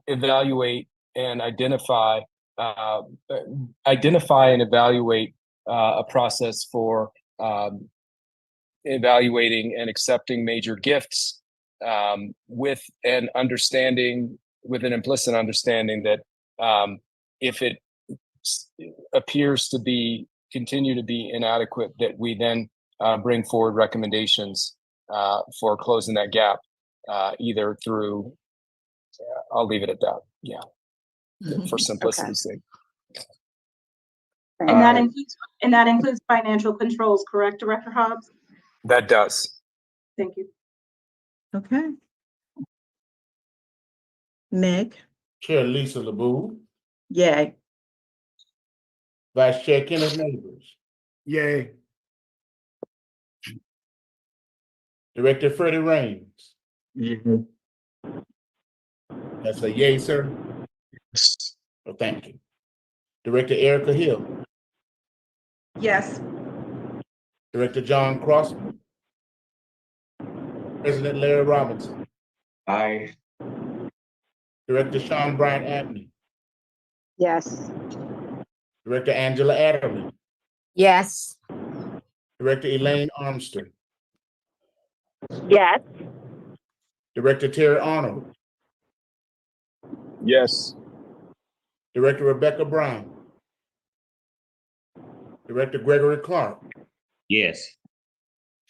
evaluate and identify and evaluate a process for evaluating and accepting major gifts with an implicit understanding that if it appears to continue to be inadequate, that we then bring forward recommendations for closing that gap, either through, I'll leave it at that. Yeah, for simplicity's sake. And that includes financial controls, correct, Director Hobbs? That does. Thank you. Okay. Nick? Chair Lisa LeBeau. Yay. Vice Chair Kenneth Neighbors. Yay. Director Freddie Raines. That's a yay, sir. Well, thank you. Director Erica Hill. Yes. Director John Crossman. President Larry Robinson. Aye. Director Sean Bryant Abney. Yes. Director Angela Adderley. Yes. Director Elaine Armstrong. Yes. Director Terry Arnold. Yes. Director Rebecca Brown. Director Gregory Clark. Yes.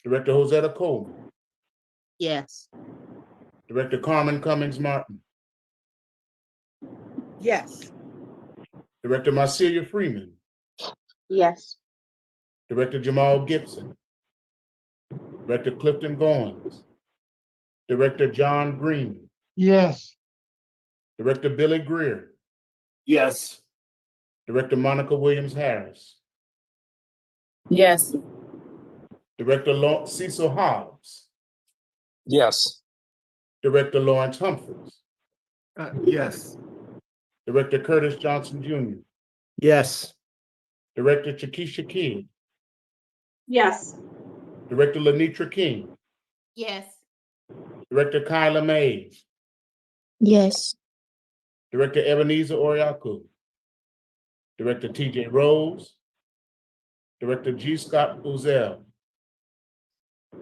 Director Josetta Coleman. Yes. Director Carmen Cummings Martin. Yes. Director Marcelia Freeman. Yes. Director Jamal Gibson. Director Clifton Goins. Director John Green. Yes. Director Billy Greer. Yes. Director Monica Williams Harris. Yes. Director Cecil Hobbs. Yes. Director Lawrence Humphries, Yes. Director Curtis Johnson Jr., Yes. Director Chakisha King, Yes. Director Lenitra King, Yes. Director Kyla Mays, Yes. Director Ebenezer Oriaku, Director TJ Rose, Director G. Scott Uzel,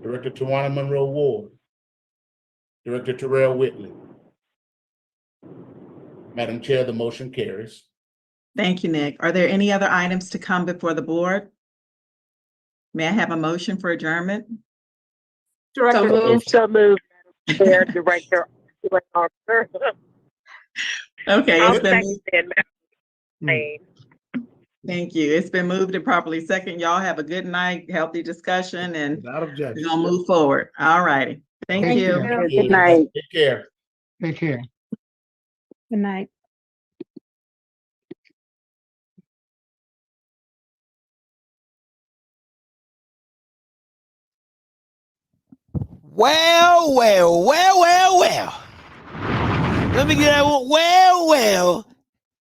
Director Tawana Monroe Ward, Director Terrell Whitley. Madam Chair, the motion carries. Thank you, Nick. Are there any other items to come before the board? May I have a motion for adjournment? Director. So moved, Madam Chair, Director Officer. Okay, I'll it's been second moved. it, Madam. Thank you. It's been moved and properly second. Y'all have a good night, healthy discussion, and Without objection. we're gonna move forward. All righty. Thank Thank you. you. Good night. Take care. Take care. Good night. Well. Let me get that one. Well.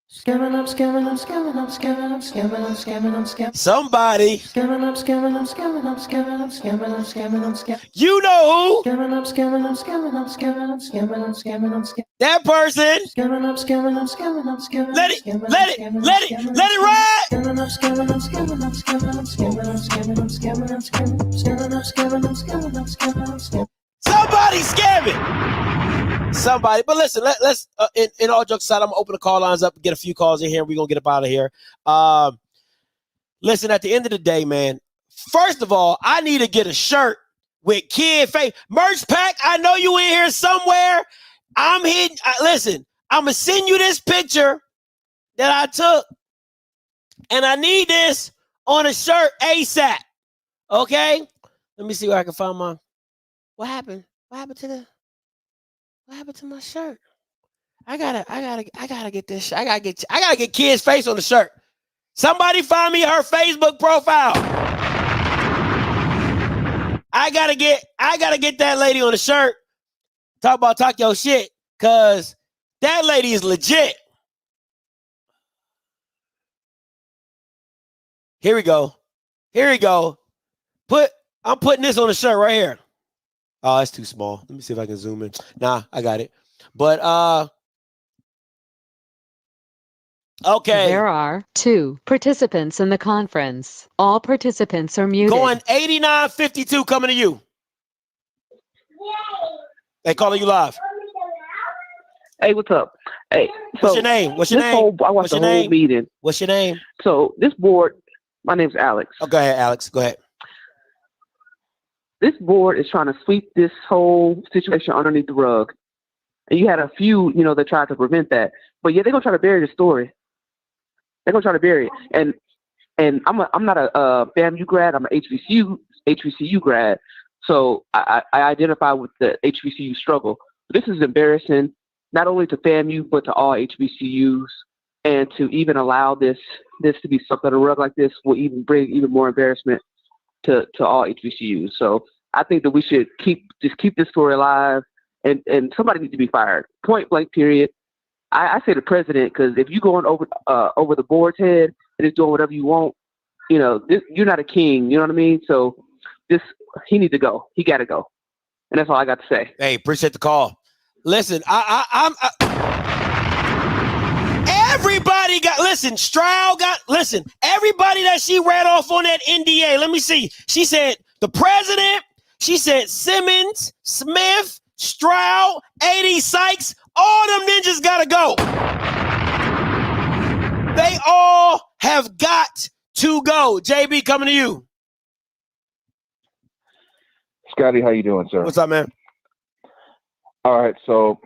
Scamming up, scamming up, scamming up, scamming up, scamming up, scamming up, scamming. Somebody. Scamming up, scamming up, scamming up, scamming up, scamming up, scamming up, scamming. You know who? Scamming up, scamming up, scamming up, scamming up, scamming up, scamming up, scamming. That person. Scamming up, scamming up, scamming up, scamming. Let it ride. Scamming up, scamming up, scamming up, scamming up, scamming up, scamming up, scamming up, scamming. Scamming up, scamming up, scamming up, scamming up, scamming. Somebody scamming. Somebody. But listen, let's in all jokes aside, I'm gonna open the call lines up and get a few calls in here. We're gonna get up out of here. Listen, at the end of the day, man, first of all, I need to get a shirt with kid face. Merch pack, I know you in here somewhere. I'm hitting. Listen, I'm gonna send you this picture that I took, and I need this on a shirt ASAP. Okay? Let me see where I can find my. What happened? What happened to my shirt? I gotta get this. I gotta get kid's face on the shirt. Somebody find me her Facebook profile. I gotta get that lady on the shirt. Talk your shit, cause that lady is legit. Here we go. I'm putting this on the shirt right here. Oh, it's too small. Let me see if I can zoom in. Nah, I got it. But okay. There are 2 participants in the conference. All participants are muted. Going 8952 coming to you. Hey, calling you live. Hey, what's up? Hey, so what's your name? I watched the whole meeting. What's your name? So this board, my name's Alex. Oh, go ahead, Alex. Go ahead. This board is trying to sweep this whole situation underneath the rug. And you had a few, that tried to prevent that. But yeah, they're gonna try to bury the story. They're gonna try to bury it. And I'm not a FAMU grad, I'm an HBCU grad. So I identify with the HBCU struggle. This is embarrassing, not only to FAMU, but to all HBCUs. And to even allow this to be swept under the rug like this will even bring even more embarrassment to all HBCUs. So I think that we should keep this story alive, and somebody needs to be fired. Point blank, period. I say the president, because if you're going over the board's head and just doing whatever you want, you're not a king. You know what I mean? So he needs to go. He got to go. And that's all I got to say. Hey, appreciate the call. Listen, everybody got, listen, Stroud got, listen, everybody that she read off on that NDA, let me see. She said the president, she said Simmons, Smith, Stroud, 80 Sykes, all them ninjas gotta go. They all have got to go. JB, coming to you. Scotty, how you doing, sir? What's up, man? All right, so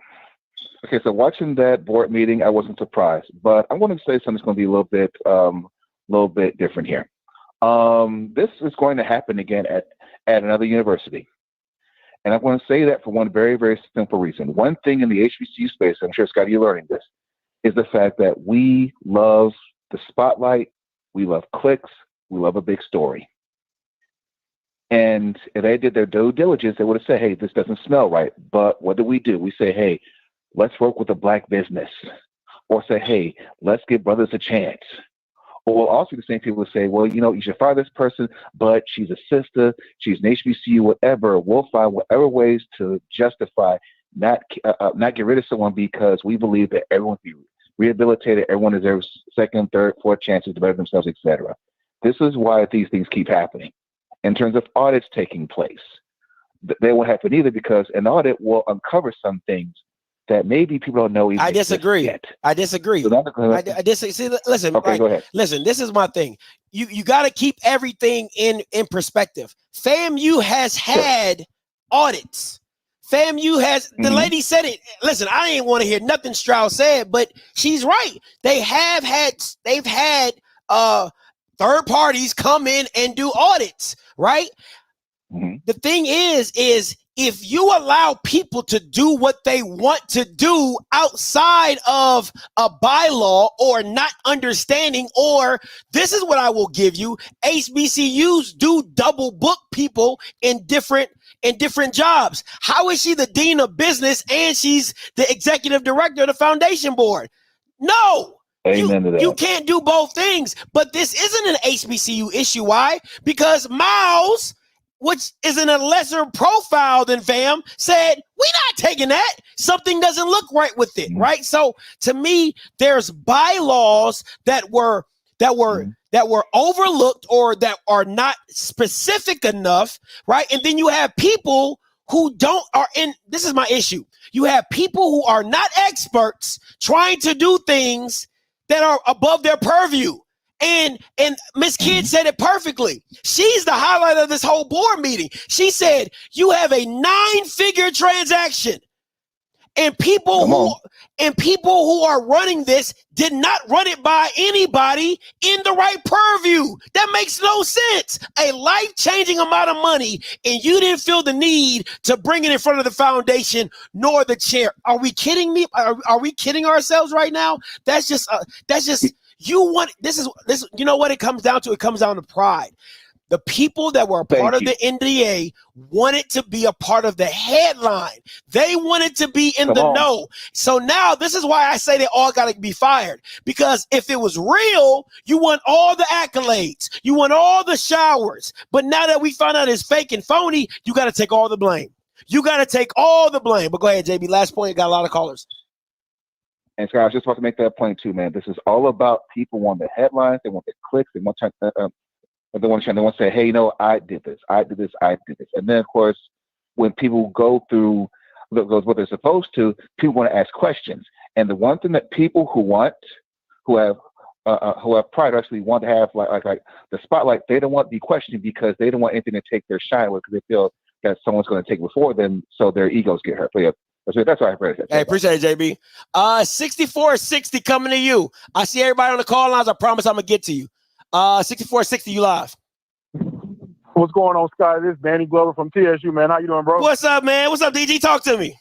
watching that board meeting, I wasn't surprised, but I want to say something that's going to be a little bit different here. This is going to happen again at another university. And I'm going to say that for one very, very simple reason. One thing in the HBCU space, I'm sure, Scotty, you're learning this, is the fact that we love the spotlight, we love clicks, we love a big story. And if they did their due diligence, they would have said, hey, this doesn't smell right. But what do? We say, hey, let's work with a black business. Or say, hey, let's give brothers a chance. Or also the same people say, well, you should fire this person, but she's a sister, she's an HBCU, whatever. We'll find whatever ways to justify not get rid of someone because we believe that everyone can be rehabilitated, everyone deserves second, third, fourth chances to better themselves, etc. This is why these things keep happening. In terms of audits taking place, they won't happen either because an audit will uncover some things that maybe people don't know. I disagree. Yet. I disagree. So I disagree. See, listen. Okay, go ahead. Listen, this is my thing. You got to keep everything in perspective. FAMU has had audits. FAMU has. The lady said it. Listen, I didn't want to hear nothing Strauss said, but she's right. They've had third parties come in and do audits, right? The thing is if you allow people to do what they want to do outside of a bylaw or not understanding, or this is what I will give you, HBCUs do double book people in different jobs. How is she the dean of business and she's the executive director of the foundation board? No. You can't do both things, but this isn't an HBCU issue. Why? Because Miles, which is in a lesser profile than FAM, said, we're not taking that. Something doesn't look right with it, right? So to me, there's bylaws that were overlooked or that are not specific enough, right? And then you have people who this is my issue. You have people who are not experts trying to do things that are above their purview. And Ms. Kidd said it perfectly. She's the highlight of this whole board meeting. She said, you have a 9-figure transaction. And people who are running this did not run it by anybody in the right purview. That makes no sense. A life-changing amount of money, and you didn't feel the need to bring it in front of the foundation nor the chair. Are we kidding me? Are we kidding ourselves right now? That's just you want this. You know what it comes down to? It comes down to pride. The people that were a part of the NDA wanted to be a part of the headline. They wanted to be in the know. So now this is why I say they all got to be fired. Because if it was real, you want all the accolades. You want all the showers. But now that we found out it's fake and phony, you got to take all the blame. You got to take all the blame. But go ahead, JB. Last point. Got a lot of callers. And Scott, I was just about to make that point too, man. This is all about people want the headlines. They want the clicks. They want to they want to say, hey, I did this. And then, of course, when people go through what they're supposed to, people want to ask questions. And the one thing that people who have pride actually want to have like the spotlight, they don't want to be questioned because they don't want anything to take their shine away because they feel that someone's going to take it before them, so their egos get hurt. But yeah, that's what I heard. Hey, appreciate it, JB. 6460 coming to you. I see everybody on the call lines. I promise I'm gonna get to you. 6460, you live. What's going on, Scott? This is Danny Glover from TSU, man. How you doing, bro? What's up, man? What's up, DG? Talk to me.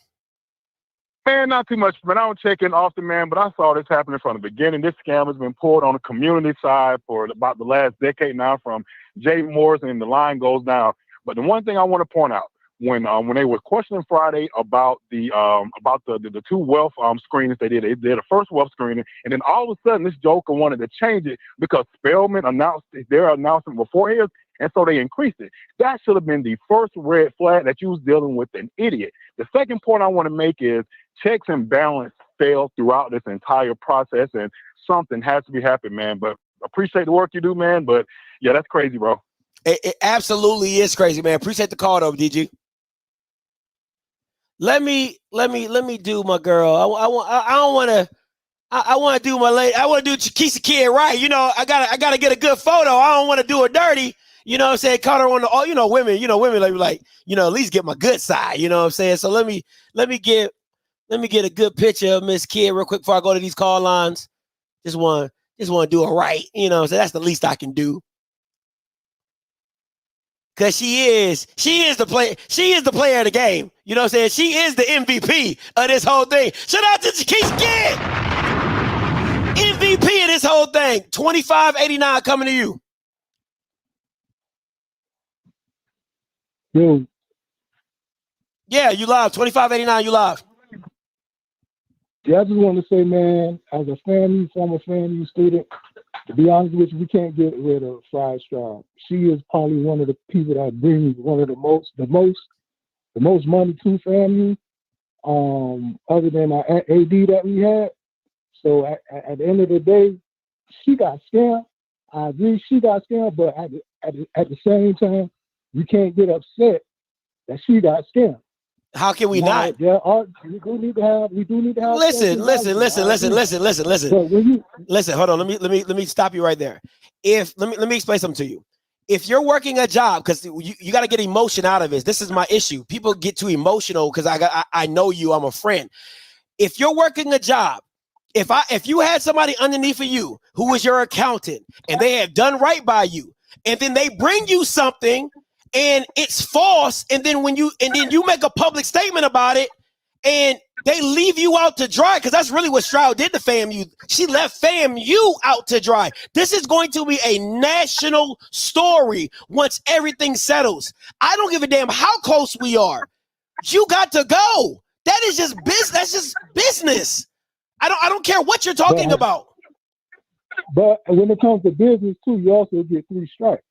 Man, not too much, man. I don't check in often, man, but I saw this happening from the beginning. This scam has been pulled on the community side for about the last decade now, from Jay Morrison, and the line goes down. But the one thing I want to point out, when they were questioning Friday about the two wealth screenings they did a first wealth screening, and then all of a sudden this joker wanted to change it because Spellman announced their announcement before his, and so they increased it. That should have been the first red flag that you was dealing with an idiot. The second point I want to make is checks and balance failed throughout this entire process, and something has to be happening, man. But appreciate the work you do, man. But yeah, that's crazy, bro. It absolutely is crazy, man. Appreciate the call, though, DG. Let me do my girl. I want to do my lady. I want to do Chiquisa Kid right. I gotta get a good photo. I don't want to do her dirty. You know what I'm saying? Caught her on the women like at least get my good side. You know what I'm saying? So let me get a good picture of Miss Kid real quick before I go to these call lines. Just want to do it right. You know what I'm saying? That's the least I can do. Cause she is the player. She is the player of the game. You know what I'm saying? She is the MVP of this whole thing. Shout out to Chiquisa Kid, MVP of this whole thing. 2589 coming to you. Dude, Yeah, you live. 2589, you live. yeah, I just want to say, man, as a former FAMU student, to be honest with you, we can't get rid of Fried Straub. She is probably one of the people that brings one of the most money to FAMU, other than our AD that we had. So at the end of the day, she got scammed. I agree, she got scammed, but at the same time, we can't get upset that she got scammed. How can we Now, not? we do need to have. Listen. But when you Listen, hold on. Let me stop you right there. Let me explain something to you. If you're working a job, because you got to get emotion out of it. This is my issue. People get too emotional because I know you. I'm a friend. If you're working a job, if you had somebody underneath of you who was your accountant and they had done right by you, and then they bring you something and it's false, and then you make a public statement about it, and they leave you out to dry, because that's really what Stroud did to FAMU. She left FAMU out to dry. This is going to be a national story once everything settles. I don't give a damn how close we are. You got to go. That is just business. That's just business. I don't care what you're talking about. But when it comes to business too, you also get 3 strikes.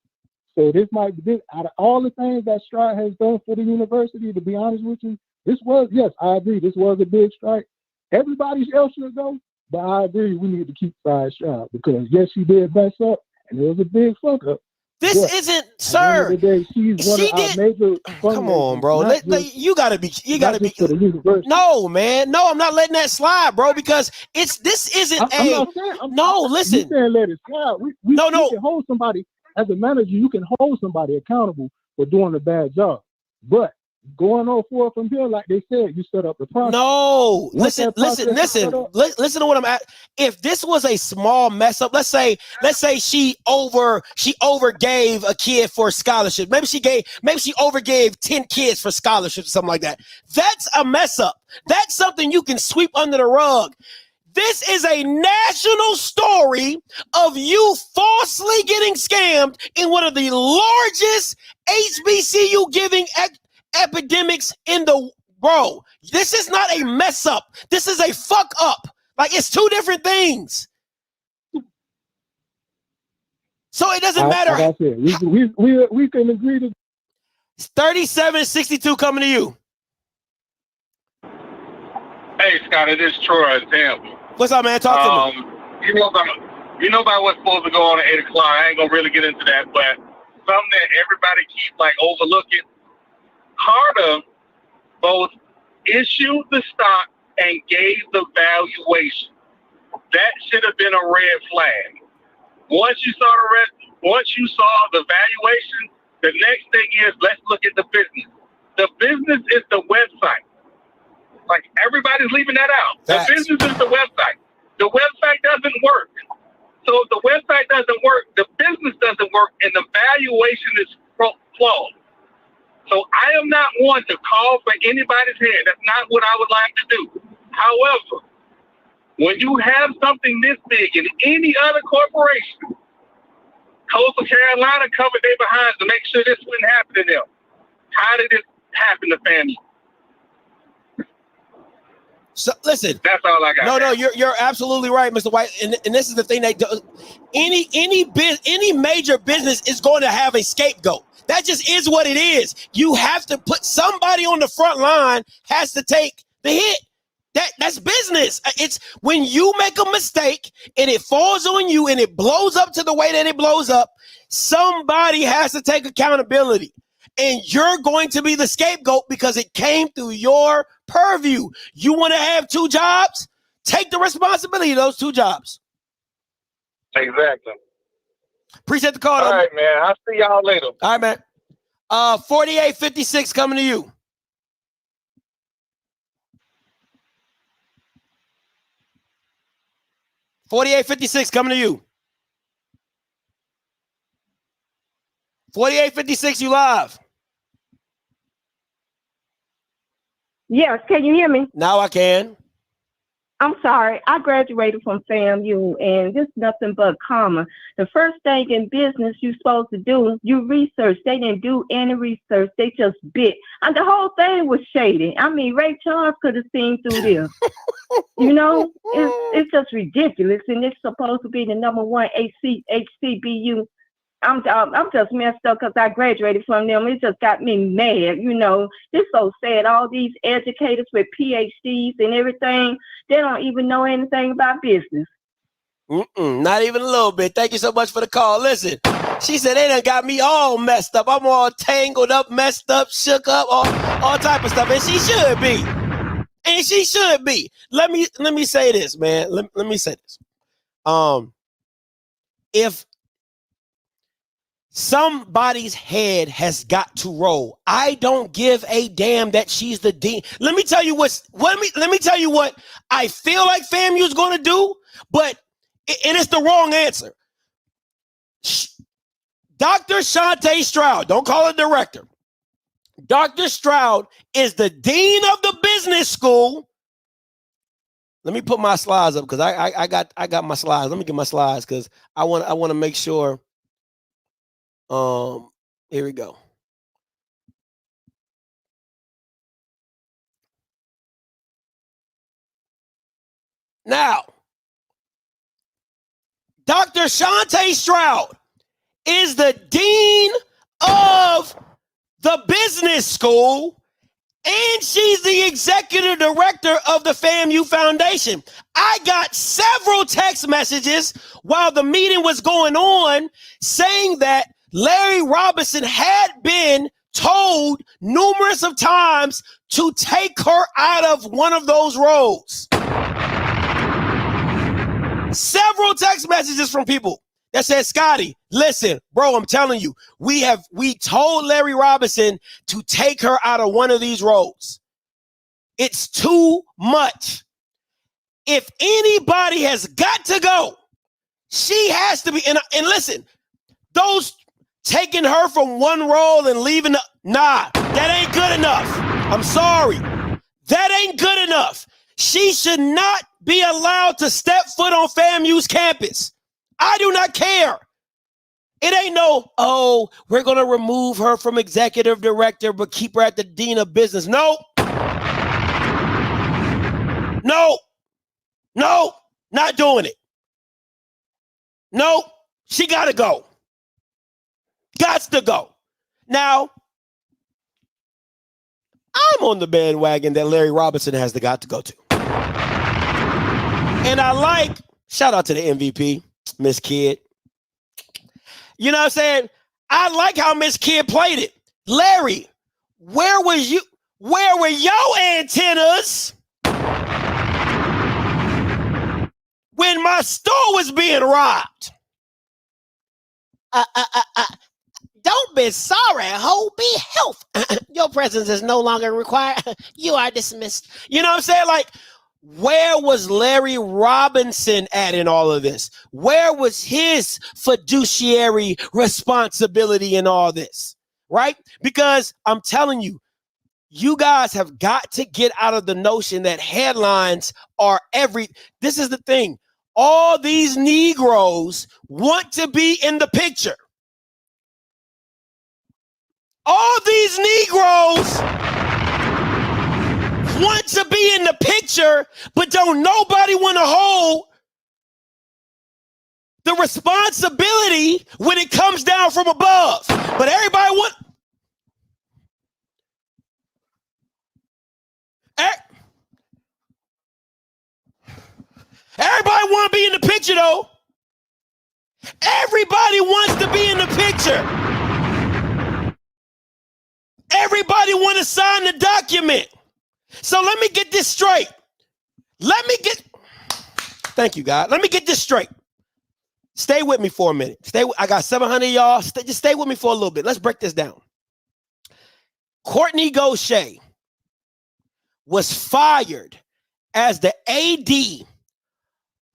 So this might be, out of all the things that Strike has done for the university, to be honest with you, this was, yes, I agree, this was a big strike. Everybody else should go, but I agree we need to keep Fried Strike, because yes, she did mess up, and it was a big fuck up. This but isn't, sir. At the end of the day, she's one of our major Come on, bro. You gotta be. for the university. No, man. No, I'm not letting that slide, bro. Because this isn't I'm not saying. Listen. You saying let it slide. We can hold somebody as a manager. You can hold somebody accountable for doing a bad job, but going on forward from here, like they said, you set up the process. No, listen to what I'm at. If this was a small mess up, let's say she overgave a kid for a scholarship. Maybe she overgave 10 kids for scholarships or something like that. That's a mess up. That's something you can sweep under the rug. This is a national story of you falsely getting scammed in one of the largest HBCU giving epidemics in the world. This is not a mess up. This is a fuck up. Like, it's two different things. So it doesn't matter. Like I said, we can agree to 3762 coming to you. Hey, Scott, it is Troy in Tampa. What's up, man? Talk to me. You know about what's supposed to go on at 8 o'clock. I ain't gonna really get into that, but something that everybody keep overlooking. Carter both issued the stock and gave the valuation. That should have been a red flag. Once you saw the valuation, the next thing is, let's look at the business. The business is the website. Like, everybody's leaving that out. The business is the website. The website doesn't work. So if the website doesn't work, the business doesn't work, and the valuation is flawed. So I am not one to call for anybody's head. That's not what I would like to do. However, when you have something this big in any other corporation, Coastal Carolina covered their behinds to make sure this wouldn't happen to them. How did this happen to FAMU? So listen, that's all I got. No, you're absolutely right, Mr. White. And this is the thing that any major business is going to have a scapegoat. That just is what it is. You have to put somebody on the front line has to take the hit. That's business. It's when you make a mistake and it falls on you and it blows up to the way that it blows up, somebody has to take accountability. And you're going to be the scapegoat because it came through your purview. You want to have 2 jobs? Take the responsibility of those 2 jobs. Exactly. Appreciate the call. All right, man. I'll see y'all later. All right, man. 4856 coming to you. $48.56 coming to you. 4856, you live. Yes, can you hear me? Now I can. I'm sorry, I graduated from FAMU and it's nothing but karma. The first thing in business you're supposed to do, you research. They didn't do any research. They just bit. And the whole thing was shady. I mean, Ray Charles could have seen through this. You know, it's just ridiculous. And it's supposed to be the #1 HCBU. I'm just messed up because I graduated from them. It just got me mad, you know. It's so sad. All these educators with PhDs and everything, they don't even know anything about business. Not even a little bit. Thank you so much for the call. Listen, she said they done got me all messed up. I'm all tangled up, messed up, shook up, all type of stuff. And she should be. And she should be. Let me say this, man. Let me say this. If somebody's head has got to roll, I don't give a damn that she's the dean. Let me tell you what I feel like FAMU is going to do, but it's the wrong answer. Dr. Shante Stroud, don't call it director. Dr. Stroud is the dean of the business school. Let me put my slides up because I got my slides. Let me get my slides because I want to make sure. Here we go. Now, Dr. Shante Stroud is the dean of the business school, and she's the executive director of the FAMU Foundation. I got several text messages while the meeting was going on saying that Larry Robinson had been told numerous of times to take her out of one of those roles. Several text messages from people that said, Scotty, listen, bro, I'm telling you, we told Larry Robinson to take her out of one of these roles. It's too much. If anybody has got to go, she has to be. And listen, those taking her from one role and leaving, that ain't good enough. I'm sorry. That ain't good enough. She should not be allowed to step foot on FAMU's campus. I do not care. It ain't no, we're going to remove her from executive director, but keep her at the dean of business. No, not doing it. No, she got to go. Gots to go. Now, I'm on the bandwagon that Larry Robinson has got to go to. And shout out to the MVP, Miss Kidd. You know what I'm saying? I like how Miss Kidd played it. Larry, where were your antennas when my store was being robbed? Don't be sorry, ho, be health. Your presence is no longer required. You are dismissed. You know what I'm saying? Like, where was Larry Robinson at in all of this? Where was his fiduciary responsibility in all this? Right? Because I'm telling you, you guys have got to get out of the notion that headlines are this is the thing. All these Negroes want to be in the picture. All these Negroes want to be in the picture, but don't nobody want to hold the responsibility when it comes down from above. But everybody want to be in the picture, though. Everybody wants to be in the picture. Everybody want to sign the document. So let me get this straight. Thank you, God. Let me get this straight. Stay with me for a minute. I got 700 of y'all. Just stay with me for a little bit. Let's break this down. Courtney Gaucher was fired as the AD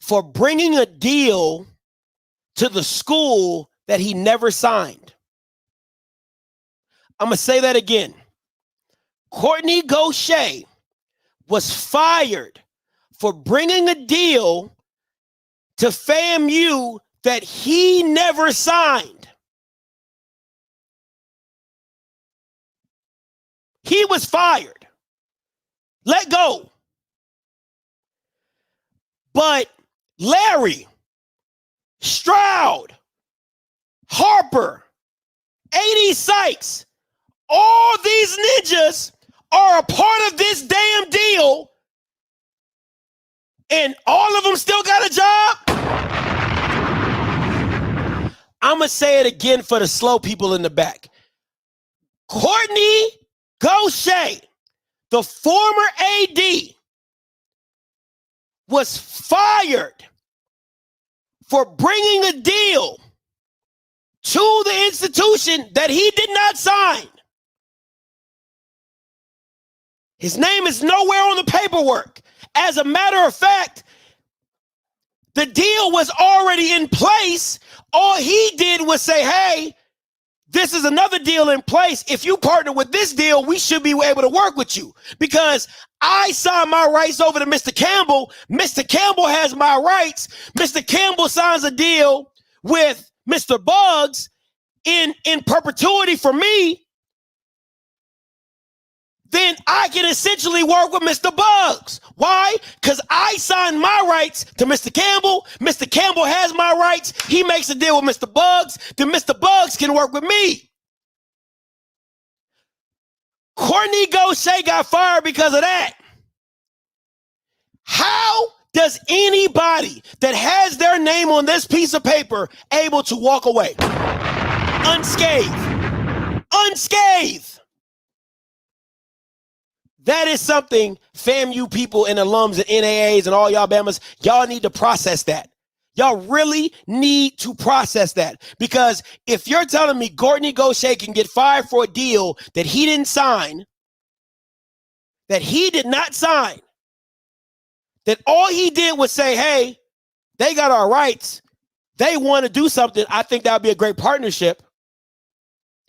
for bringing a deal to the school that he never signed. I'm going to say that again. Courtney Gaucher was fired for bringing a deal to FAMU that he never signed. He was fired. Let go. But Larry, Stroud, Harper, A.D. Sykes, all these ninjas are a part of this damn deal, and all of them still got a job? I'm going to say it again for the slow people in the back. Courtney Gaucher, the former AD, was fired for bringing a deal to the institution that he did not sign. His name is nowhere on the paperwork. As a matter of fact, the deal was already in place. All he did was say, hey, this is another deal in place. If you partner with this deal, we should be able to work with you, because I signed my rights over to Mr. Campbell. Mr. Campbell has my rights. Mr. Campbell signs a deal with Mr. Bugs in perpetuity for me. Then I can essentially work with Mr. Bugs. Why? Because I signed my rights to Mr. Campbell. Mr. Campbell has my rights. He makes a deal with Mr. Bugs. Then Mr. Bugs can work with me. Courtney Gaucher got fired because of that. How does anybody that has their name on this piece of paper able to walk away unscathed? Unscathed. That is something FAMU people and alums and NAAs and all y'all Bamas, y'all need to process that. Y'all really need to process that, because if you're telling me Courtney Gaucher can get fired for a deal that he didn't sign, that he did not sign, that all he did was say, hey, they got our rights, they want to do something, I think that would be a great partnership,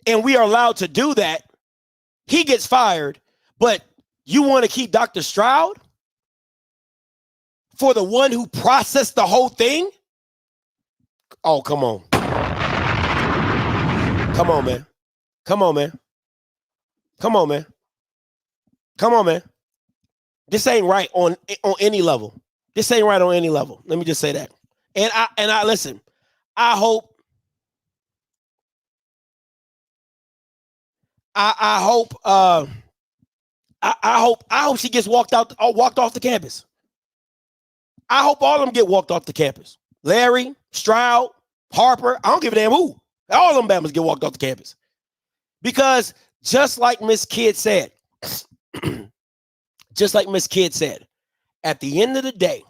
and we are allowed to do that. He gets fired, but you want to keep Dr. Stroud for the one who processed the whole thing? Oh, come on. Come on, man. Come on, man. Come on, man. Come on, man. This ain't right on any level. This ain't right on any level. Let me just say that. And I listen, I hope she gets walked off the campus. I hope all of them get walked off the campus. Larry, Stroud, Harper, I don't give a damn who. All of them Bama's get walked off the campus. Because just like Miss Kidd said, at the end of the day,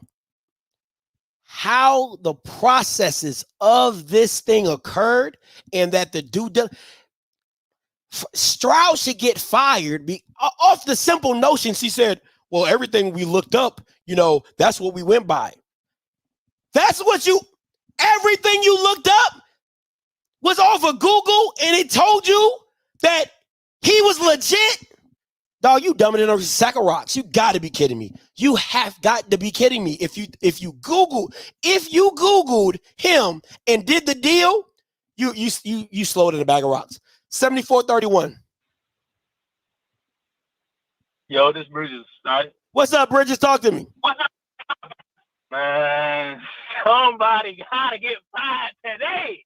how the processes of this thing occurred, and that the Stroud should get fired off the simple notion. She said, well, everything we looked up, that's what we went by. Everything you looked up was off of Google, and it told you that he was legit? Dog, you dumber than a sack of rocks. You got to be kidding me. You have got to be kidding me. If you Googled him and did the deal, you slowed in a bag of rocks. 7431. Yo, this Bridges. What's up, Bridges? Talk to me. What's up? Man, somebody gotta get fired today.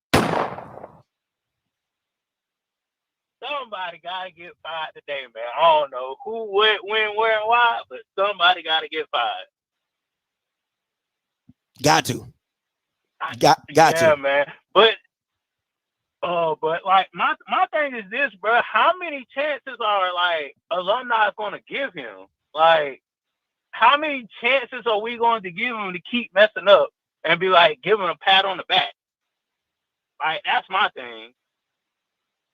Somebody gotta get fired today, man. I don't know who, what, when, where, and why, but somebody gotta get fired. Got to. Yeah, man. But like my thing is this, bro. How many chances are like alumni gonna give him? Like, how many chances are we going to give him to keep messing up and be like, give him a pat on the back? Like, that's my thing.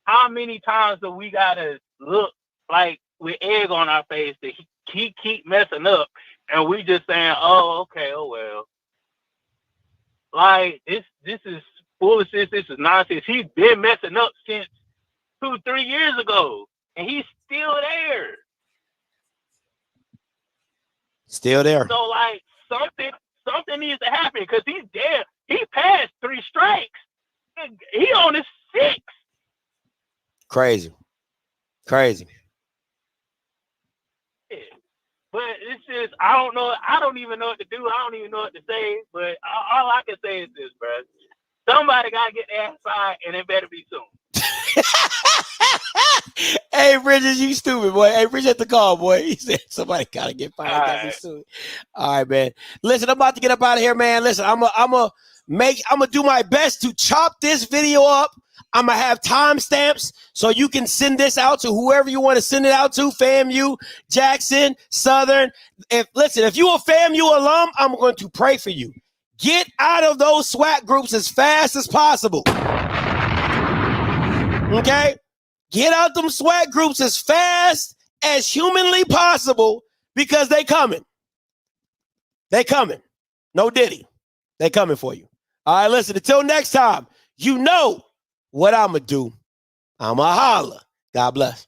How many times do we gotta look like with egg on our face that he keep messing up, and we just saying, oh, okay, oh well. Like, this is foolishness. This is nonsense. He's been messing up since 2-3 years ago, and he's still there. Still there. So, like, something needs to happen because he's dead. He passed 3 strikes. He on his 6th. Crazy. But it's just, I don't know. I don't even know what to do. I don't even know what to say. But all I can say is this, bro. Somebody got to get their ass fired, and it better be soon. Hey, Bridges, you stupid, boy. Hey, Bridges at the call, boy. He said somebody got to get fired. Gotta be soon. All right, man. Listen, I'm about to get up out of here, man. Listen, I'm gonna do my best to chop this video up. I'm gonna have timestamps so you can send this out to whoever you want to send it out to. FAMU, Jackson, Southern. If you a FAMU alum, I'm going to pray for you. Get out of those SWAT groups as fast as possible. Okay? Get out them SWAT groups as fast as humanly possible because they coming. They coming. No Diddy. They coming for you. All right, listen, until next time, you know what I'm going to do. I'm going to holler. God bless.